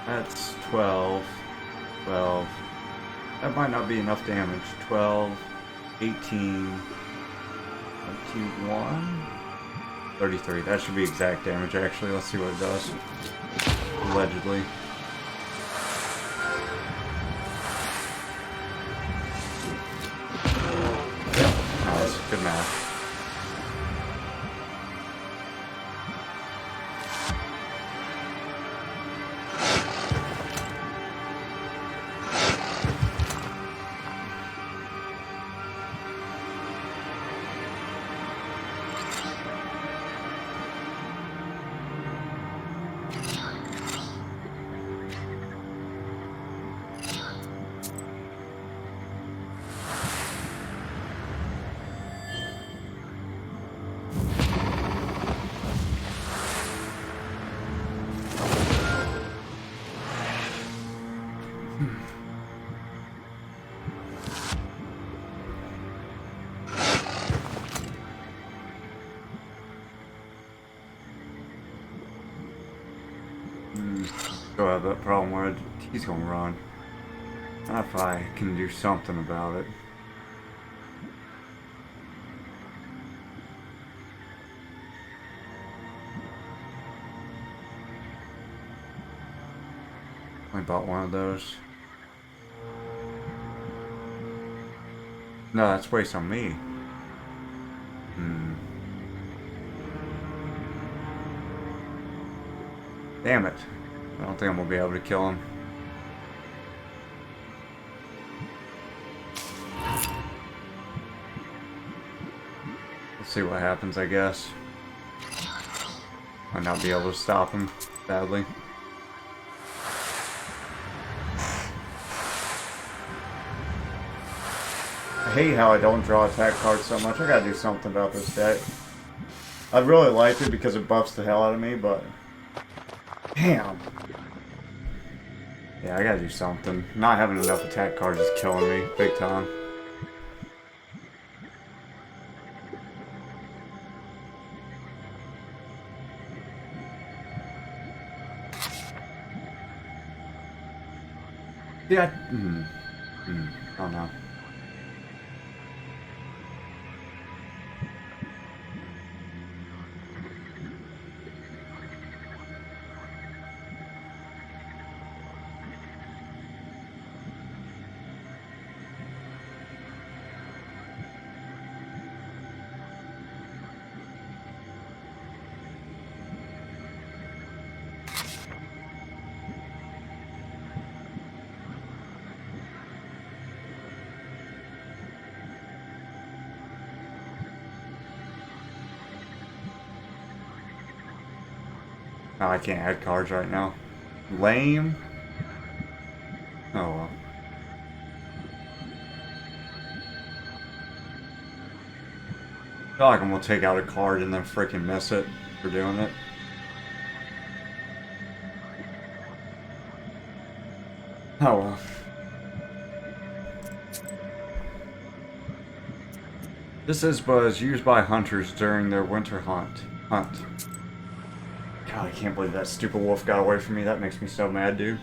That's 12. 12. That might not be enough damage. 12, 18, 21, 33. That should be exact damage, actually. Let's see what it does. Allegedly. Yep. Nice. Good math. Still have that problem where he's gonna run. Not if I can do something about it. I bought one of those. No, that's waste on me. Damn it. I don't think I'm gonna be able to kill him. Let's see what happens, I guess. Might not be able to stop him, sadly. I hate how I don't draw attack cards so much. I gotta do something about this deck. I'd really like it because it buffs the hell out of me, but damn. Yeah, I gotta do something. Not having enough attack cards is killing me big time. Yeah. Oh no. Oh, I can't add cards right now. Lame. Oh well. I feel like I'm gonna take out a card and then freaking miss it for doing it. Oh well. This Isba is used by hunters during their winter hunt. God, I can't believe that stupid wolf got away from me. That makes me so mad, dude.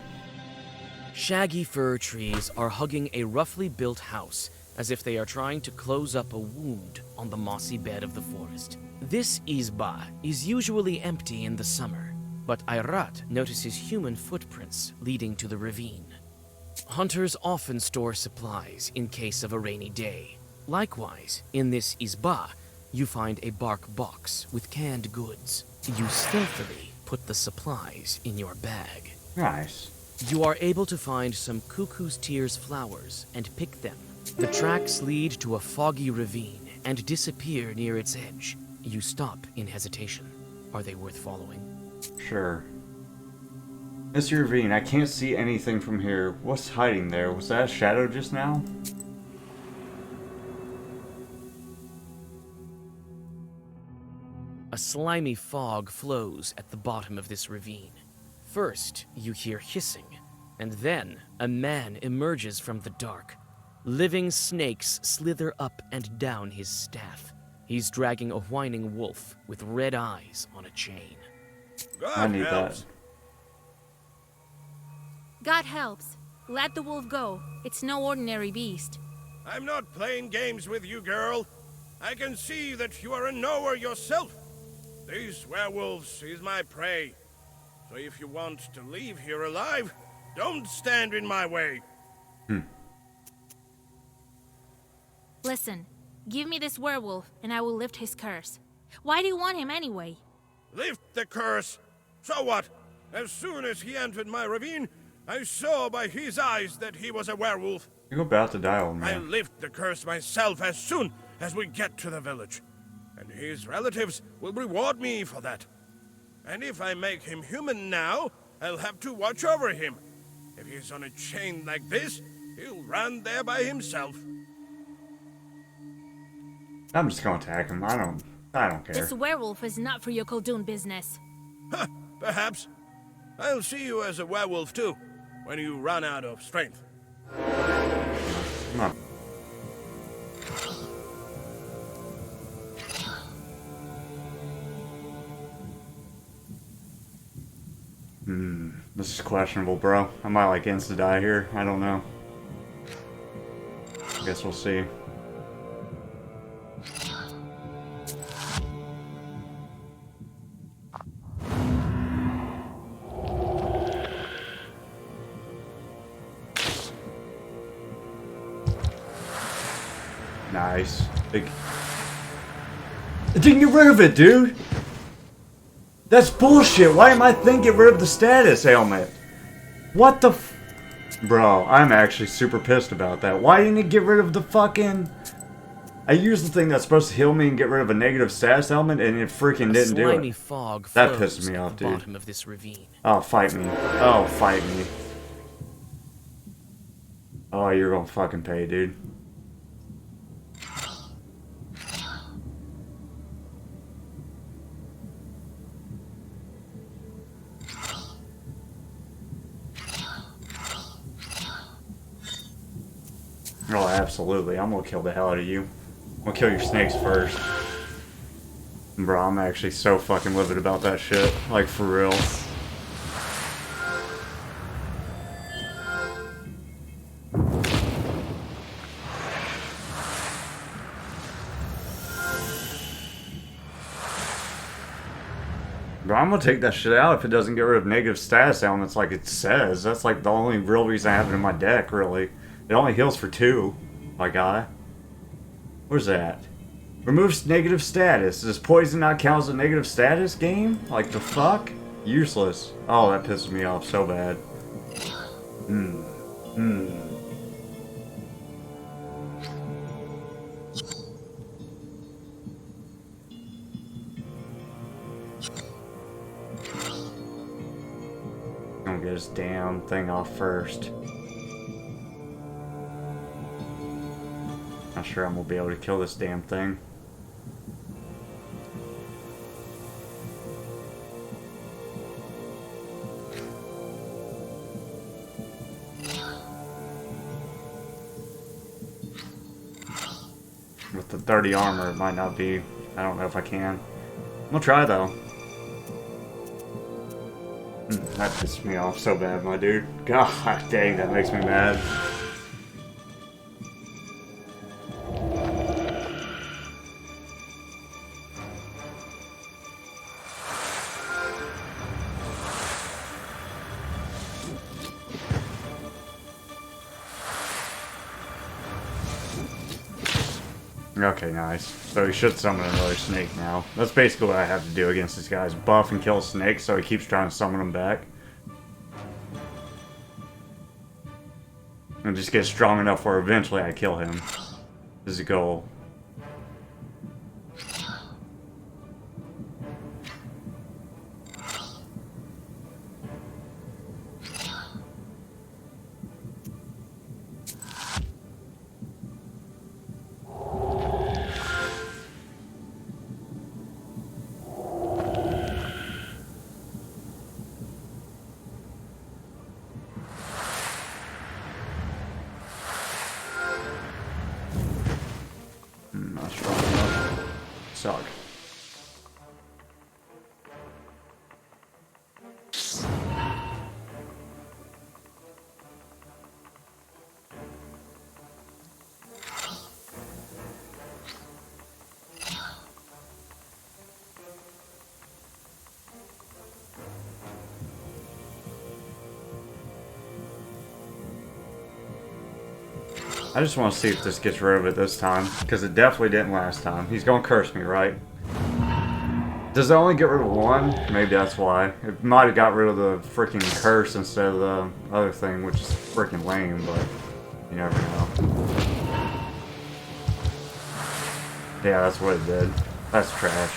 Shaggy fir trees are hugging a roughly built house, as if they are trying to close up a wound on the mossy bed of the forest. This Isba is usually empty in the summer, but Ayrat notices human footprints leading to the ravine. Hunters often store supplies in case of a rainy day. Likewise, in this Isba, you find a bark box with canned goods. You stealthily put the supplies in your bag. Nice. You are able to find some cuckoo's tears flowers and pick them. The tracks lead to a foggy ravine and disappear near its edge. You stop in hesitation. Are they worth following? Sure. This ravine, I can't see anything from here. What's hiding there? Was that a shadow just now? A slimy fog flows at the bottom of this ravine. First, you hear hissing, and then a man emerges from the dark. Living snakes slither up and down his staff. He's dragging a whining wolf with red eyes on a chain. I need that. God helps. Let the wolf go. It's no ordinary beast. I'm not playing games with you, girl. I can see that you are a knower yourself. These werewolves is my prey. So if you want to leave here alive, don't stand in my way. Listen, give me this werewolf and I will lift his curse. Why do you want him anyway? Lift the curse? So what? As soon as he entered my ravine, I saw by his eyes that he was a werewolf. You're about to die, old man. I'll lift the curse myself as soon as we get to the village. And his relatives will reward me for that. And if I make him human now, I'll have to watch over him. If he's on a chain like this, he'll run there by himself. I'm just gonna attack him. I don't care. This werewolf is not for your Koldun business. Perhaps. I'll see you as a werewolf too, when you run out of strength. Come on. This is questionable, bro. I might like insta-die here. I don't know. Guess we'll see. Nice. Big. It didn't get rid of it, dude! That's bullshit! Why am I thinking get rid of the status ailment? What the f... Bro, I'm actually super pissed about that. Why didn't it get rid of the fucking... I used the thing that's supposed to heal me and get rid of a negative status element, and it freaking didn't do it. Fog that pissed me off, dude. Bottom of this ravine. Oh, fight me. Oh, fight me. Oh, you're gonna fucking pay, dude. Oh, absolutely. I'm gonna kill the hell out of you. I'm gonna kill your snakes first. Bro, I'm actually so fucking livid about that shit. Like, for real. But I'm gonna take that shit out if it doesn't get rid of negative status elements like it says. That's like the only real reason I have it in my deck, really. It only heals for 2, my guy. Where's that? Removes negative status. Does poison not count as a negative status game? Like the fuck? Useless. Oh, that pisses me off so bad. Gonna get his damn thing off first. Not sure I'm gonna be able to kill this damn thing. With the 30 armor, it might not be. I don't know if I can. I'm gonna try though. That pissed me off so bad, my dude. God dang, that makes me mad. Okay, nice. So he should summon another snake now. That's basically what I have to do against this guy's buff and kill snakes, so he keeps trying to summon them back. And just get strong enough where eventually I kill him. This is the goal. Not strong enough. Suck. I just want to see if this gets rid of it this time, because it definitely didn't last time. He's going to curse me, right? Does it only get rid of 1? Maybe that's why. It might have got rid of the freaking curse instead of the other thing, which is freaking lame, but you never know. Yeah, that's what it did. That's trash.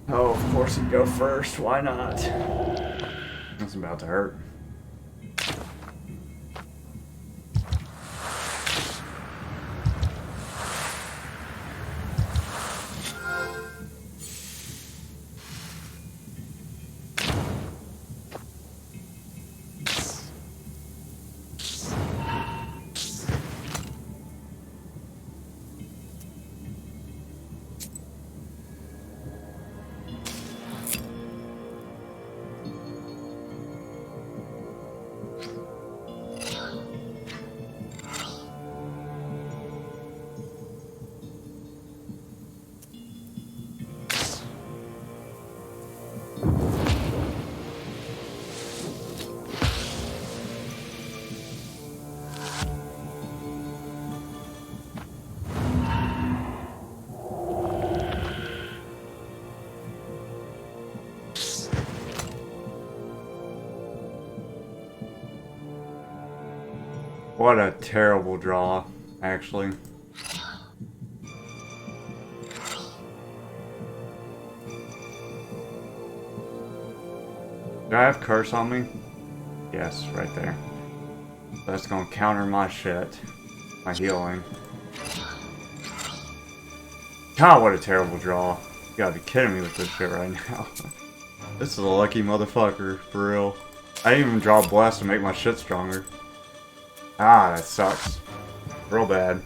Oh, of course he'd go first. Why not? That's about to hurt. What a terrible draw, actually. Do I have curse on me? Yes, right there. That's gonna counter my shit. My healing. God, what a terrible draw. You gotta be kidding me with this shit right now. This is a lucky motherfucker, for real. I didn't even draw Bless to make my shit stronger. Ah, that sucks. Real bad.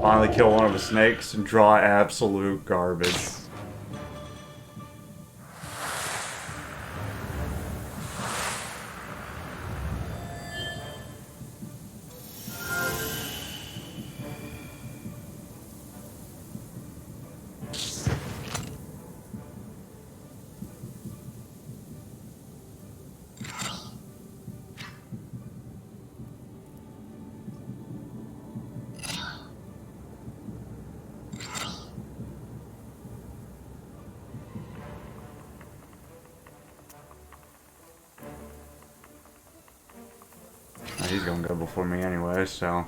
Finally kill one of the snakes and draw absolute garbage. He's gonna go before me anyway, so.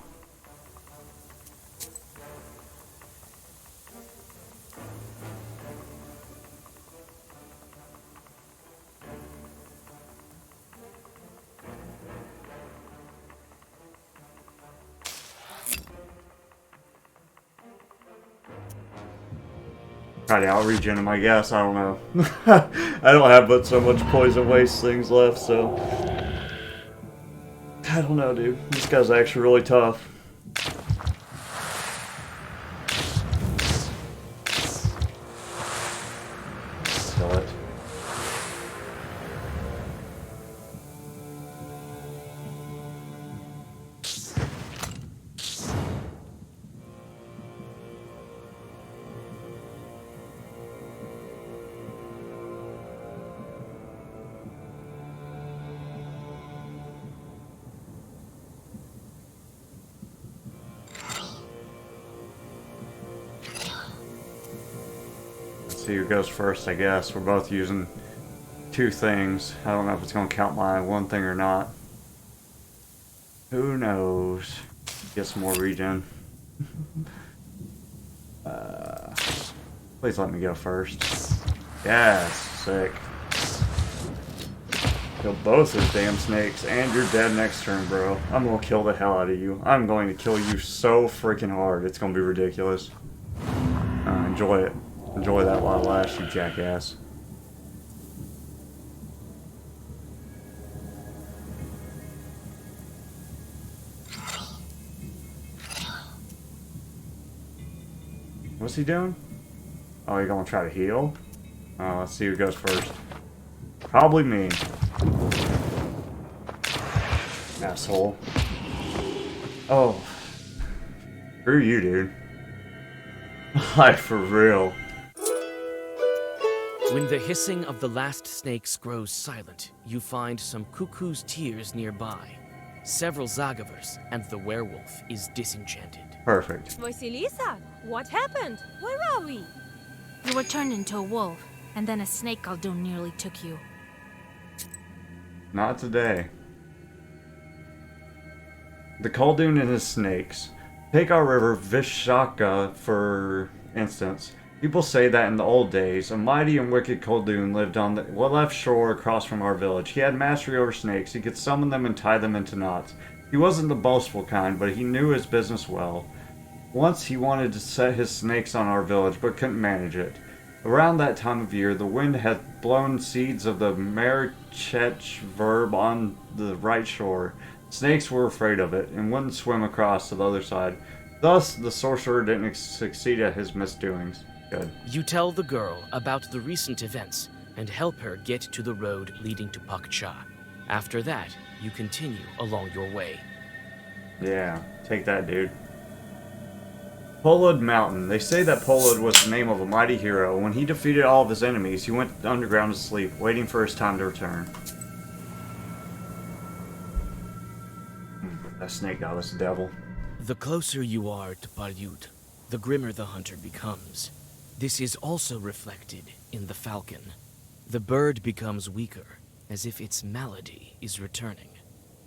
Try to out-regen him, I guess. I don't know. I don't have but so much poison waste things left, so. I don't know, dude. This guy's actually really tough. Kill it. See who goes first, I guess. We're both using two things. I don't know if it's going to count my one thing or not. Who knows? Get some more regen. Please let me go first. Yes, sick. Kill both those damn snakes, and you're dead next turn, bro. I'm going to kill the hell out of you. I'm going to kill you so freaking hard. It's going to be ridiculous. Enjoy it. Enjoy that while it lasts, you jackass. What's he doing? Oh, you're gonna try to heal? Let's see who goes first. Probably me. Asshole. Oh. Screw you, dude. Like, for real. When the hissing of the last snakes grows silent, you find some cuckoo's tears nearby. Several Zagavers, and the werewolf is disenchanted. Perfect. Vasilisa, what happened? Where are we? You were turned into a wolf, and then a snake Koldun nearly took you. Not today. The Koldun and his snakes. Take our river Vishaka, for instance. People say that in the old days, a mighty and wicked Koldun lived on the left shore across from our village. He had mastery over snakes. He could summon them and tie them into knots. He wasn't the boastful kind, but he knew his business well. Once he wanted to set his snakes on our village, but couldn't manage it. Around that time of year, the wind had blown seeds of the Marichech verb on the right shore. Snakes were afraid of it, and wouldn't swim across to the other side. Thus, the sorcerer didn't succeed at his misdoings. Good. You tell the girl about the recent events and help her get to the road leading to Pakcha. After that, you continue along your way. Yeah, take that, dude. Polud Mountain. They say that Polud was the name of a mighty hero. When he defeated all of his enemies, he went underground to sleep, waiting for his time to return. That snake guy was the devil. The closer you are to Palyut, the grimmer the hunter becomes. This is also reflected in the falcon. The bird becomes weaker, as if its malady is returning.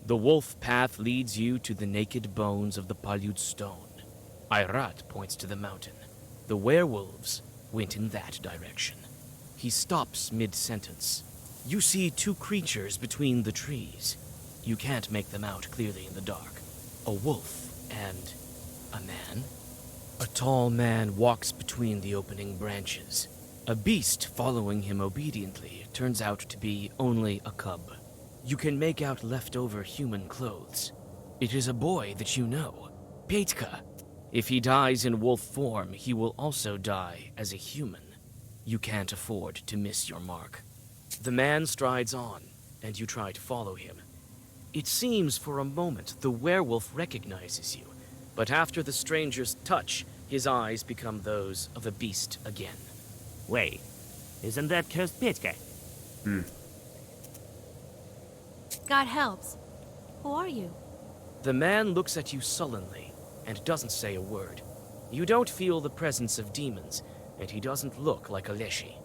The wolf path leads you to the naked bones of the Palyut stone. Ayrat points to the mountain. The werewolves went in that direction. He stops mid-sentence. You see two creatures between the trees. You can't make them out clearly in the dark. A wolf and a man. A tall man walks between the opening branches. A beast following him obediently turns out to be only a cub. You can make out leftover human clothes. It is a boy that you know, Petka. If he dies in wolf form, he will also die as a human. You can't afford to miss your mark. The man strides on, and you try to follow him. It seems for a moment the werewolf recognizes you, but after the stranger's touch, his eyes become those of a beast again. Wait, isn't that cursed Petka? God helps. Who are you? The man looks at you sullenly and doesn't say a word. You don't feel the presence of demons, and he doesn't look like a Leshy.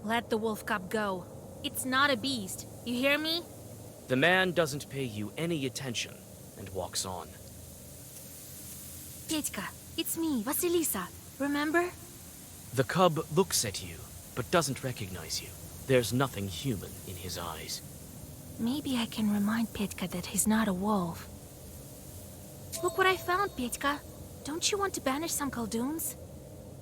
Let the wolf cub go. It's not a beast. You hear me? The man doesn't pay you any attention and walks on. Petka, it's me, Vasilisa. Remember? The cub looks at you, but doesn't recognize you. There's nothing human in his eyes. Maybe I can remind Petka that he's not a wolf. Look what I found, Petka. Don't you want to banish some Kolduns?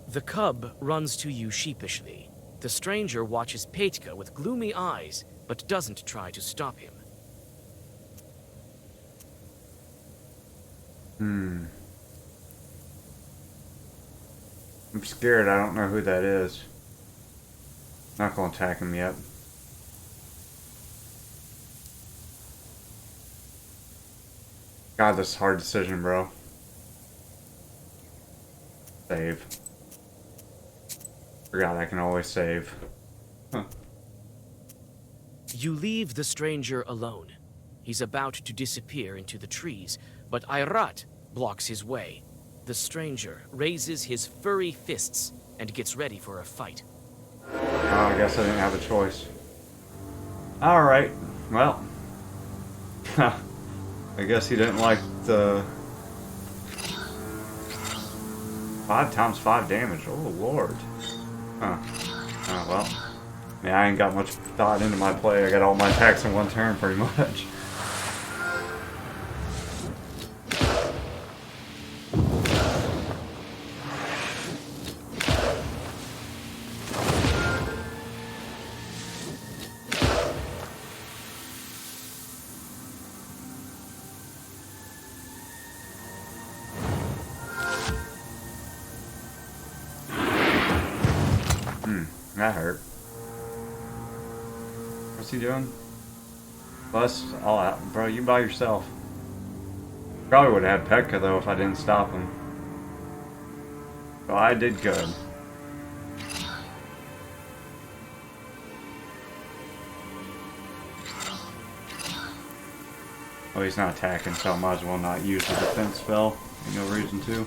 The cub runs to you sheepishly. The stranger watches Petka with gloomy eyes, but doesn't try to stop him. I'm scared. I don't know who that is. Not gonna attack him yet. God, this is a hard decision, bro. Save. Forgot I can always save. Huh. You leave the stranger alone. He's about to disappear into the trees, but Ayrat blocks his way. The stranger raises his furry fists and gets ready for a fight. Oh, I guess I didn't have a choice. Alright, well. I guess he didn't like the 5 times 5 damage. Oh, Lord. Huh. Oh, well. Yeah, I ain't got much thought into my play. I got all my attacks in one turn, pretty much. That hurt. What's he doing? Bust all out. Bro, you by yourself. Probably would have had Petka though if I didn't stop him. So I did good. Oh, he's not attacking, so I might as well not use the defense spell. Ain't no reason to.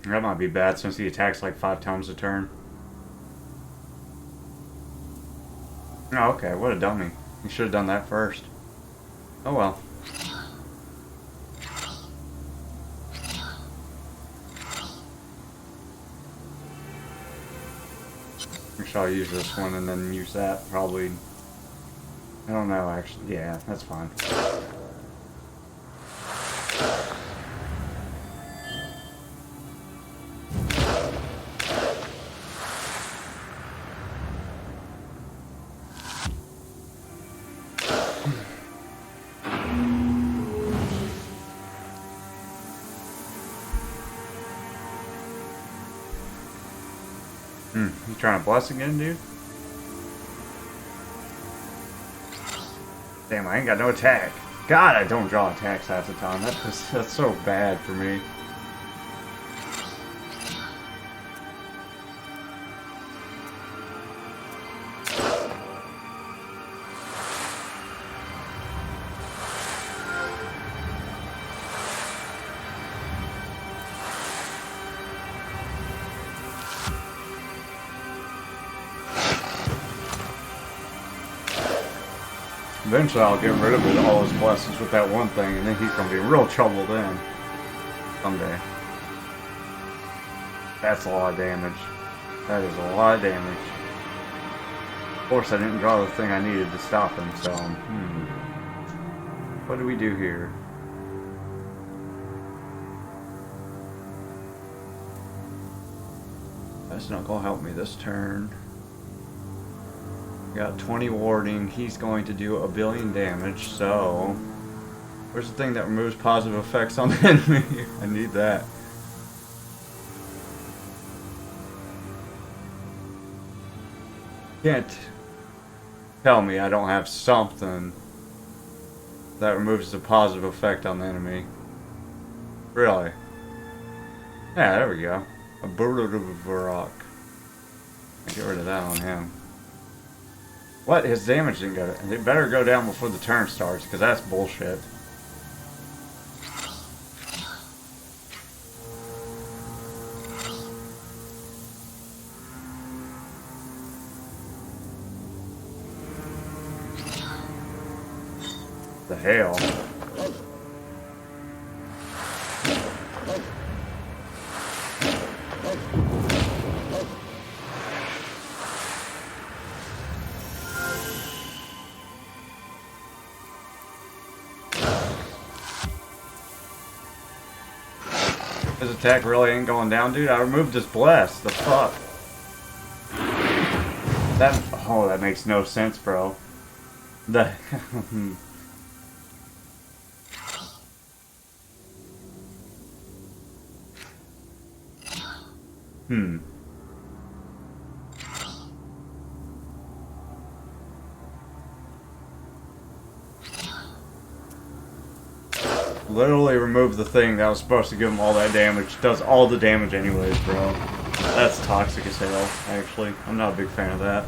That might be bad since he attacks like 5 times a turn. Oh, okay, what a dummy. He should have done that first. Oh well. I guess I'll use this one and then use that, probably. I don't know, actually. Yeah, that's fine. You trying to bless again, dude? Damn, I ain't got no attack. God, I don't draw attacks half the time. That's so bad for me. Eventually I'll get rid of all his blessings with that one thing, and then he's gonna be in real trouble then. Someday. That's a lot of damage. That is a lot of damage. Of course I didn't draw the thing I needed to stop him, so... What do we do here? That's not gonna help me this turn. Got 20 warding. He's going to do 1 billion damage, so... Where's the thing that removes positive effects on the enemy? I need that. Can't tell me I don't have something that removes the positive effect on the enemy. Really? Yeah, there we go. A bird of a rock. Get rid of that on him. What? His damage didn't go down. It better go down before the turn starts, because that's bullshit. The hell? His attack really ain't going down, dude. I removed his bless. The fuck? That, oh, that makes no sense, bro. The Literally removed the thing that was supposed to give him all that damage. Does all the damage anyways, bro. That's toxic as hell, actually. I'm not a big fan of that.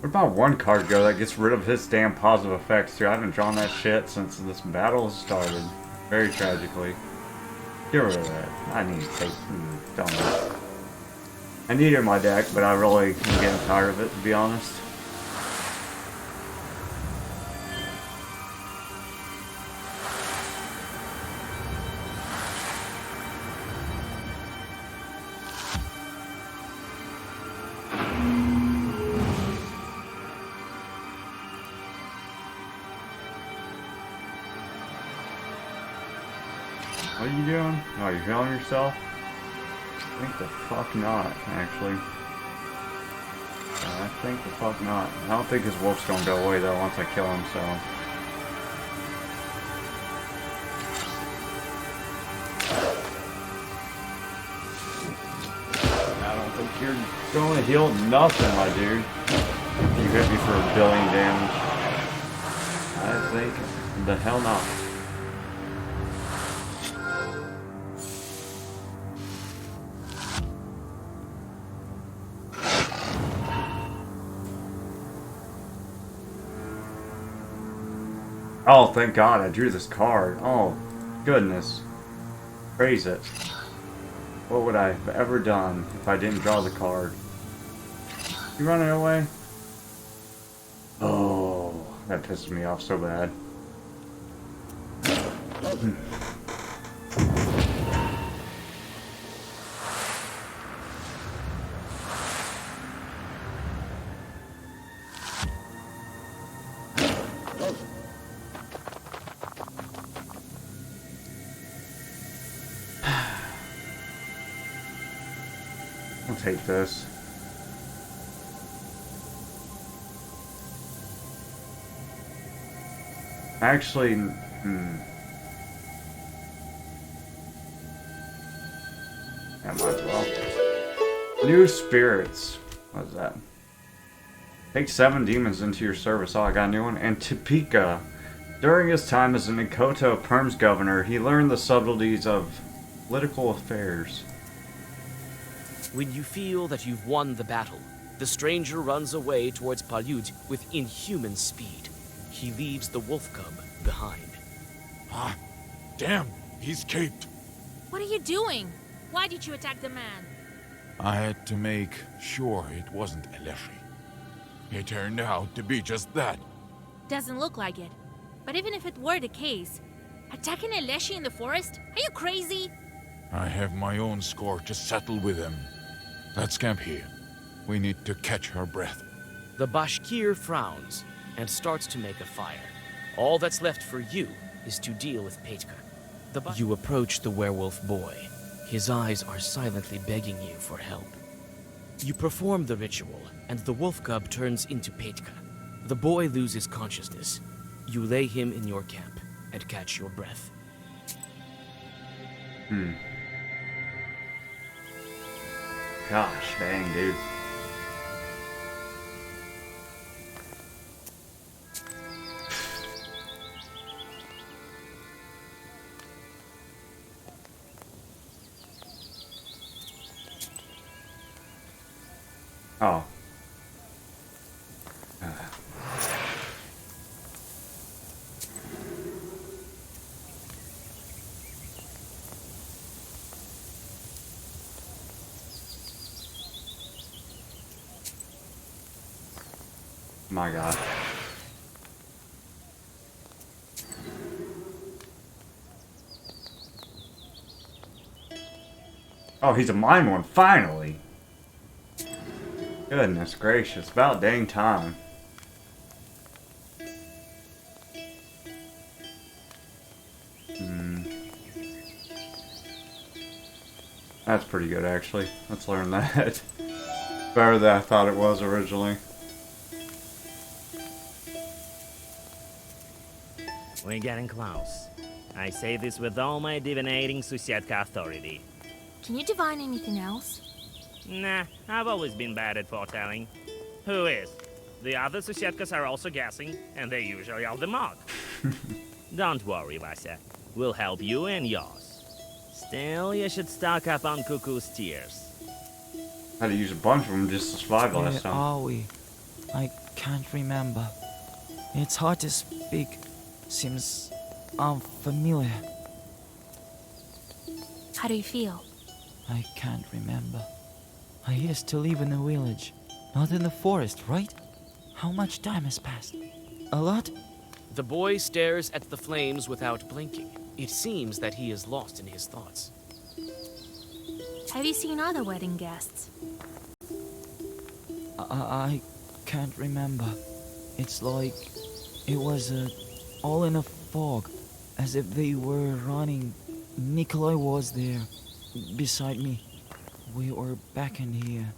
What about one card go that gets rid of his damn positive effects too? I haven't drawn that shit since this battle started. Very tragically. Get rid of that. I need to take... don't know. I need it in my deck, but I really am getting tired of it, to be honest. What are you doing? Oh, you're healing yourself? I think the fuck not, actually. I think the fuck not. I don't think his wolf's gonna go away though once I kill him, so... I don't think you're gonna heal nothing, my dude. You hit me for 1 billion damage. I think the hell not. Oh, thank God I drew this card. Oh, goodness. Praise it. What would I have ever done if I didn't draw the card? You running away? Oh, that pissed me off so bad. I'll take this. Actually, I might as well. New spirits. What is that? Take 7 demons into your service. Oh, I got a new one. And Topeka. During his time as an Nikoto Perms governor, he learned the subtleties of political affairs. When you feel that you've won the battle, the stranger runs away towards Palyut with inhuman speed. he leaves the wolf cub behind. Ah, damn, he escaped. What are you doing? Why did you attack the man? I had to make sure it wasn't a Leshy. It turned out to be just that. Doesn't look like it. But even if it were the case, attacking a Leshy in the forest? Are you crazy? I have my own score to settle with him. Let's camp here. We need to catch her breath. The Bashkir frowns and starts to make a fire. All that's left for you is to deal with Petka. You approach the werewolf boy. His eyes are silently begging you for help. You perform the ritual, and the wolf cub turns into Petka. The boy loses consciousness. You lay him in your camp and catch your breath. Gosh dang, dude. Oh. My God. Oh, he's a mine one, finally. Goodness gracious, about dang time. That's pretty good, actually. Let's learn that. Better than I thought it was originally. We're getting close. I say this with all my divinating Susietka authority. Can you divine anything else? Nah, I've always been bad at foretelling. Who is? The other Susietkas are also guessing, and they usually are the mod. Don't worry, Vasya. We'll help you and yours. Still, you should stock up on Cuckoo's tears. I had to use a bunch of them just to survive last Where time. are we? I can't remember. It's hard to speak. Seems unfamiliar. How do you feel? I can't remember. I used to live in a village, not in the forest, right? How much time has passed? A lot? The boy stares at the flames without blinking. It seems that he is lost in his thoughts. Have you seen other wedding guests? I can't remember. It's like it was all in a fog, as if they were running. Nikolai was there, beside me. We were back in here,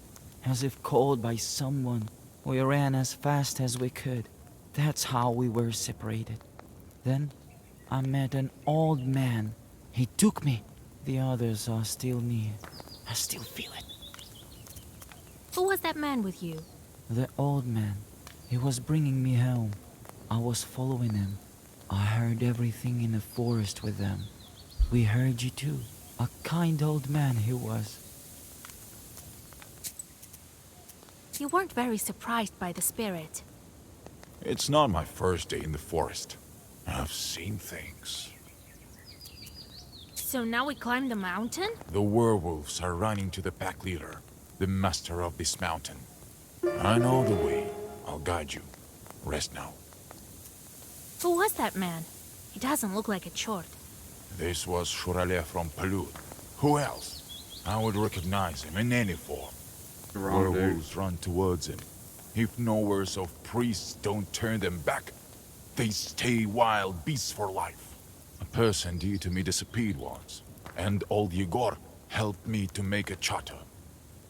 as if called by someone. We ran as fast as we could. That's how we were separated. Then I met an old man. He took me. The others are still near. I still feel it. Who was that man with you? The old man. He was bringing me home. I was following him. I heard everything in the forest with them. We heard you too. A kind old man he was. You weren't very surprised by the spirit. It's not my first day in the forest. I've seen things. So now we climb the mountain? The werewolves are running to the pack leader, the master of this mountain. I know the way. I'll guide you. Rest now. Who was that man? He doesn't look like a chort. This was Shurale from Palut. Who else? I would recognize him in any form. Werewolves run towards him. If knowers of priests don't turn them back, they stay wild beasts for life. A person dear to me disappeared once, and old Yegor helped me to make a charter.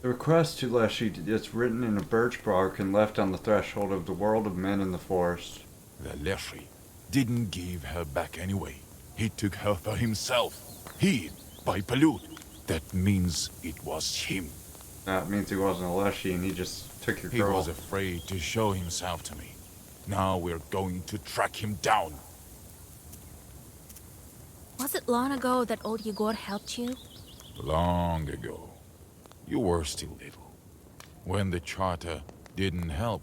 The request to Leshy is written in a birch bark and left on the threshold of the world of men in the forest. The Leshy didn't give her back anyway. He took her for himself. He, by Palut. That means it was him. That means he wasn't a Leshy and he just took your girl. He was afraid to show himself to me. Now we're going to track him down. Was it long ago that old Yegor helped you? Long ago. You were still little. When the charter didn't help,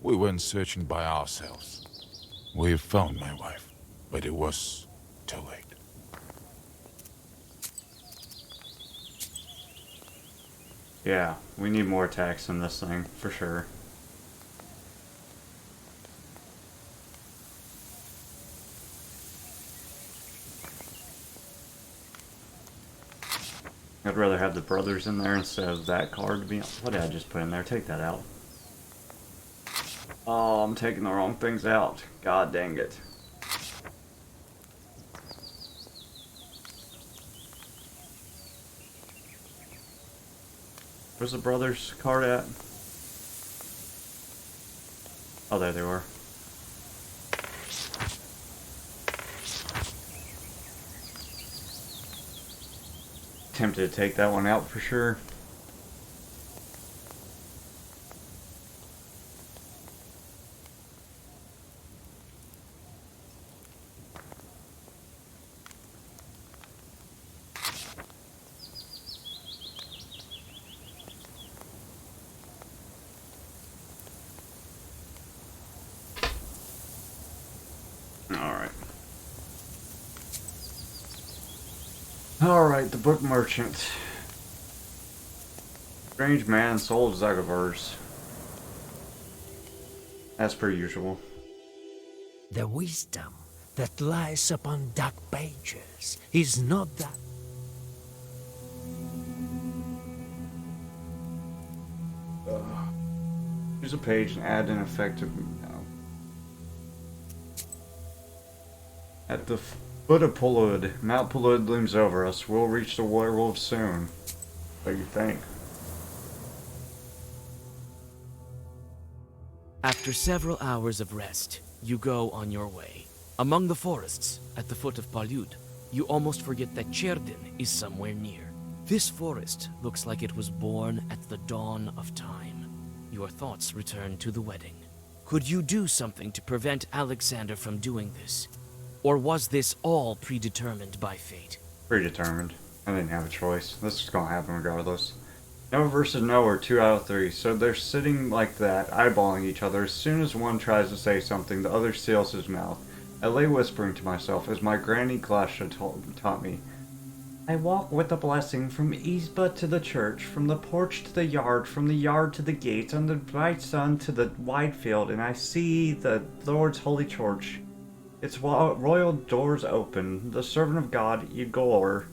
we went searching by ourselves. We found my wife, but it was too late. Yeah, we need more attacks in this thing, for sure. I'd rather have the brothers in there instead of that card to be. What did I just put in there? Take that out. Oh, I'm taking the wrong things out. God dang it. Where's the brothers card at? Oh, there they were. Tempted to take that one out for sure. Alright, the book merchant. Strange man sold Zagavers. As per usual. The wisdom that lies upon dark pages is not that. Use a page and add an effective. No. At the foot of Pulud, Mount Pulud looms over us. We'll reach the werewolf soon. What do you think? After several hours of rest, you go on your way. Among the forests, at the foot of Pulud, you almost forget that Cherdin is somewhere near. This forest looks like it was born at the dawn of time. Your thoughts return to the wedding. Could you do something to prevent Alexander from doing this? Or was this all predetermined by fate? Predetermined. I didn't have a choice. This is gonna happen regardless. No versus no are 2 out of 3, so they're sitting like that, eyeballing each other. As soon as one tries to say something, the other seals his mouth. I lay whispering to myself, as my granny Glasha taught me. I walk with a blessing from Isba to the church, from the porch to the yard to the gates, on the bright sun to the wide field, and I see the Lord's holy church. Its royal doors open. The servant of God, Igor,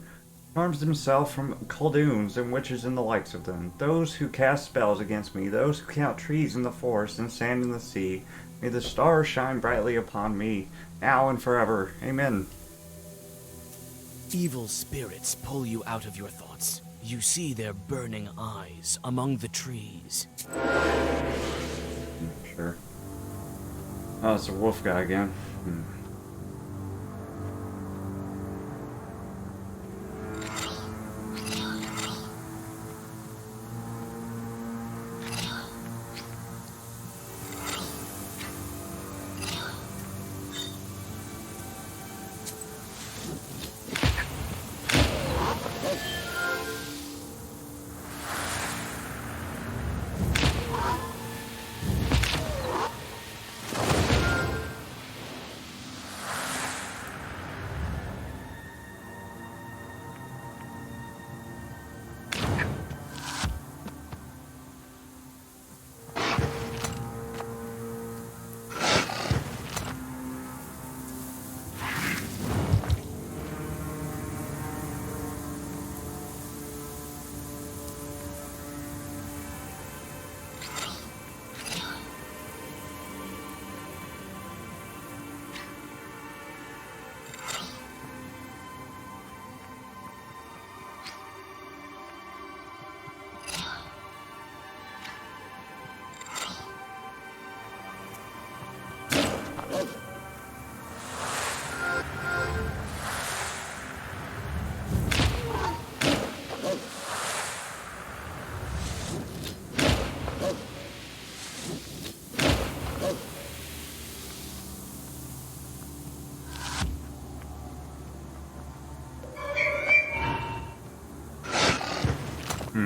arms himself from Kolduns and witches and the likes of them. Those who cast spells against me, those who count trees in the forest and sand in the sea. May the stars shine brightly upon me, now and forever. Amen. Evil spirits pull you out of your thoughts. You see their burning eyes among the trees. Sure. Oh, it's a wolf guy again.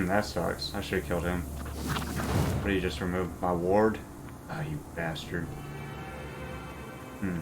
That sucks. I should have killed him. But he just removed my ward. Ah, you bastard. Hmm.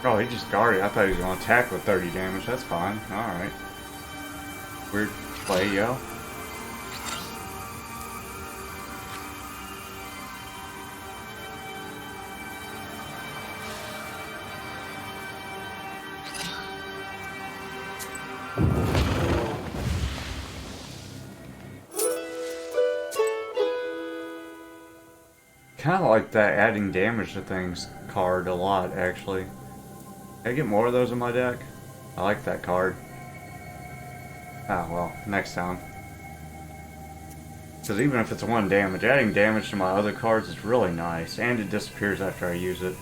Oh, he just guarded. I thought he was going to attack with 30 damage. That's fine. Alright. Weird play, yo. Kind of like that adding damage to things card a lot, actually. Can I get more of those in my deck? I like that card. Ah, well, next time. Because even if it's 1 damage, adding damage to my other cards is really nice, and it disappears after I use it.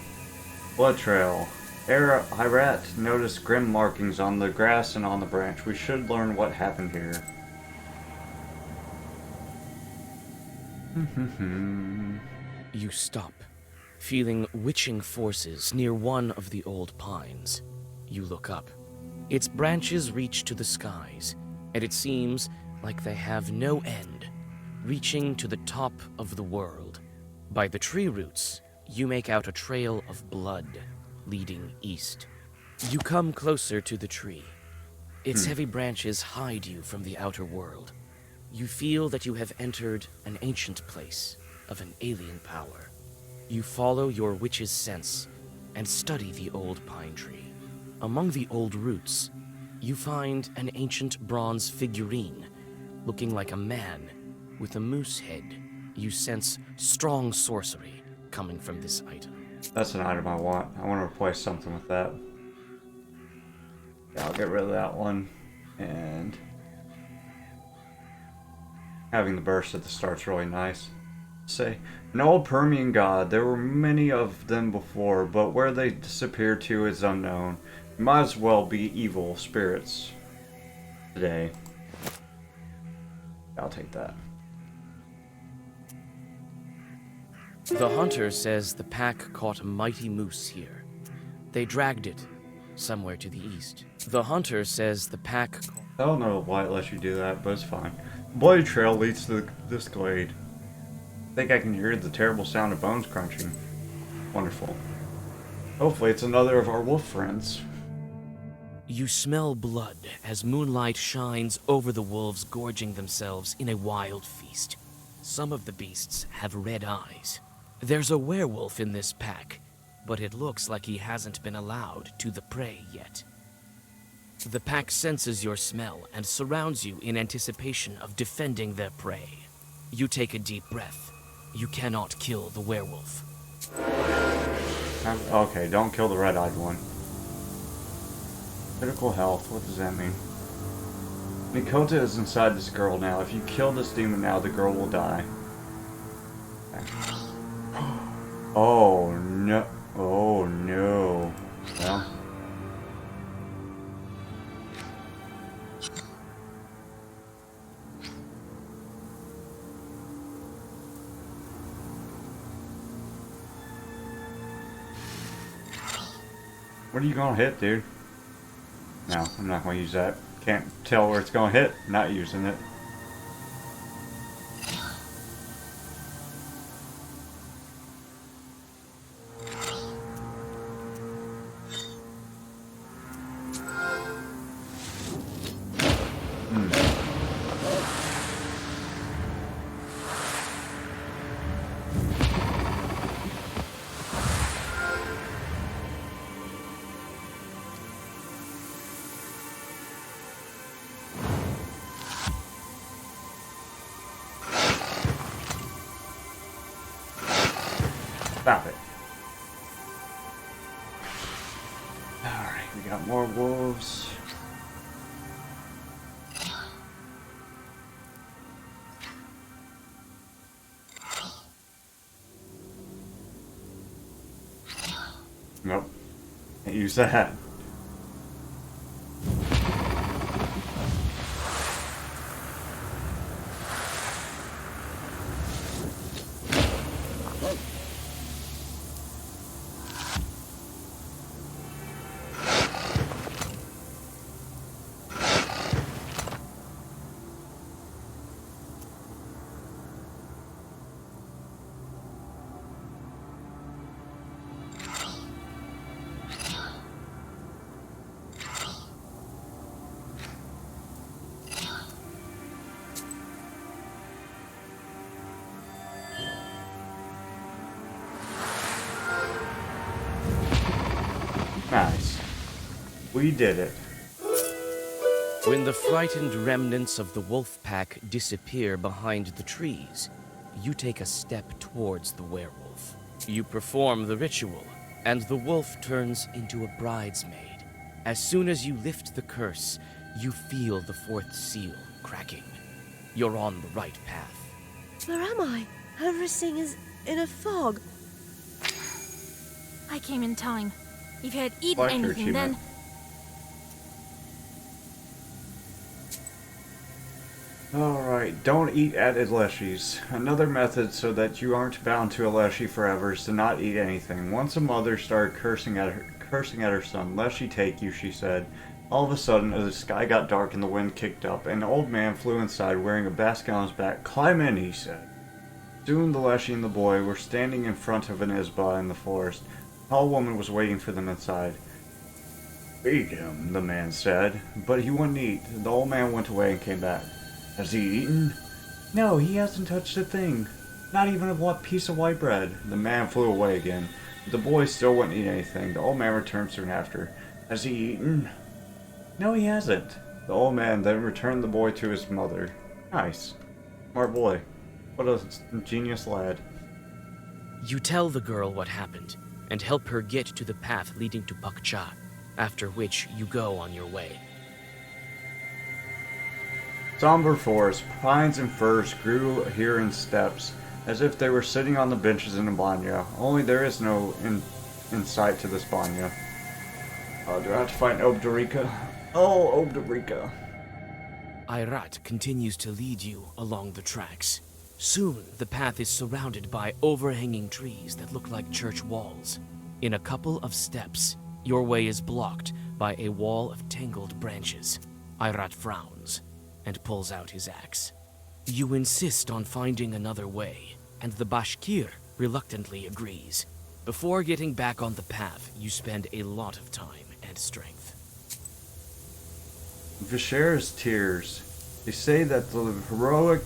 Blood Trail. Irat noticed grim markings on the grass and on the branch. We should learn what happened here. You stop, feeling witching forces near one of the old pines. You look up. Its branches reach to the skies, and it seems like they have no end, reaching to the top of the world. By the tree roots, you make out a trail of blood leading east. You come closer to the tree. Its heavy branches hide you from the outer world. You feel that you have entered an ancient place of an alien power. You follow your witch's sense and study the old pine tree. Among the old roots, you find an ancient bronze figurine looking like a man with a moose head. You sense strong sorcery coming from this item. That's an item I want. I want to replace something with that. Yeah, I'll get rid of that one. And having the burst at the start's really nice. Say, an old Permian god. There were many of them before, but where they disappeared to is unknown. Might as well be evil spirits today. I'll take that. The hunter says the pack caught a mighty moose here. They dragged it somewhere to the east. The hunter says the pack... I don't know why it lets you do that, but it's fine. Bloody trail leads to this glade. I think I can hear the terrible sound of bones crunching. Wonderful. Hopefully it's another of our wolf friends. You smell blood as moonlight shines over the wolves gorging themselves in a wild feast. Some of the beasts have red eyes. There's a werewolf in this pack, but it looks like he hasn't been allowed to the prey yet. The pack senses your smell and surrounds you in anticipation of defending their prey. You take a deep breath. You cannot kill the werewolf. Okay, don't kill the red-eyed one. Critical health, what does that mean? Nikota is inside this girl now. If you kill this demon now, the girl will die. Oh no. Oh no. Well. What are you gonna hit, dude? No, I'm not gonna use that. Can't tell where it's gonna hit. Not using it. Nope. Can't use that. Nice. We did it. When the frightened remnants of the wolf pack disappear behind the trees, you take a step towards the werewolf. You perform the ritual, and the wolf turns into a bridesmaid. As soon as you lift the curse, you feel the fourth seal cracking. You're on the right path. Where am I? Everything is in a fog. I came in time. If you had eaten Like your anything, then... Alright, don't eat at Aleshi's. Another method so that you aren't bound to Aleshi forever is to not eat anything. Once a mother started cursing at her son, lest she take you, she said. All of a sudden, the sky got dark and the wind kicked up. An old man flew inside wearing a basket on his back. Climb in, he said. Soon the Leshi and the boy were standing in front of an Isba in the forest. A tall woman was waiting for them inside. Feed him, the man said, but he wouldn't eat. The old man went away and came back. Has he eaten? No, he hasn't touched a thing. Not even a piece of white bread. The man flew away again. The boy still wouldn't eat anything. The old man returned soon after. Has he eaten? No, he hasn't. The old man then returned the boy to his mother. Nice. Smart boy. What a genius lad. You tell the girl what happened, and help her get to the path leading to Pakcha, after which you go on your way. Somber forest, pines and firs grew here in steps, as if they were sitting on the benches in a Banya, only there is no insight to this Banya. Do I have to fight Obdarika? Oh, Obdarika. Irat continues to lead you along the tracks. Soon, the path is surrounded by overhanging trees that look like church walls. In a couple of steps, your way is blocked by a wall of tangled branches. Irat frowns and pulls out his axe. You insist on finding another way, and the Bashkir reluctantly agrees. Before getting back on the path, you spend a lot of time and strength. Visher's tears. They say that the heroic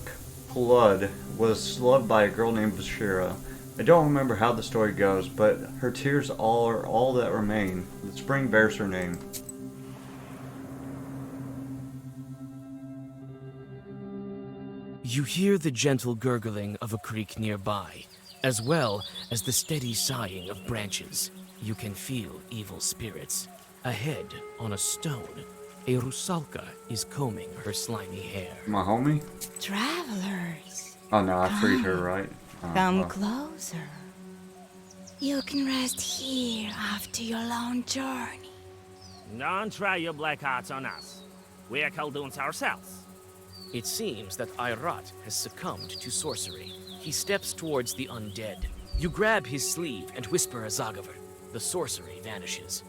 blood was loved by a girl named Vishera. I don't remember how the story goes, but her tears are all that remain. The spring bears her name. You hear the gentle gurgling of a creek nearby, as well as the steady sighing of branches. You can feel evil spirits. Ahead, on a stone, a Rusalka is combing her slimy hair. My homie? Travelers. Oh no, I freed her, right? Come closer. You can rest here after your long journey. Don't try your black arts on us. We are Kolduns ourselves. It seems that Irat has succumbed to sorcery. He steps towards the undead. You grab his sleeve and whisper a Zagavar. The sorcery vanishes.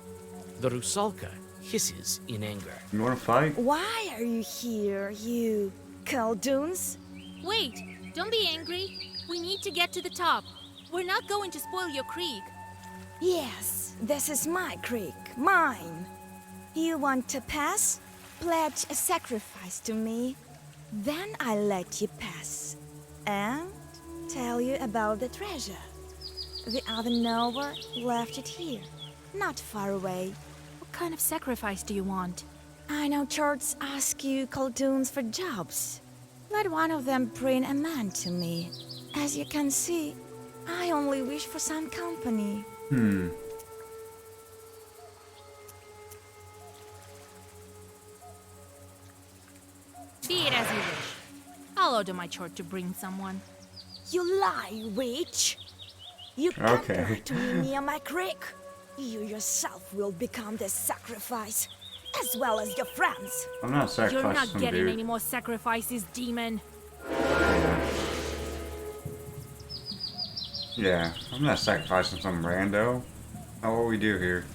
The Rusalka hisses in anger. You wanna fight? Why are you here, you Kolduns? Wait, don't be angry. We need to get to the top. We're not going to spoil your creek. Yes, this is my creek, mine. You want to pass? Pledge a sacrifice to me. Then I'll let you pass. And tell you about the treasure. The other knower left it here, not far away. What kind of sacrifice do you want? I know churches ask you Kolduns for jobs. Let one of them bring a man to me. As you can see, I only wish for some company. Be it as you wish. I'll order my chort to bring someone. You lie, witch! You can't to me near my creek. You yourself will become the sacrifice, as well as your friends. I'm not sacrificing You're not some getting dude. any more sacrifices, demon. Yeah, I'm not sacrificing some rando. Not what we do here.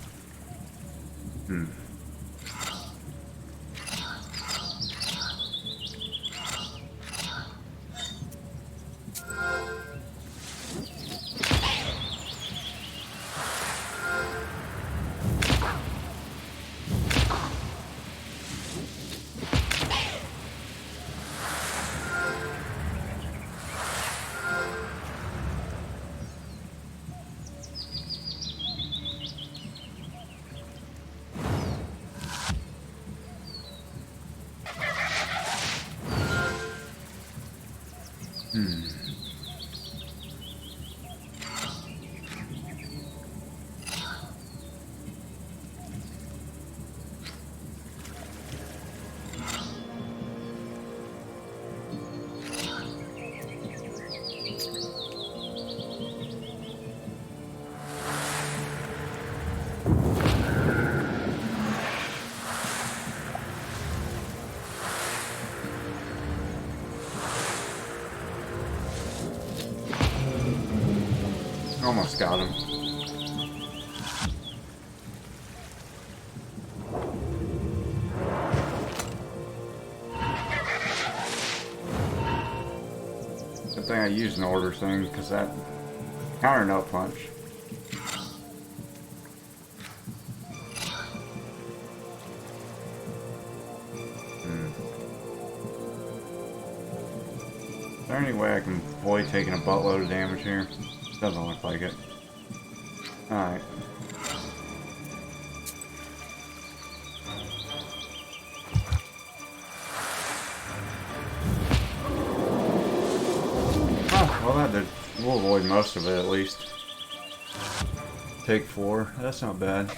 Almost got him. Good thing I used an order thing, because that counter nut punch. Is there any way I can avoid taking a buttload of damage here? Doesn't look like it. Alright. Oh, well that did. We'll avoid most of it at least. Take 4. That's not bad.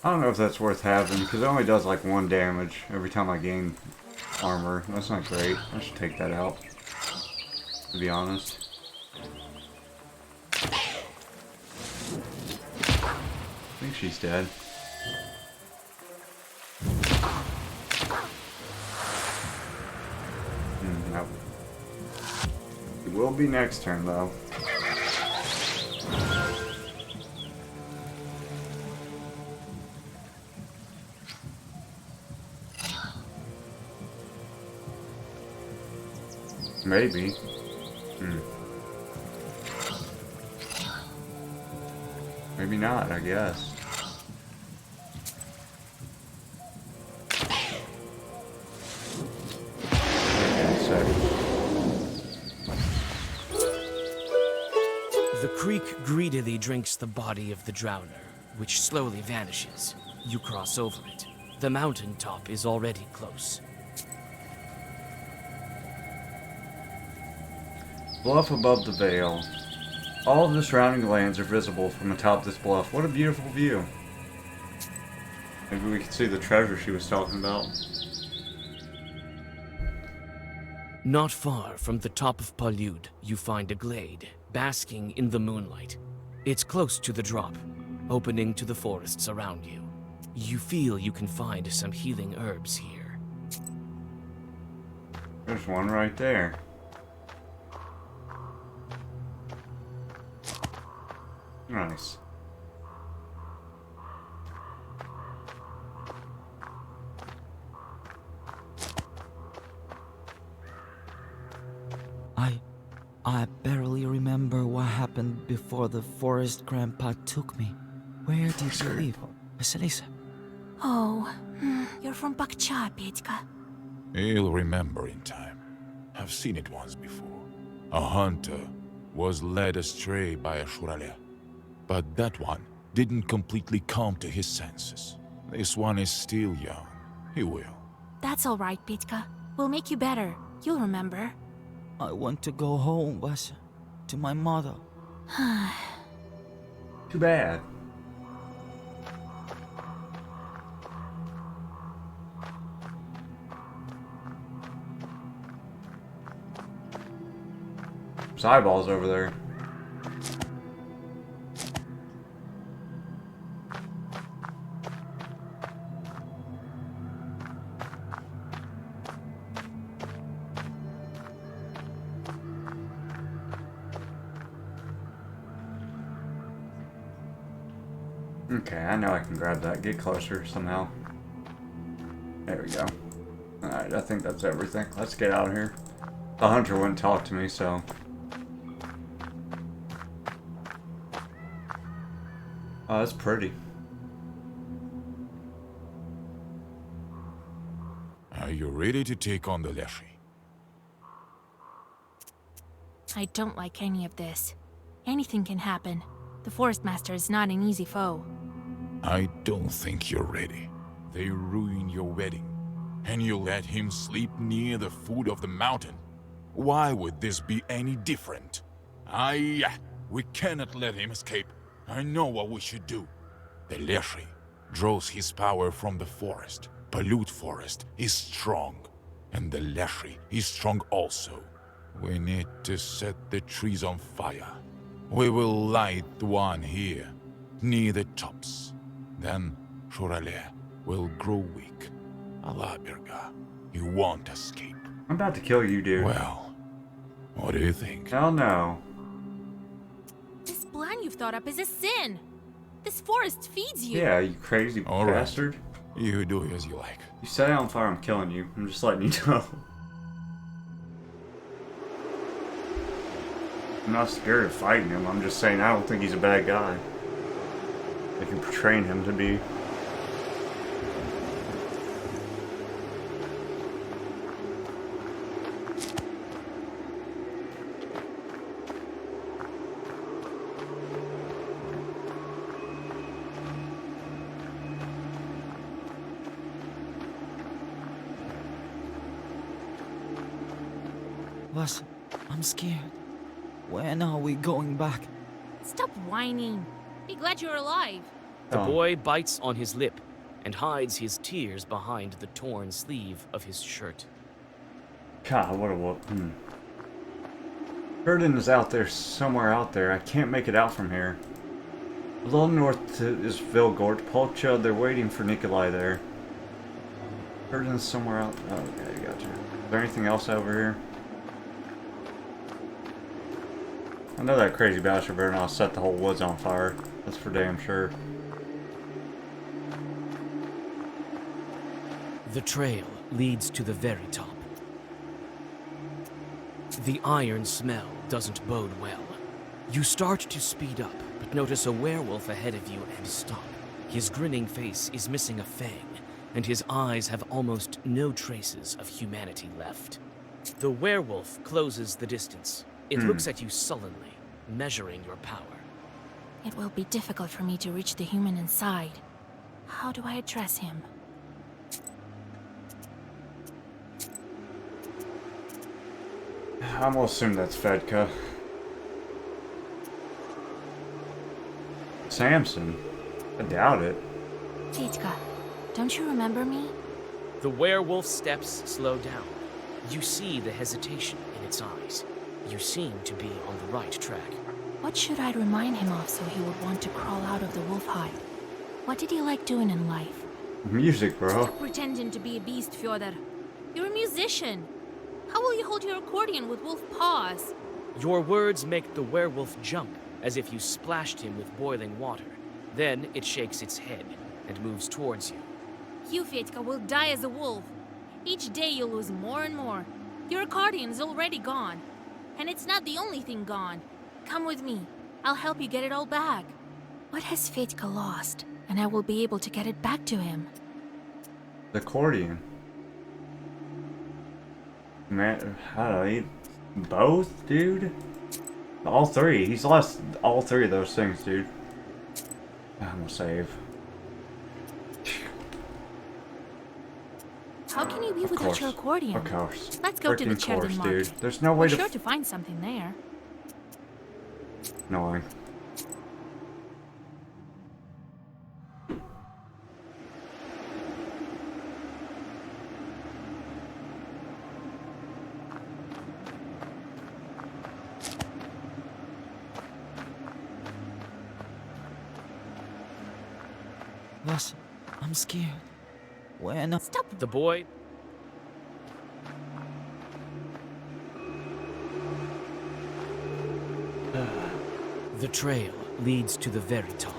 I don't know if that's worth having, because it only does like 1 damage every time I gain armor. That's not great. I should take that out, to be honest. I think she's dead. Nope. It will be next turn, though. Maybe. Maybe not, I guess. The creek greedily drinks the body of the drowner, which slowly vanishes. You cross over it. The mountain top is already close. Bluff above the vale. All of the surrounding lands are visible from atop this bluff. What a beautiful view. Maybe we can see the treasure she was talking about. Not far from the top of Palyud, you find a glade, basking in the moonlight. It's close to the drop, opening to the forests around you. You feel you can find some healing herbs here. There's one right there. Nice. I barely remember what happened before the forest grandpa took me. Where did you live, Vasilisa? Oh, you're from Bakcha, Petька. He'll remember in time. I've seen it once before. A hunter was led astray by a shurale. But that one didn't completely come to his senses. This one is still young. He will. That's all right, Petька. We'll make you better. You'll remember. I want to go home, Vasya. To my mother. Too bad. There's eyeballs over there. Okay, I know I can grab that. Get closer somehow. There we go. Alright, I think that's everything. Let's get out of here. The hunter wouldn't talk to me, so... Oh, that's pretty. Are you ready to take on the Leshy? I don't like any of this. Anything can happen. The Forest Master is not an easy foe. I don't think you're ready. They ruined your wedding, and you let him sleep near the foot of the mountain. Why would this be any different? We cannot let him escape. I know what we should do. The Leshy draws his power from the forest. Pollute forest is strong, and the Leshy is strong also. We need to set the trees on fire. We will light one here, near the tops. Then Shurale will grow weak. Alabirga, you won't escape. I'm about to kill you, dude. Well, what do you think? Hell no. This plan you've thought up is a sin. This forest feeds you. Yeah, you crazy bastard. Right. You do as you like. You set it on fire, I'm killing you. I'm just letting you know. I'm not scared of fighting him. I'm just saying I don't think he's a bad guy. They can portray him to be. Vas, I'm scared. When are we going back? Stop whining. Be glad you're alive. The boy bites on his lip and hides his tears behind the torn sleeve of his shirt. God, what a whoop. Kurden is out there, somewhere out there. I can't make it out from here. A little north is Vilgort. Polcha, they're waiting for Nikolai there. Kurden's somewhere out. Oh, okay, gotcha. Is there anything else over here? I know that crazy bastard better not set the whole woods on fire. That's for damn sure. The trail leads to the very top. The iron smell doesn't bode well. You start to speed up, but notice a werewolf ahead of you and stop. His grinning face is missing a fang, and his eyes have almost no traces of humanity left. The werewolf closes the distance. It looks at you sullenly, measuring your power. It will be difficult for me to reach the human inside. How do I address him? I'm gonna assume that's Fedka. Samson? I doubt it. Fedka, don't you remember me? The werewolf's steps slow down. You see the hesitation in its eyes. You seem to be on the right track. What should I remind him of so he would want to crawl out of the wolf hide? What did he like doing in life? Music, bro. Stop pretending to be a beast, Fyodor. You're a musician. How will you hold your accordion with wolf paws? Your words make the werewolf jump, as if you splashed him with boiling water. Then it shakes its head and moves towards you. You, Fedka, will die as a wolf. Each day you'll lose more and more. Your accordion's already gone. And it's not the only thing gone. Come with me. I'll help you get it all back. What has Fetka lost? And I will be able to get it back to him. The accordion. Man, I don't know. Both, dude? All three. He's lost all three of those things, dude. I'm gonna save. How can you be without your accordion? Of course. Let's go to the Cherdon market. Dude. There's no way We're to. sure to find something there. No way. Listen, I'm scared. When? Stop. The boy. The trail leads to the very top.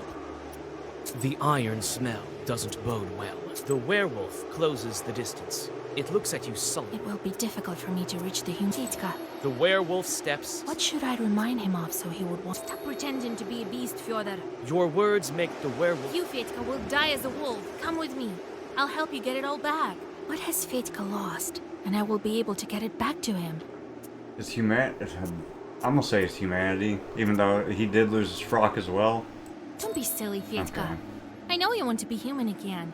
The iron smell doesn't bode well. The werewolf closes the distance. It looks at you sullenly. It will be difficult for me to reach the Fetka. The werewolf steps. What should I remind him of so he would want? Stop pretending to be a beast, Fyodor. Your words make the werewolf. You, Fetka, will die as a wolf. Come with me. I'll help you get it all back. What has Fetka lost? And I will be able to get it back to him. It's I'm gonna say it's humanity, even though he did lose his frock as well. Don't be silly, Fetka. Okay. I know you want to be human again.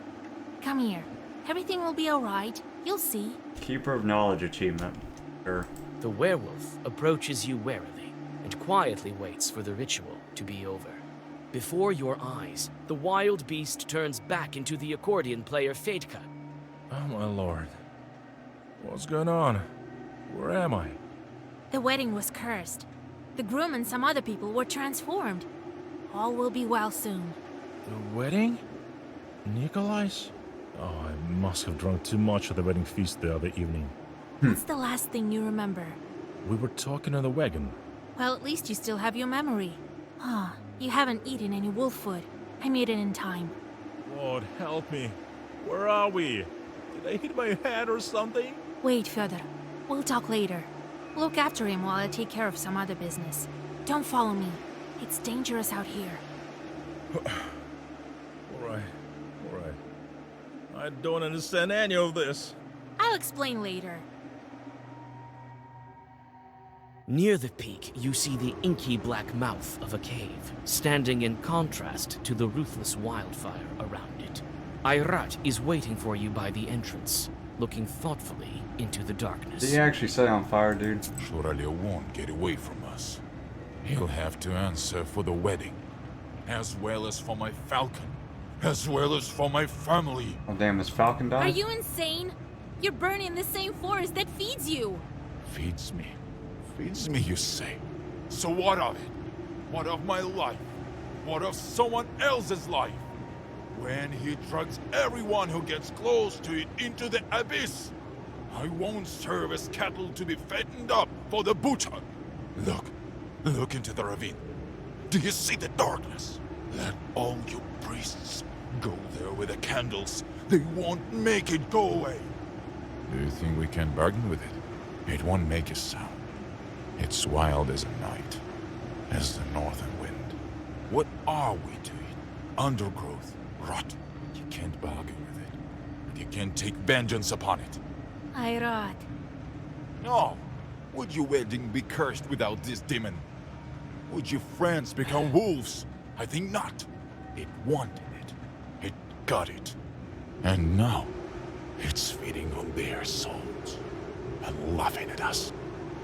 Come here. Everything will be alright. You'll see. Keeper of Knowledge achievement. Sure. The werewolf approaches you warily and quietly waits for the ritual to be over. Before your eyes, the wild beast turns back into the accordion player Fetka. Oh my lord. What's going on? Where am I? The wedding was cursed. The groom and some other people were transformed. All will be well soon. The wedding? Nikolai's? Oh, I must have drunk too much at the wedding feast the other evening. What's the last thing you remember? We were talking in the wagon. Well, at least you still have your memory. Ah, you haven't eaten any wolf food. I made it in time. Lord, help me. Where are we? Did I hit my head or something? Wait, Fyodor. We'll talk later. Look after him while I take care of some other business. Don't follow me. It's dangerous out here. Alright. I don't understand any of this. I'll explain later. Near the peak, you see the inky black mouth of a cave, standing in contrast to the ruthless wildfire around it. Ayrat is waiting for you by the entrance, looking thoughtfully into the darkness. Did he actually set on fire, dude? Shuralia won't get away from us. He'll have to answer for the wedding, as well as for my falcon, as well as for my family. Oh damn, his falcon died? Are you insane? You're burning the same forest that feeds you. Feeds me? Feeds me, you say? So what of it? What of my life? What of someone else's life? When he drags everyone who gets close to it into the abyss, I won't serve as cattle to be fattened up for the butcher. Look into the ravine. Do you see the darkness? Let all you priests go there with the candles. They won't make it go away. Do you think we can bargain with it? It won't make a sound. It's wild as a night, as the northern wind. What are we to it? Undergrowth, rot. You can't bargain with it, but you can take vengeance upon it. Ayrat. No! Would your wedding be cursed without this demon? Would your friends become wolves? I think not. It wanted it. It got it. And now, it's feeding on their souls and laughing at us.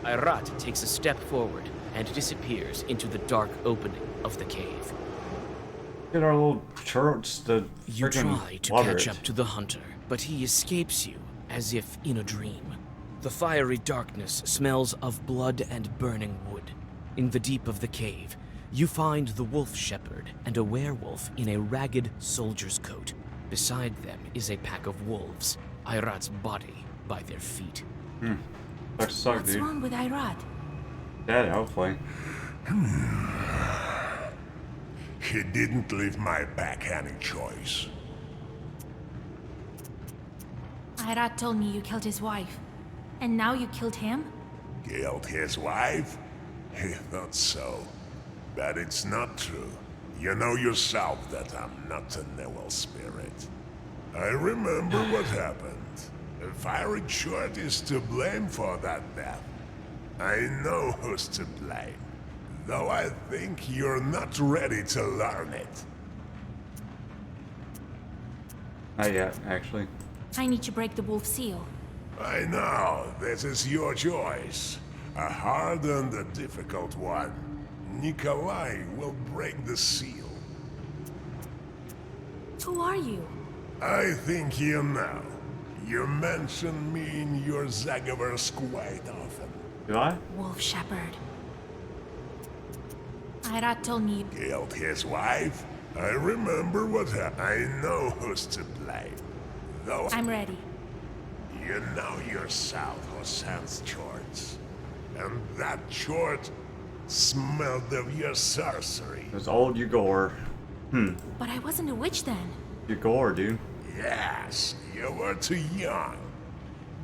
Ayrat takes a step forward and disappears into the dark opening of the cave. Get our little church to You try to water catch it. up to the hunter, but he escapes you as if in a dream. The fiery darkness smells of blood and burning wood. In the deep of the cave, you find the wolf shepherd and a werewolf in a ragged soldier's coat. Beside them is a pack of wolves, Ayrat's body by their feet. That sucks, What's dude. wrong with Ayrat? Dead, hopefully. He didn't leave my back any choice. Ayrat told me you killed his wife. And now you killed him? Killed his wife? He thought so. But it's not true. You know yourself that I'm not a noble spirit. I remember what happened. Fiery Short is to blame for that death. I know who's to blame. Though I think you're not ready to learn it. Not yet, actually. I need to break the wolf seal. I know, this is your choice. A hard and a difficult one. Nikolai will break the seal. Who are you? I think you know. You mention me in your Zagavers quite often. Do I? Wolf Shepherd. Irat told me you killed his wife? I remember what happened. I know who's to blame. Though I'm ready. You know yourself who sends Chorts. And that Chort smelled of your sorcery. It was old Ygor. But I wasn't a witch then. Ygor, dude. Yes, you were too young.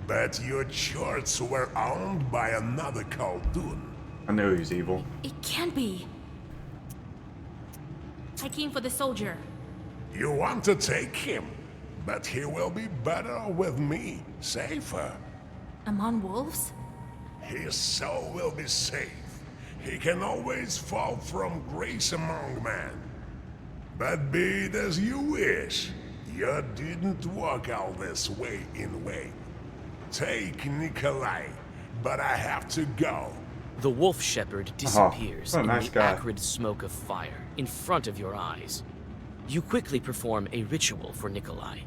But your Chorts were owned by another Koldun. I knew he was evil. It can't be. I came for the soldier. You want to take him, but he will be better with me, safer. Among wolves? His soul will be safe. He can always fall from grace among men. But be it as you wish. You didn't walk all this way in vain. Take Nikolai, but I have to go. The wolf shepherd disappears what a in nice the guy. acrid smoke of fire in front of your eyes. You quickly perform a ritual for Nikolai.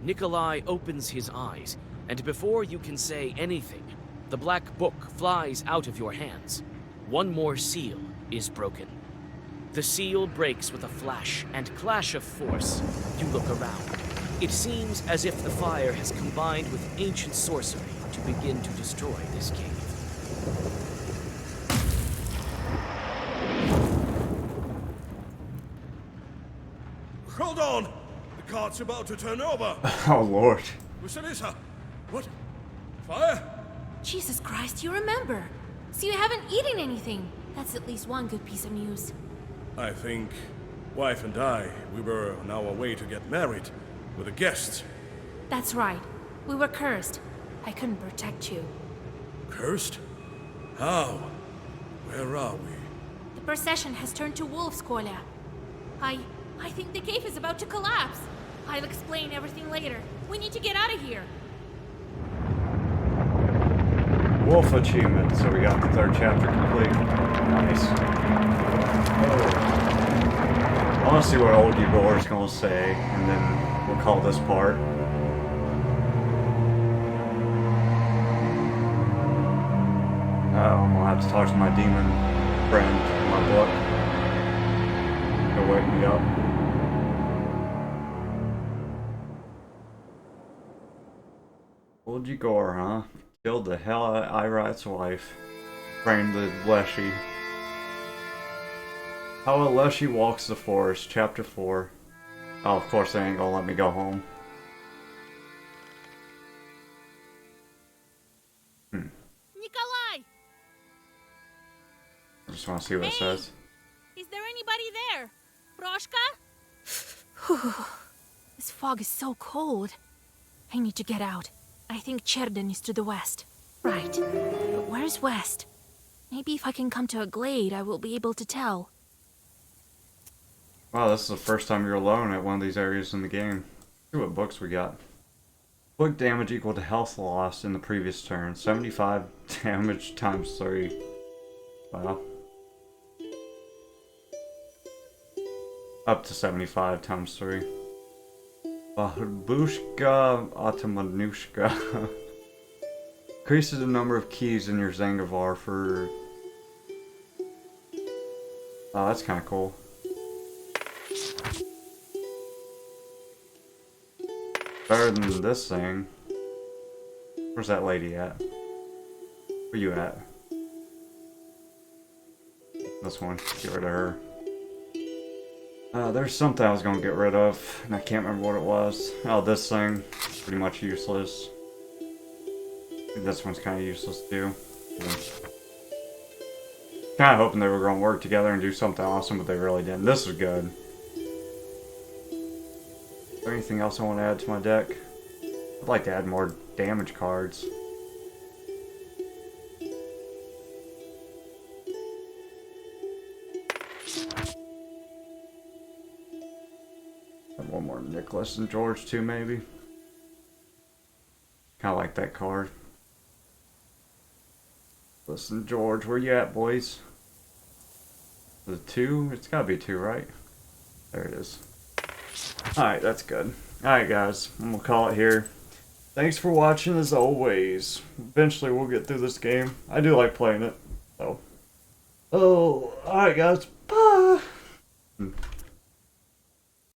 Nikolai opens his eyes, and before you can say anything, the black book flies out of your hands. One more seal is broken. The seal breaks with a flash and clash of force. You look around. It seems as if the fire has combined with ancient sorcery to begin to destroy this cave. Hold on! The cart's about to turn over! Oh, Lord. Vasilisa! What? Fire? Jesus Christ, you remember. So you haven't eaten anything. That's at least one good piece of news. I think wife and I, we were on our way to get married with a guest. That's right. We were cursed. I couldn't protect you. Cursed? How? Where are we? The procession has turned to wolves, Kolya. I think the cave is about to collapse. I'll explain everything later. We need to get out of here. Wolf achievement, so we got the 3rd chapter complete. Nice. I want to see what old Ygor is going to say, and then we'll call this part. I'm going to have to talk to my demon friend in my book. He'll wake me up. Old Ygor, huh? Killed the hell out of Irat's wife. Framed the Leshy. How a Leshy walks the forest, chapter 4. Oh, of course they ain't gonna let me go home. Nikolai! I just want to see what it says. Is there anybody there? Proshka? This fog is so cold. I need to get out. I think Cherden is to the west. Right. But where's west? Maybe if I can come to a glade, I will be able to tell. Wow, this is the first time you're alone at one of these areas in the game. See what books we got. Book damage equal to health loss in the previous turn. 75 damage times 3. Wow. Up to 75 times 3. Babushka Atamanushka. Increases the number of keys in your Zangivar for... Oh, that's kind of cool. Better than this thing. Where's that lady at? Where you at? This one. Get rid of her. There's something I was gonna get rid of, and I can't remember what it was. Oh, this thing. Pretty much useless. I think this one's kind of useless too. Kind of hoping they were going to work together and do something awesome, but they really didn't. This is good. Is there anything else I want to add to my deck? I'd like to add more damage cards. And one more Nicholas and George too, maybe. Kind of like that card. Listen, George, where you at, boys? The 2? It's gotta be 2, right? There it is. Alright, that's good. Alright, guys. I'm gonna call it here. Thanks for watching, as always. Eventually, we'll get through this game. I do like playing it. So. Oh, alright, guys. Bye!